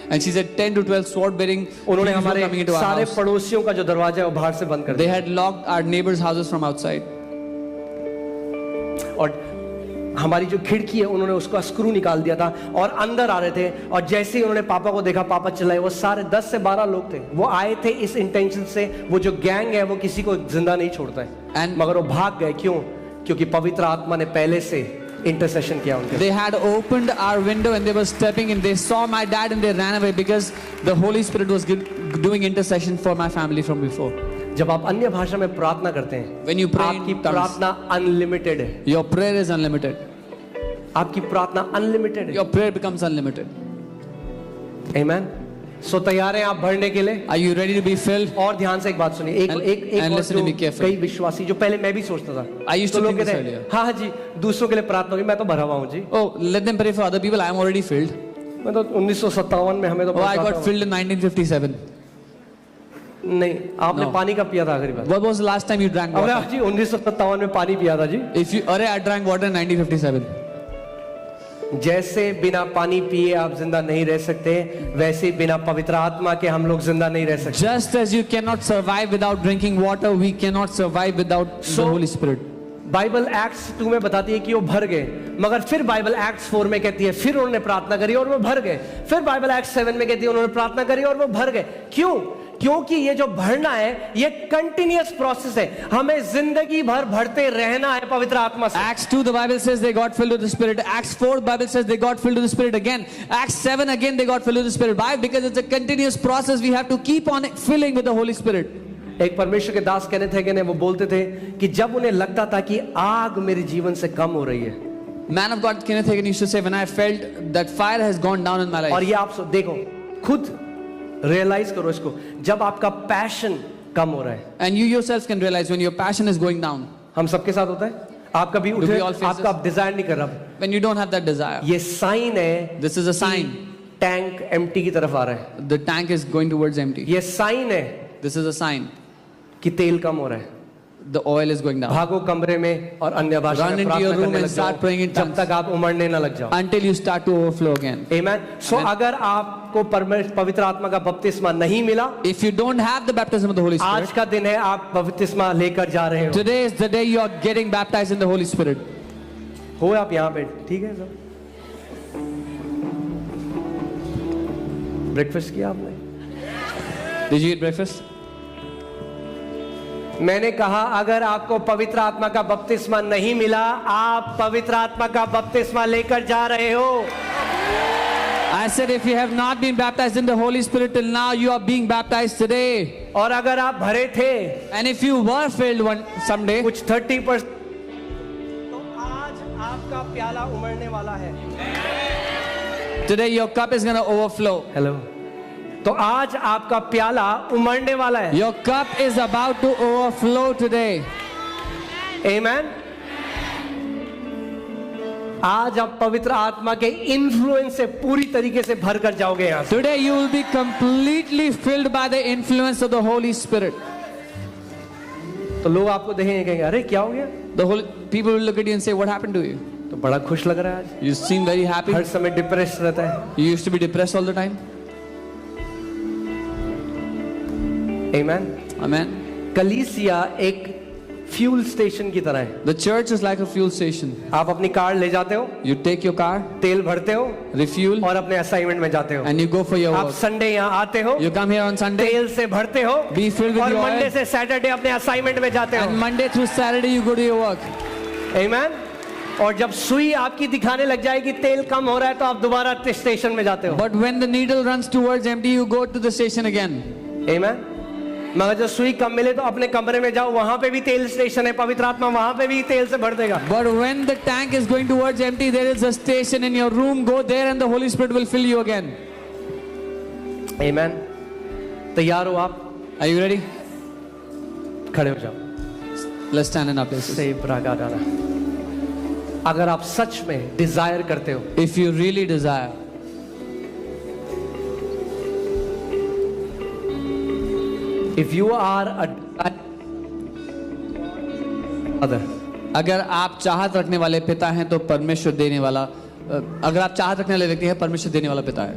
And she said 10 to 12 sword bearing उन्होंने thieves were हमारे coming into our सारे house. पड़ोसियों का जो दरवाजा है वो बाहर से बंद कर They दिया had locked our neighbors' houses from outside. और हमारी जो खिड़की है उन्होंने उसका स्क्रू निकाल दिया था और अंदर आ रहे थे। और जैसे ही उन्होंने पापा को देखा, पापा चिल्लाए। वो सारे 10 से 12 लोग थे, वो आए थे इस इंटेंशन से। वो जो गैंग है वो किसी को जिंदा नहीं छोड़ता है, मगर वो भाग गए। क्यों? क्योंकि पवित्र आत्मा ने पहले से इंटरसेशन किया उनके। They had opened our window and they were stepping in. They saw my dad and they ran away because the Holy Spirit was doing intercession for my family from before. जब आप अन्य भाषा में प्रार्थना करते हैं, When you pray आपकी in tongues, प्रार्थना अनलिमिटेड है। your prayer is unlimited. आपकी प्रार्थना अनलिमिटेड है। Your prayer becomes unlimited. आमेन। सो तैयार हैं आप भरने के लिए? Are you ready to be filled? और ध्यान से एक बात सुनिए। एक And और listen to me जो carefully. कई विश्वासी, जो पहले मैं भी सोचता था, I used to लोग think this कहते हैं, earlier. हाँ जी दूसरों के लिए प्रार्थना होगी, मैं तो भरा हुआ हूँ जी। Oh, let them pray for other people. I am already filled. मैं तो 1957 में हमें तो Oh, I पहुंचा got था। filled in 1957. नहीं, आपने No. पानी कब पिया था आखिरी बार? What was the last time you drank अरे water? जी 1957 में पानी पिया था जी। If you, I drank water in 1957. जैसे बिना पानी पिए आप जिंदा नहीं रह सकते, वैसे ही बिना पवित्र आत्मा के हम लोग जिंदा नहीं रह सकते। Just as you cannot survive without drinking water, we cannot survive without the Holy Spirit. Bible acts 2 में बताती है कि वो भर गए, मगर फिर बाइबल एक्ट्स 4 में कहती है फिर उन्होंने प्रार्थना करी और वो भर गए। फिर बाइबल एक्ट्स 7 में कहती है उन्होंने प्रार्थना करी और वो भर गए। क्यों? क्योंकि ये जो भरना है ये कंटिन्यूअस प्रोसेस है। हमें जिंदगी भर भरते रहना है पवित्र आत्मा से। Acts 2 the Bible says they got filled with the Spirit. Acts 4 the Bible says they got filled with the Spirit again. Acts 7 again they got filled with the Spirit. Why? Because it's a continuous process. We have to keep on filling with the Holy Spirit. एक परमेश्वर के दास कहने थे कि वो बोलते थे कि जब उन्हें लगता था कि आग मेरे जीवन से कम हो रही है, Man of God Kenneth Hagin used to say, when I felt that fire has gone down in my life. और ये आप देखो, खुद रियलाइज करो इसको, जब आपका पैशन कम हो रहा है। And you yourself can realize when your passion is going down. हम सबके साथ होता है। आप कभी Do उठे, we all face आपका this? डिजायर नहीं कर रहा, When you don't have that desire. ये साइन है। This is a sign. Tank empty की तरफ आ रहा है। The tank is going towards empty. ये साइन है This is a sign कि तेल कम हो रहा है। the oil is going down. भागो कमरे में और अन्य भाषा Run में into your प्रार्थना room करने and लग start praying in जाओ जब tongues. तक आप उमड़ने ना लग जाओ। Until you start to overflow again. Amen. So अगर आपको पवित्र आत्मा का बपतिस्मा नहीं मिला, If you don't have the baptism of the Holy Spirit, आज का दिन है आप बपतिस्मा लेकर जा रहे हो। today is the day you are getting baptized in the Holy Spirit. हो आप यहाँ पे, ठीक है सब? ब्रेकफास्ट किया आपने? Did you eat breakfast? मैंने कहा अगर आपको पवित्र आत्मा का बपतिस्मा नहीं मिला, आप पवित्र आत्मा का बपतिस्मा लेकर जा रहे हो। I said if you have not been baptized in the Holy Spirit till now, you are being baptized today. और अगर आप भरे थे And if you were filled someday, कुछ 30%, तो आज आपका प्याला उमड़ने वाला है। today your cup is going to overflow. Hello, तो आज आपका प्याला उमड़ने वाला है। Your cup is about to overflow today. Amen. आज आप पवित्र आत्मा के इन्फ्लुएंस से पूरी तरीके से भर कर जाओगे यहाँ से। Today you will be completely filled by the influence of the Holy Spirit. तो लोग आपको देखेंगे, कहेंगे अरे क्या हो गया? People will look at you and say, what happened to you? तो बड़ा खुश लग रहा है आज। You seem very happy. हर समय डिप्रेस रहता है। You used to be depressed all the time. Amen. Amen. कलीसिया एक फ्यूल स्टेशन की तरह है। The church is like a fuel station. आप अपनी कार ले जाते हो, You take your car, तेल भरते हो refuel, और अपने असाइनमेंट में जाते हो। and you go for your आप work. संडे यहाँ आते हो, You come here on Sunday, तेल से भरते हो be filled with और the मंडे oil, से सैटरडे अपने असाइनमेंट में जाते and हो। Monday through Saturday you go to your work. Amen. और जब सुई आपकी दिखाने लग जाएगी तेल कम हो रहा है, तो आप दोबारा स्टेशन में जाते हो। But when the needle runs towards empty, you go to the station again. Amen. मगर जब सुई कम मिले तो अपने कमरे में जाओ, वहां पे भी तेल स्टेशन है, पवित्र आत्मा वहां पे भी तेल से भर देगा। But when the tank is going towards empty, there is a station in your room. Go there and the Holy Spirit will fill you again. Amen. तैयार हो आप? Are you ready? खड़े हो जाओ। Let's stand in our places. से प्रागा डाला। अगर आप सच में डिजायर करते हो, If you really desire, if you are a other, अगर आप चाहत रखने वाले पिता हैं तो परमेश्वर देने वाला, अगर आप चाहत रखने वाले व्यक्ति हैं, परमेश्वर देने वाला पिता है।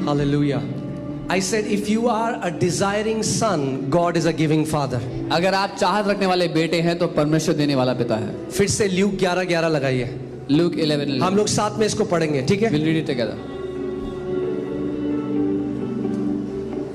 Hallelujah. I said if you are a desiring son, God is a giving father. अगर आप चाहत रखने वाले बेटे हैं तो परमेश्वर देने वाला पिता है। फिर से ल्यूक 11:11 लगाइए। Luke 11. हम लोग साथ में इसको पढ़ेंगे, ठीक है? We'll read it together.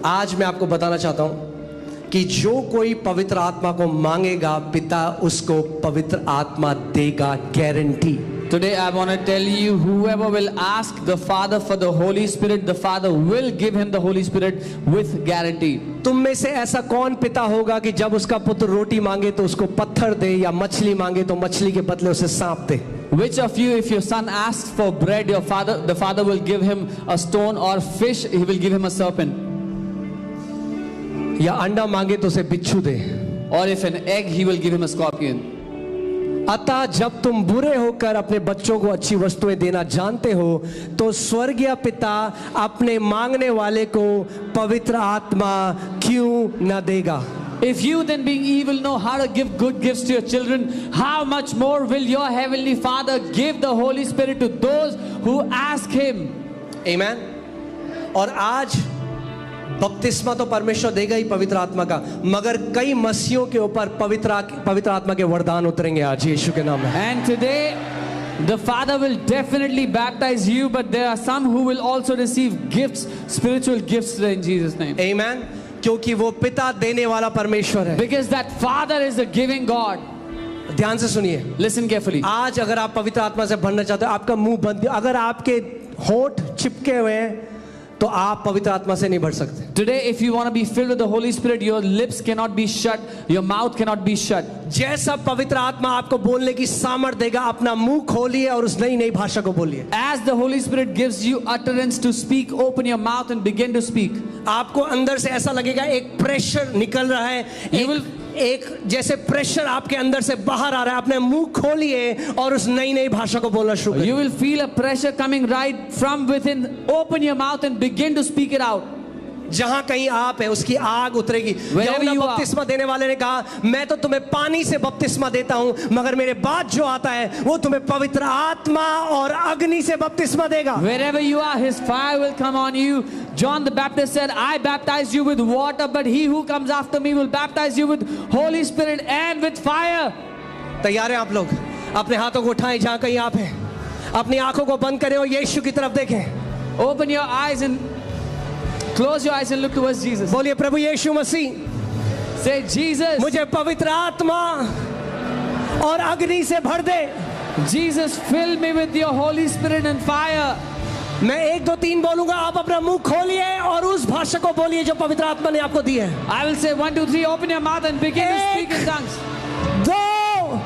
आज मैं आपको बताना चाहता हूं कि जो कोई पवित्र आत्मा को मांगेगा, पिता उसको पवित्र आत्मा देगा, guarantee. Today I want to tell you, whoever will ask the Father for the Holy Spirit, the Father will give him the Holy Spirit with guarantee. तुम में से ऐसा कौन पिता होगा कि जब उसका पुत्र रोटी मांगे तो उसको पत्थर दे, या मछली मांगे तो मछली के बदले उसे सांप दे? Which of you, if your son asks for bread, the father will give him a stone, or fish, he will give him a serpent? या अंडा मांगे तो उसे बिच्छू दे? Or if an egg, he will give him a scorpion. अतः जब तुम बुरे होकर अपने बच्चों को अच्छी वस्तुएं देना जानते हो, तो स्वर्गीय पिता अपने मांगने वाले को पवित्र आत्मा क्यों न देगा? If you then, being evil, know how to give good gifts to your children, how much more will your heavenly Father give the Holy Spirit to those who ask him? Amen. और आज बपतिस्मा तो परमेश्वर देगा ही पवित्र आत्मा का, मगर कई मसीहों के ऊपर पवित्र आत्मा के वरदान उतरेंगे आज यीशु के नाम में। And today the Father will definitely baptize you, but there are some who will also receive gifts, spiritual gifts today in Jesus' name. Amen. क्योंकि वो पिता देने वाला परमेश्वर है। Because that Father is a giving God. ध्यान से सुनिए, Listen carefully. आज अगर आप पवित्र आत्मा से भरना चाहते हो, आपका मुंह बंद, अगर आपके होंठ चिपके हुए हैं तो आप पवित्र आत्मा से नहीं भर सकते। Today, if you want to be filled with the Holy Spirit, your lips cannot be shut, your mouth cannot be shut. जैसा पवित्र आत्मा आपको बोलने की सामर्थ देगा, अपना मुंह खोलिए और उस नई नई भाषा को बोलिए। As the Holy Spirit gives you utterance to speak, open your mouth and begin to speak. आपको अंदर से ऐसा लगेगा एक प्रेशर निकल रहा है, एक जैसे प्रेशर आपके अंदर से बाहर आ रहा है। अपने मुंह खोलिए और उस नई नई भाषा को बोलना शुरू करिए। You will feel a pressure coming right from within. Open your mouth and begin to speak it out. जहां कहीं आप है उसकी आग उतरेगी। Wherever यूहन्ना you are. बपतिस्मा देने वाले ने कहा, मैं तो तुम्हें पानी से बपतिस्मा देता हूं, मगर मेरे बाद जो आता है वो तुम्हें पवित्र आत्मा और अग्नि से बपतिस्मा देगा। Wherever you are, his fire will come on you. John the Baptist said, I baptize you with water, but he who comes after me will baptize you with Holy Spirit and with fire. तैयार हैं आप लोग? अपने हाथों को उठाएं जहां कहीं आप हैं, अपनी आंखों को बंद करें और यीशु की तरफ देखें। Open your eyes and close your eyes and look towards Jesus. बोलिए, प्रभु यीशु मसीह, Say, Jesus, मुझे पवित्र आत्मा और अग्नि से भर दे। Jesus, fill me with your Holy Spirit and fire. मैं 1 2 3 बोलूंगा, आप अपना मुंह खोलिए और उस भाषा को बोलिए जो पवित्र आत्मा ने आपको दी है। I will say 1, 2, 3, open your mouth and begin to speak in tongues. 2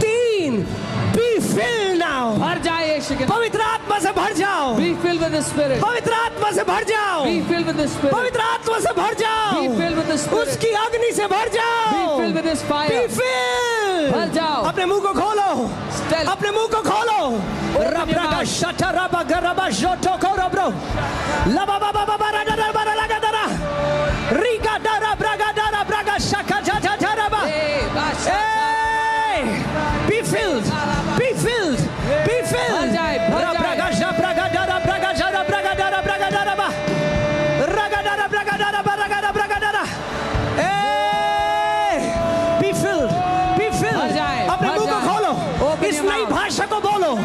3 be filled now। भर जाए यीशु के नाम। पवित्र आत्मा से भर जाओ। Be filled with the Spirit. पवित्र आत्मा से भर जाओ। Be filled with the Spirit. पवित्र आत्मा से भर जाओ। Be filled with the Spirit. उसकी अग्नि से भर जाओ। Be filled with His Be fire. filled। भर जाओ। अपने मुंह को खोलो। Tell- अपने मुंह को खोलो। रबरगा शटरबा गरबा जोटो कोरब्रो लबा बाबा बाबा राडा बारा लगा दरा रिगा दरा ब्रागा दरा ब्रागा शका जा रबा। Be filled, be filled, be filled। भर जाए, भर जाए। ब्रागा जा ब्रागा दरा ब्रागा जा ब्रागा दरा ब्रागा दरा बा रागा दरा ब्रागा दरा ब्रागा दरा ब्रागा दरा। Be filled, be filled। भर जाए, अपने भर मुंह को जाए। खोलो। Open इस your नई mouth. भाषा को बोलो। इस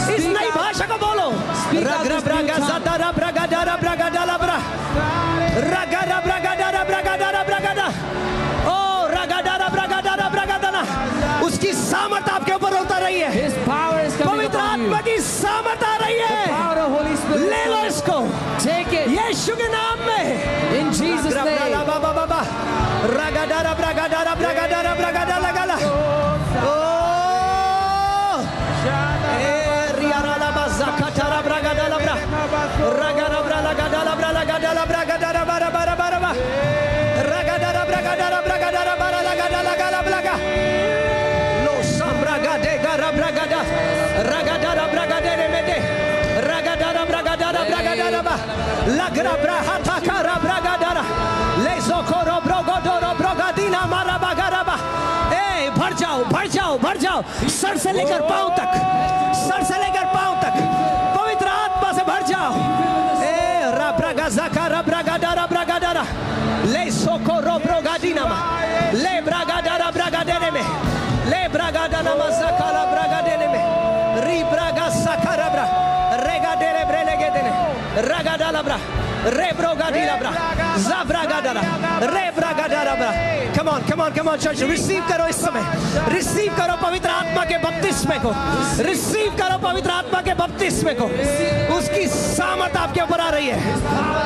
Speak नई out. भाषा को बोलो। Speak out this new tongue. Zadara braga dara braga dala bra. Ragada braga dara braga dara braga da. Oh, ragadara braga dara braga dala। उसकी सामर्थ आपके ऊपर उतर रही है। His power is coming पवित्र upon you. आत्मा की सामर्थ आ रही है। Power of Holy Spirit. ले लो इसको Take it यीशु के नाम में। in Jesus' name. रागादारा braga dara braga dara braga dala gala। Oh, riarala bazakatara braga dala bra. Ragara braga dala braga dala braga dara bara bara bara ba. Ragadara braga dara braga dara bara laga dala gala braga. Lo sambraga de gara braga da. Ragadara braga de remede. Ragadara braga dara braga dara ba. Lagra braha takara braga dara. Lezo koro brogo doro broga dina mara bagara ba। ए भर जाओ, भर जाओ, भर जाओ, sir से लेकर पांव तक, सर से लेकर पांव तक पवित्र आत्मा से भर जाओ। ए रब्रागा जाका रब्रागा दारा ब्रागा दारा ले सोकोरो ब्रोगा दीनामा ले ब्रागा दारा ब्रागा देने में ले ब्रागा दाना मज़ाका ला ब्रागा देने में री ब्रागा साका रब्रा रेगा देने ब्रेले के देने रागा दाला ब्रा रे ब्रोगा दीला ब्रा ज़ाब्रागा दारा रे Braga Dara bra. Come on, come on, come on, church, receive करो इस समय, receive करो पवित्र आत्मा के बपतिस्मे को, receive करो पवित्र आत्मा के बपतिस्मे को। उसकी सामर्थ आपके ऊपर आ रही है।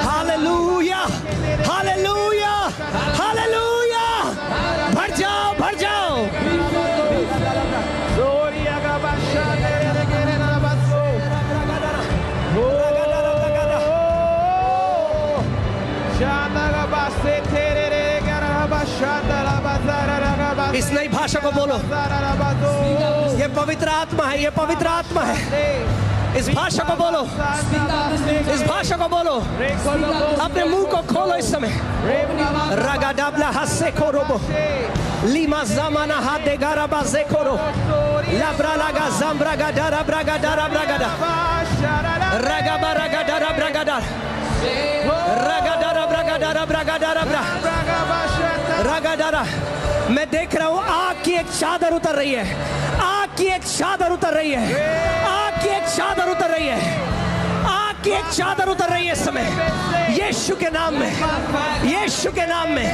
Hallelujah, hallelujah, hallelujah. भर जाओ, भर जाओ। इस नई भाषा को बोलो। ये पवित्र आत्मा है, ये पवित्र आत्मा है। इस भाषा को बोलो, इस भाषा को बोलो। अपने मुंह को खोलो इस समय। रागाडाबला हस्से खोरोबो लीमा ज़माना हाथ दे गारा बाज़े खोरो लाब्रा लागा ज़म्ब्रागा डारा ब्रागा डारा ब्रागा डा रागा बारागा डारा ब्रागा डार रागा डारा ब्रागा डारा ब्रागा डारा ब्रा रागा डारा। मैं देख रहा हूँ आग की एक चादर उतर रही है, आग की एक चादर उतर रही है, आग की एक चादर उतर रही है, आग की एक चादर उतर रही है इस समय यीशु के नाम में, यीशु के नाम में।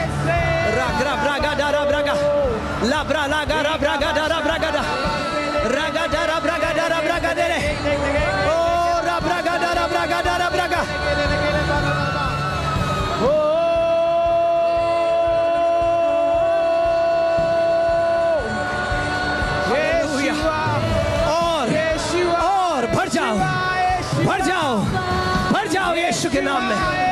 रागा ब्रागा डारा ब्रागा लाब्रा लागा रा ब्रागा डारा ब्रागा डा रागा डारा ब्रागा डारा ब्रागा दे रे ओ रा ब्रागा डारा ब्रागा डारा ब्रागा। और भर जाओ, भर जाओ, भर जाओ यीशु के नाम में।